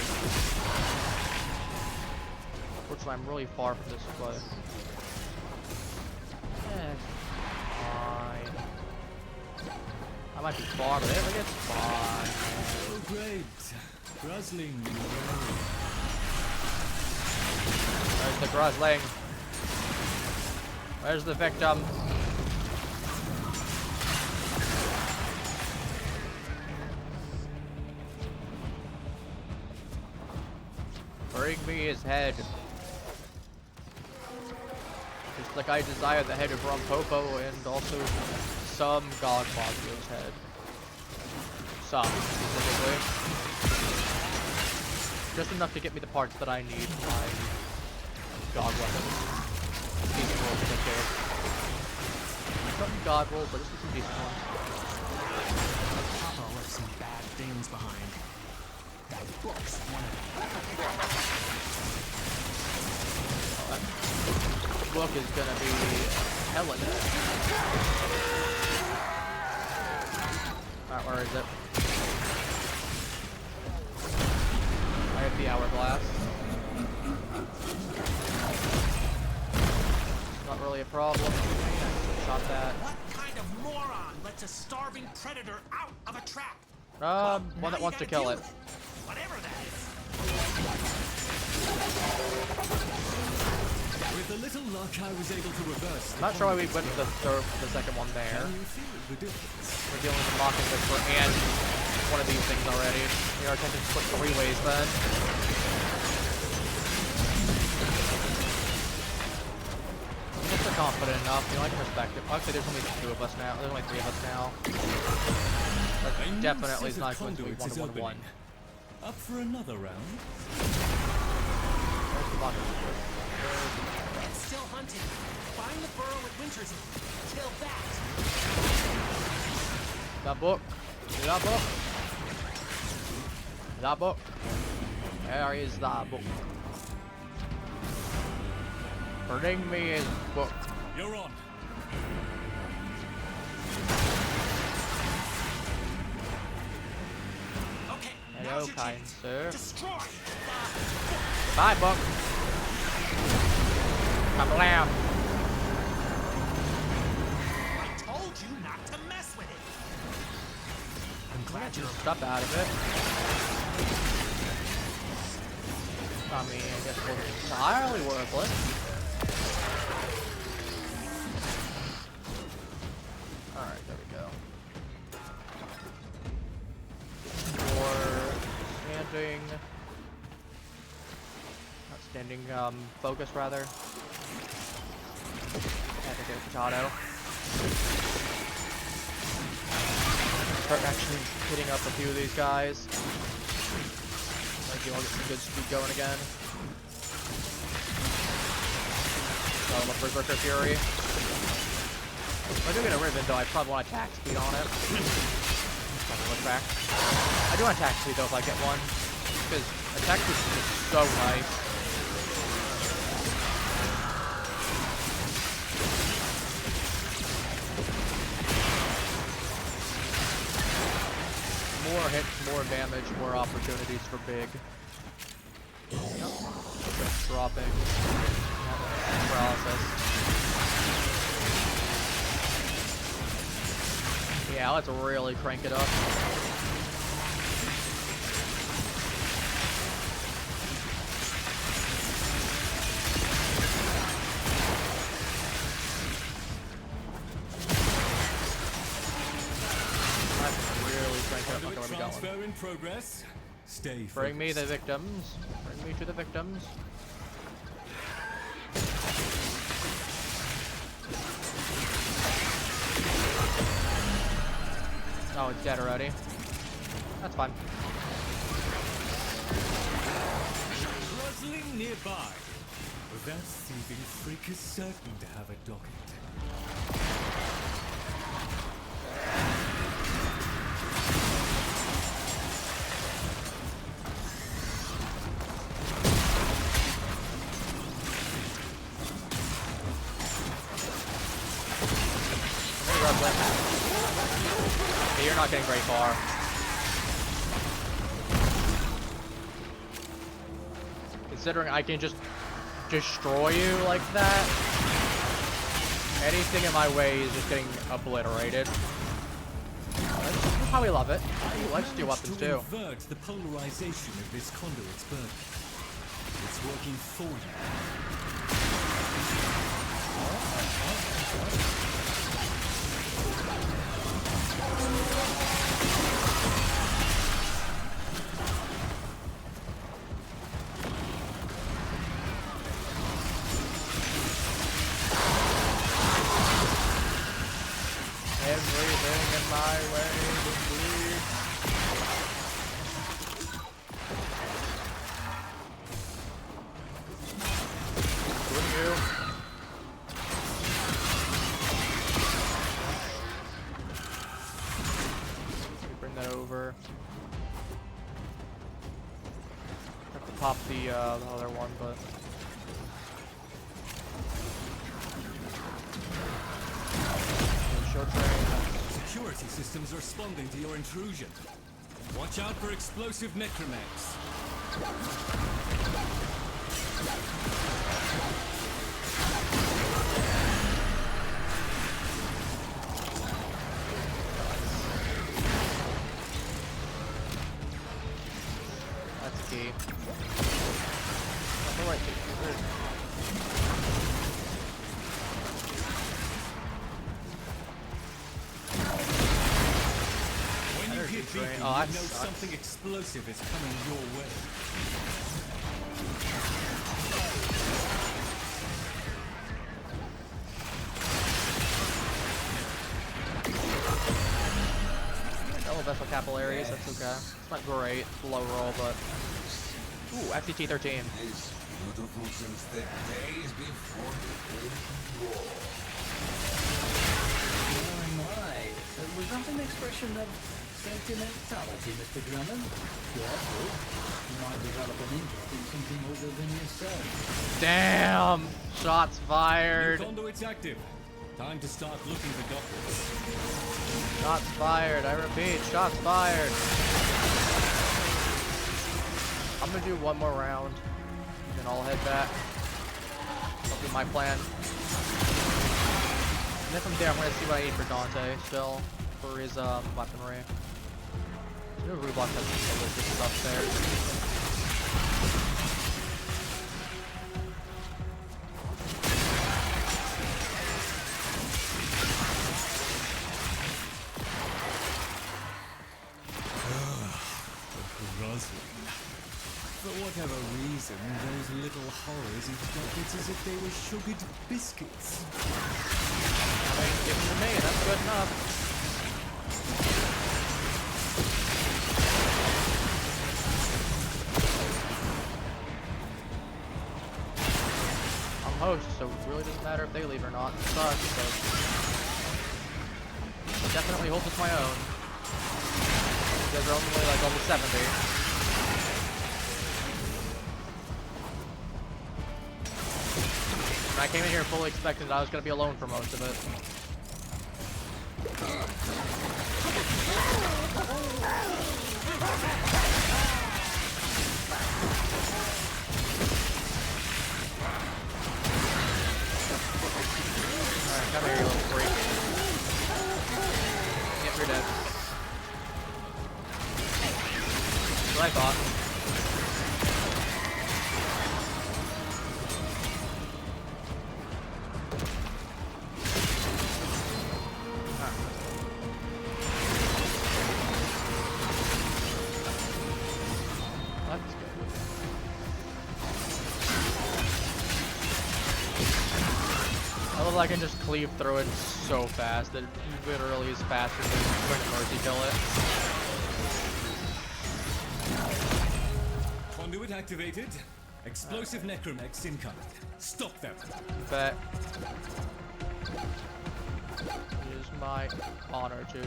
Unfortunately, I'm really far from this place. Fine. I might be far, but I think it's fine. Oh, great. Grusling. Where's the Grusling? Where's the victim? Bring me his head. Just like I desire the head of Rumpopo and also some God Monster's head. Some, specifically. Just enough to get me the parts that I need for my God weapons. Decent rolls to take. Some God rolls, but just some decent ones. Papa left some bad things behind. That book's one of them. That book is gonna be hella dead. Alright, where is it? I have the hourglass. Not really a problem. Shot that. What kind of moron lets a starving predator out of a trap? One that wants to kill it. Whatever that is. With a little luck, I was able to reverse. I'm not sure why we went with the second one there. Can you feel the difference? We're dealing with the Mocking Whisper and one of these things already. We are attempting to split 3 ways then. If they're confident enough, you know, I can respect it. Actually, there's only 2 of us now. There's only 3 of us now. That definitely is not going to be 1-1-1. Up for another round? Where's the Mocking Whisper? It's still hunting. Find the burrow at Winter's. Kill that. That book. That book. That book. Where is that book? Bring me his book. You're on. Okay. Hello, kind sir. Destroy. Bye, book. Kablam. I told you not to mess with it. I'm glad you're Step out of it. I mean, I guess it wasn't entirely worthless. Alright, there we go. For standing... Not standing, focus rather. I think it's potato. start actually hitting up a few of these guys. Maybe I'll get some good speed going again. Oh, the Berserker Fury. If I do get a Ribbon, though, I probably want attack speed on it. Look back. I do want attack speed, though, if I get one. Because attack speed is so nice. More hits, more damage, more opportunities for big. Just dropping. Paralysis. Yeah, let's really crank it up. Transfer in progress. Stay focused. Bring me the victims. Bring me to the victims. Oh, it's dead already. That's fine. Guzzling nearby. That thieving freak is certain to have a docket. You're not getting very far. Considering I can just destroy you like that, anything in my way is just getting obliterated. That's how we love it. He likes to do weapons too. Invert the polarization of this conduit's burn. It's working for you. Everything in my way will bleed. Wouldn't you? Bring that over. Have to pop the other one, but. Security systems are responding to your intrusion. Watch out for explosive necromancs. That's key. That's the right key. Drain. Oh, that know something explosive is coming your way. Double vessel capillaries, that's okay. It's not great, low roll, but ooh, FCT 13. Beautiful since the days before the war. Was that an expression of sentimentality, Mr. Drummond? Careful. You might develop an interest in something other than yourself. Damn! Shots fired. New conduit's active. Time to start looking for doctors. Shots fired. I repeat, shots fired. I'm gonna do one more round, then I'll head back. That'll be my plan. And if I'm there, I'm gonna see what I need for Dante still, for his weaponry. No Rublock has some delicious stuff there. For whatever reason, those little horrors eat dockets as if they were sugared biscuits. I mean, give them to me, that's good enough. really doesn't matter if they leave or not. It sucks, but I definitely hold this my own. You guys are only like level 70. I came in here fully expecting that I was going to be alone for most of it. Alright, come here, you little freak. Yep, you're dead. That's what I thought. I can just cleave through it so fast that it literally is faster than trying to mercy kill it. Conduit activated. Explosive necromechs incoming. Stop them. Bet. Use my honor to.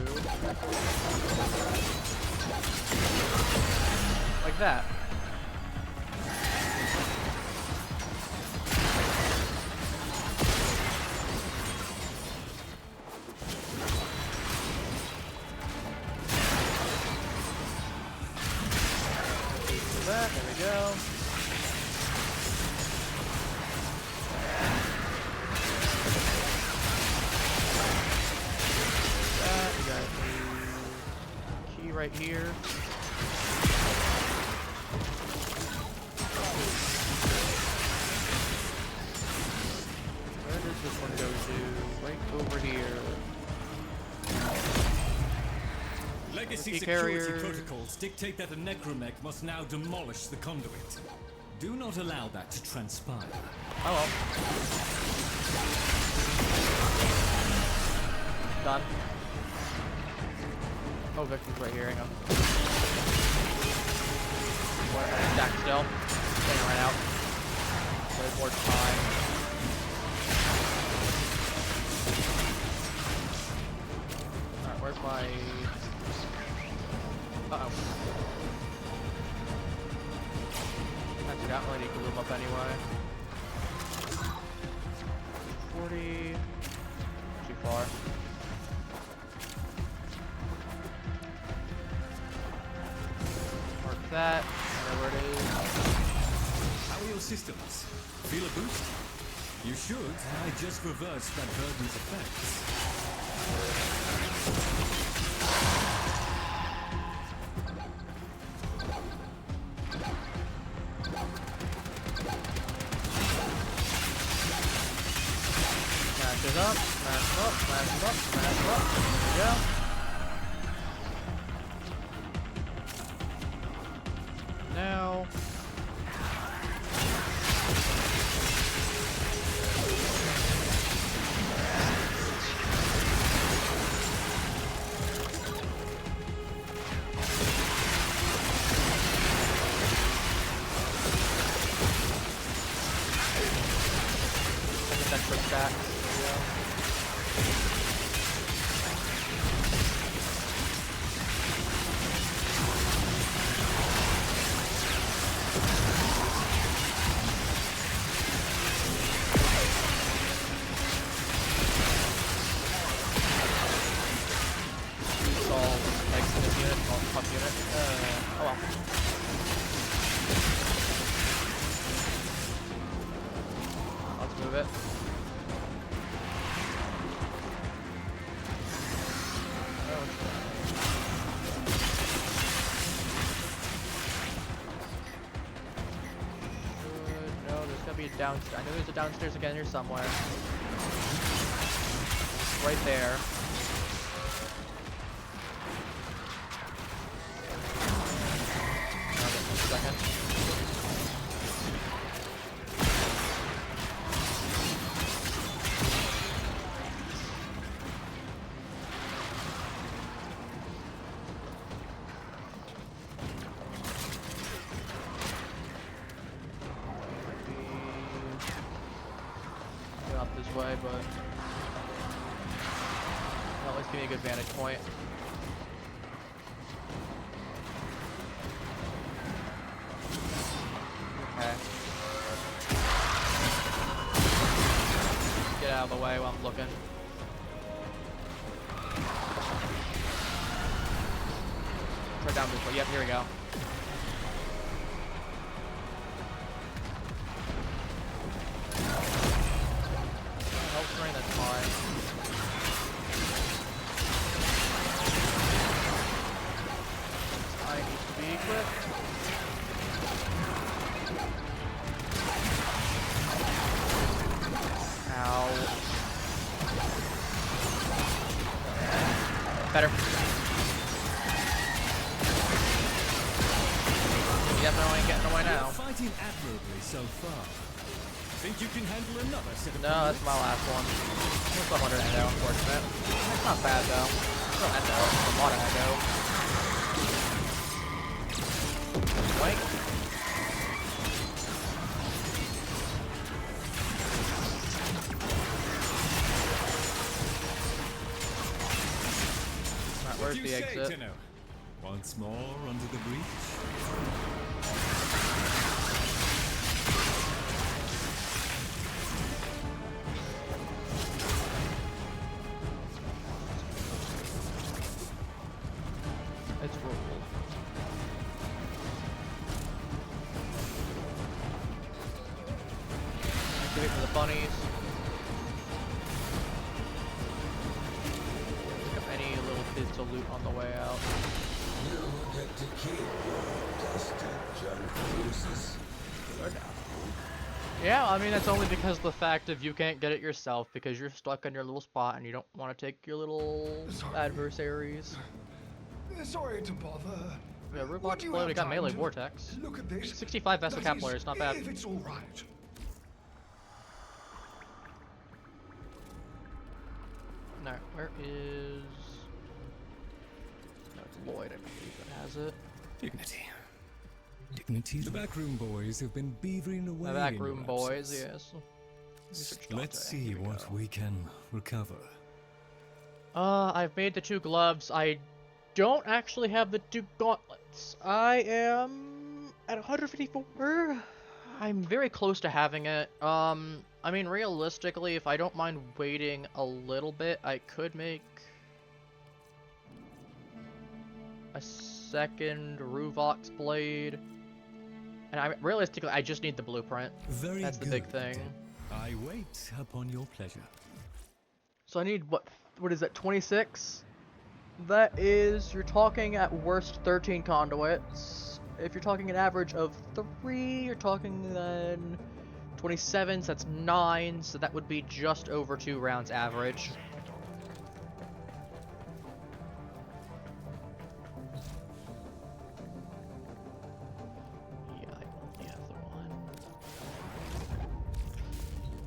Like that. There we go. We got a key right here. Where does this one go to? Right over here. Legacy security protocols dictate that a necromech must now demolish the conduit. Do not allow that to transpire. Oh well. Done. Oh, Victor's right here, hang on. Stack still. Staying right out. There's more time. Alright, where's my... Uh-oh. I forgot I need to glue them up anyway. 40. Too far. Mark that. I know where it is. How are your systems? Feel a boost? You should. I just reversed that burden's effects. Smash it up, smash it up, smash it up, smash it up. There we go. Now. That quick back. Downstairs. I know there's a downstairs again here somewhere. Right there. Okay, 1 second. way, but that'll at least give me a good vantage point. Okay. Get out of the way while I'm looking. Right down this way. Yep, here we go. Health drain, that's fine. I need to be equipped. Ow. Better. Yep, no, I ain't getting away now. You're fighting admirably so far. Think you can handle another set of No, that's my last one. It's 100 endo, unfortunate. It's not bad though. Still endo. A lot of endo. Wait. Alright, where's the exit? Once more under the breach. Let's roll. Activate for the bunnies. Pick up any little bits of loot on the way out. You get to keep your dusty junk cruises. Yeah, I mean that's only because of the fact of you can't get it yourself because you're stuck in your little spot and you don't want to take your little adversaries. Sorry to bother. Yeah, Rootbox Blade, we got melee vortex. Look at this. 65 vessel capillary, it's not bad. If it's all right. Alright, where is... No, it's Lloyd, I believe that has it. Dignity. Dignity. The backroom boys have been beavering away. The backroom boys, yes. Let's see what we can recover. I've made the 2 gloves. I don't actually have the 2 gauntlets. I am at 154. I'm very close to having it. I mean, realistically, if I don't mind waiting a little bit, I could make a second Ruvox blade. And realistically, I just need the blueprint. That's the big thing. I wait upon your pleasure. So I need, what is that, 26? That is, you're talking at worst 13 conduits. If you're talking an average of 3, you're talking then 27, so that's 9, so that would be just over 2 rounds average. Yeah, I only have the one.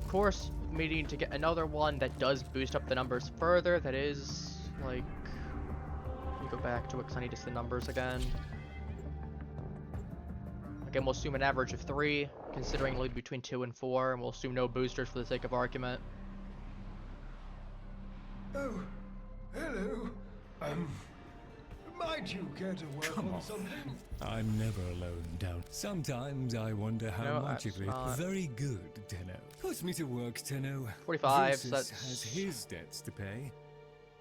Of course, me needing to get another one that does boost up the numbers further, that is, like... Let me go back to it because I need to see the numbers again. Again, we'll assume an average of 3, considering it'll be between 2 and 4, and we'll assume no boosters for the sake of argument. Oh, hello. Might you care to work on something? I'm never alone, down. Sometimes I wonder how much of it. not. Very good, Tenno. Put me to work, Tenno. 45, Drusus so that's... has his debts to pay,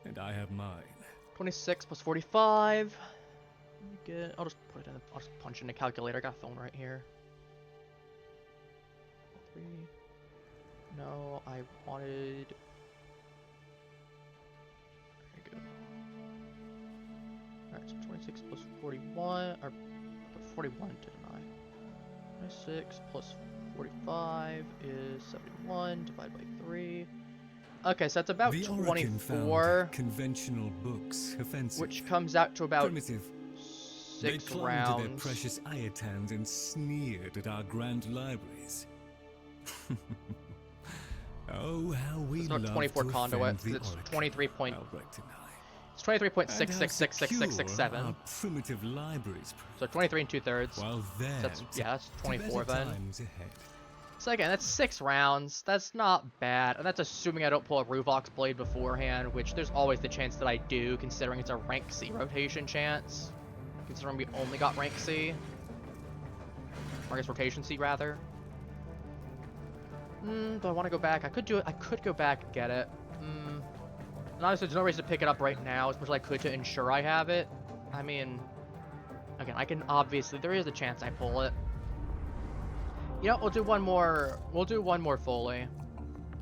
and I have mine. 26 plus 45. I'll just put it in. I'll just punch in the calculator. I got a phone right here. 3. No, I wanted. There you go. Alright, so 26 plus 41, or 41 didn't I? 26 plus 45 is 71 divided by 3. Okay, so that's about the 24. Conventional books offensive, which comes out to about primitive. 6 they clung rounds. to their precious ayatans and sneered at our grand libraries. Oh, how we It's not love 24 to conduits. offend the It's Oracle. 23 point. I'll recognize. It's 23.666667. Our primitive libraries. So 23 and 2/3. While That's, yeah, that's 24 better then. times ahead. So again, that's 6 rounds. That's not bad. And that's assuming I don't pull a Ruvox Blade beforehand, which there's always the chance that I do, considering it's a rank C rotation chance. Considering we only got rank C. Or I guess rotation C, rather. Do I want to go back? I could do it. I could go back and get it. And honestly, there's no reason to pick it up right now, as much as I could to ensure I have it. I mean, again, I can obviously, there is a chance I pull it. You know, we'll do one more fully,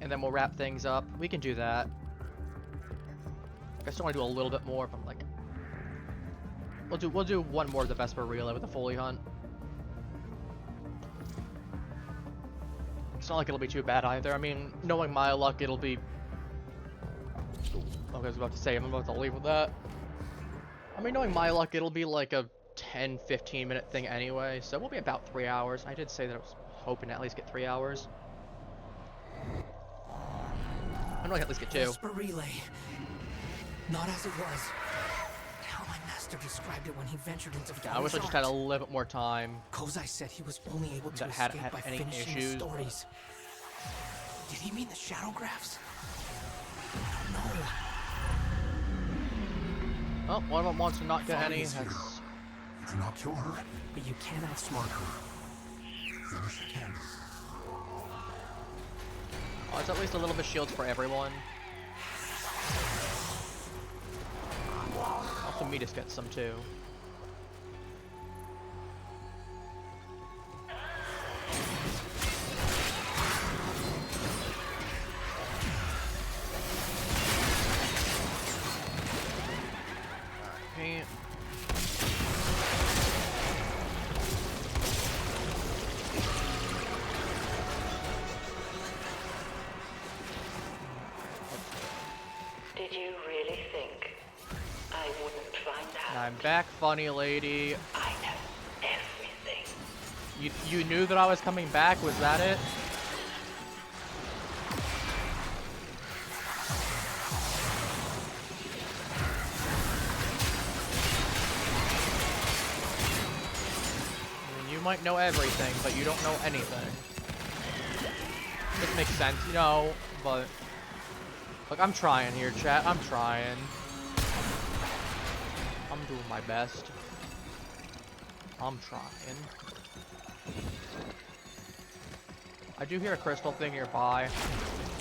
and then we'll wrap things up. We can do that. I still want to do a little bit more, but I'm like, we'll do one more of the Vexper relay with the Foley hunt. It's not like it'll be too bad either. I mean, knowing my luck, it'll be. I was about to say, I'm about to leave with that. I mean, knowing my luck, it'll be like a 10-15 minute thing anyway, so we'll be about 3 hours. I did say that I was hoping to at least get 3 hours. I'm gonna at least get 2. Vexper relay. Not as it was. How my master described it when he ventured into the I wish I just had a little bit more time. Kozai said he was only able to had escape by any finishing issues. the stories. Did he mean the shadow graphs? I don't know. Oh, one of them wants to not get any. That's... You do not kill her, but you can outsmart her. Yes, you can. Oh, it's at least a little bit shields for everyone. Also, Midas gets some too. Alright. Did you really think I wouldn't find out? I'm back, funny lady. I know everything. You knew that I was coming back, was that it? I mean, you might know everything, but you don't know anything. Doesn't make sense, you know, but... Look, I'm trying here, chat. I'm trying. I'm doing my best. I'm trying. I do hear a crystal thing nearby,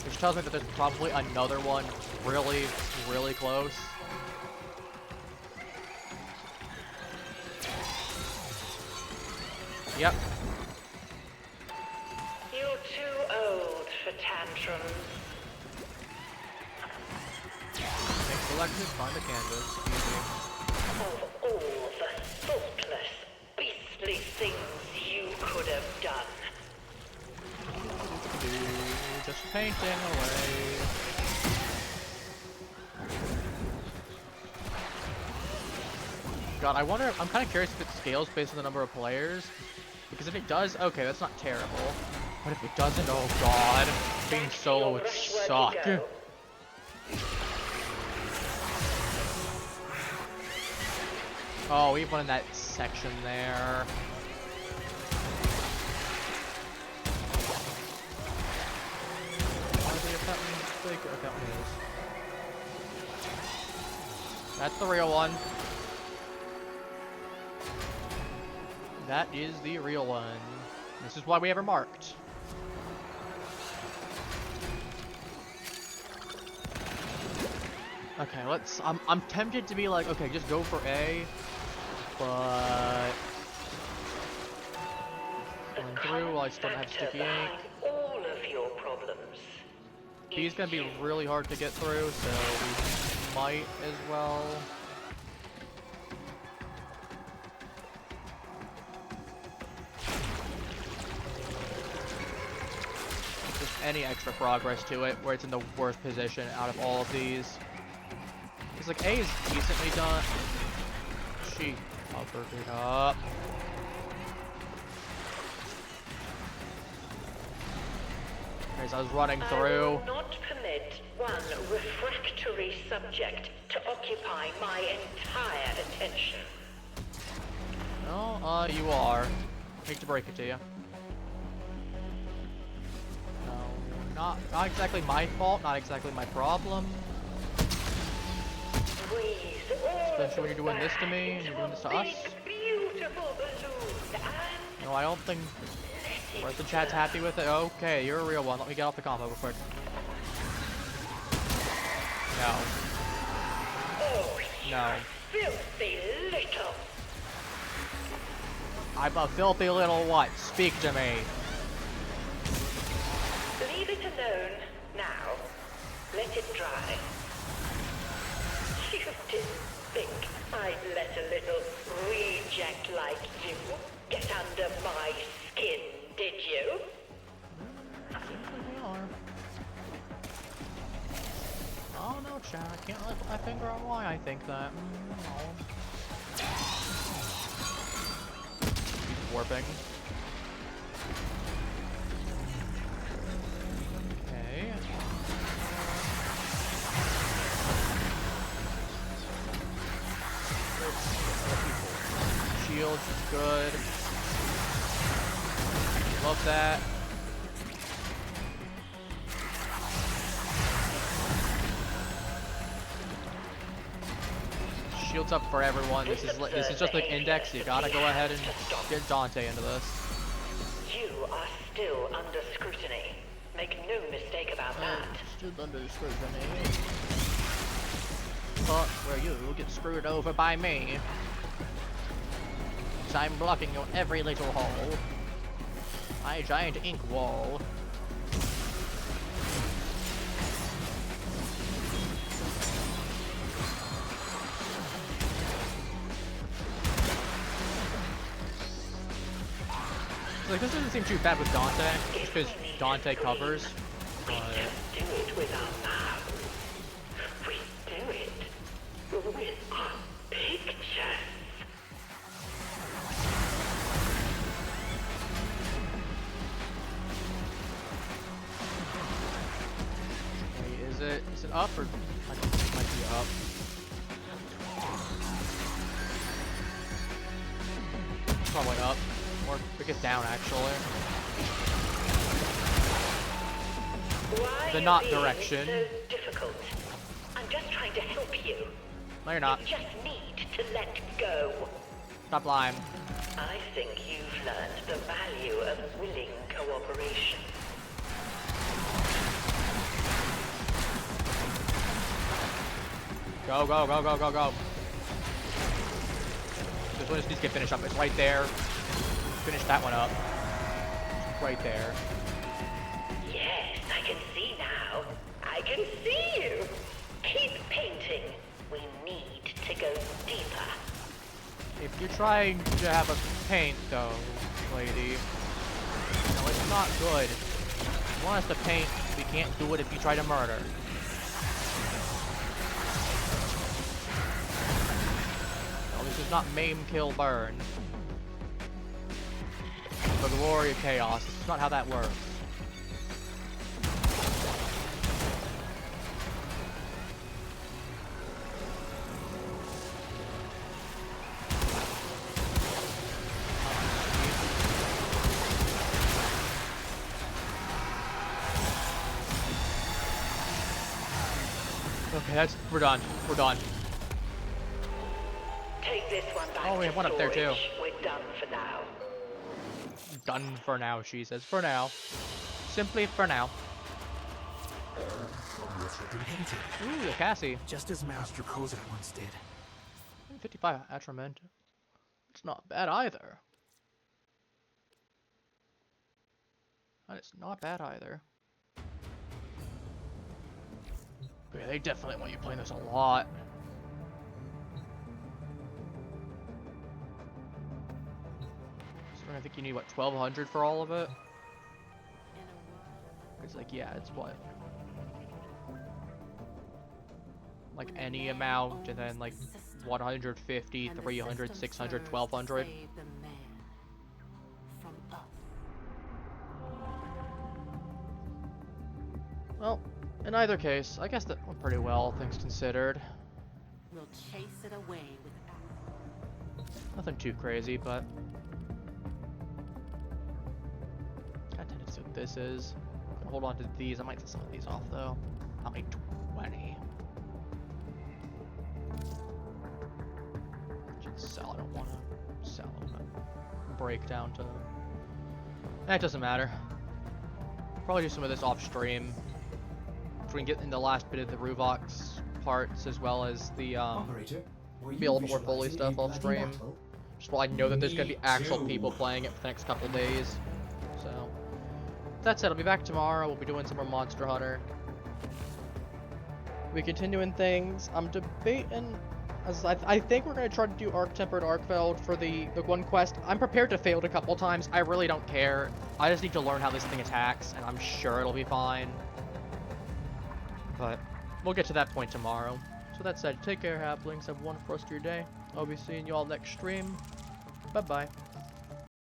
which tells me that there's probably another one really, really close. Yep. You're too old for tantrums. Make selected, find the canvas. Easy. Of all the thoughtless, beastly things you could have done. Just painting away. God, I wonder, I'm kind of curious if it scales based on the number of players. Because if it does, okay, that's not terrible. But if it doesn't, oh god, being solo would suck. Oh, we have one in that section there. That one is. That's the real one. That is the real one. This is why we have her marked. Okay, let's. I'm tempted to be like, okay, just go for A, but going through while I still have sticky ink. All of your problems. B's gonna be really hard to get through, so we might as well. Just any extra progress to it, where it's in the worst position out of all of these. Because like A is decently done. She covered it up. As I was running through. I will not permit one refractory subject to occupy my entire attention. No, you are. Hate to break it to you. Not exactly my fault, not exactly my problem. Especially when you're doing this to me and you're doing this to us. No, I don't think the rest of the chat's happy with it. Okay, you're a real one. Let me get off the combo real quick. No. No. Filthy little. I'm a filthy little what? Speak to me. Leave it alone now. Let it dry. You didn't think I'd let a little reject like you get under my skin, did you? Oh no, chat. I can't really put my finger on why I think that. No. He's warping. Okay. Shield is good. Love that. Shields up for everyone. This is just like index. You gotta go ahead and get Dante into this. You are still under scrutiny. Make no mistake about that. Still under scrutiny. But where you get screwed over by me. 'Cause I'm blocking your every little hole. My giant ink wall. Like, this doesn't seem too bad with Dante, just because Dante covers. We just do it with our mouths. We do it with our pictures. Hey, is it up or might be up? Probably up. Or it gets down, actually. Why The not are you being direction. so difficult? I'm just trying to help you. No, you're not. You just need to let go. Stop lying. I think you've learned the value of willing cooperation. Go, go, go, go, go, go. This one just needs to get finished up. It's right there. Finish that one up. Right there. Yes, I can see now. I can see you. Keep painting. We need to go deeper. If you're trying to have a paint, though, lady, no, it's not good. If you want us to paint, we can't do it if you try to murder. No, this is not maim, kill, burn. The glory of chaos. This is not how that works. Okay, we're done. We're done. Take this one back. Oh, we have one up there too. We're done for now. Done for now, she says. For now. Simply for now. Ooh, the Cassie. Just as Master Kozak once did. 55 Atrament. It's not bad either. That is not bad either. But yeah, they definitely want you playing this a lot. I think you need, what, 1,200 for all of it? It's like, yeah, it's what? Like any amount, and then like 150, 300, 600, 1,200. Well, in either case, I guess that went pretty well, things considered. We'll chase it away with Nothing too crazy, but I tend to see what this is. hold on to these. I might take some of these off though. I'll make 20. Should sell. I don't want to sell them. Break down to. That doesn't matter. Probably do some of this off stream. If we can get in the last bit of the Ruvox parts as well as the Operator, build more fully stuff off stream. Just while I know that there's gonna be actual people playing it for the next couple days. So that said, I'll be back tomorrow. We'll be doing some more Monster Hunter. We continuing things. I'm debating. I think we're gonna try to do Arc Tempered Arcveld for the one quest. I'm prepared to fail it a couple times. I really don't care. I just need to learn how this thing attacks, and I'm sure it'll be fine. But we'll get to that point tomorrow. So that said, take care, halflings. Have one for the rest of your day. I'll be seeing you all next stream. Bye bye.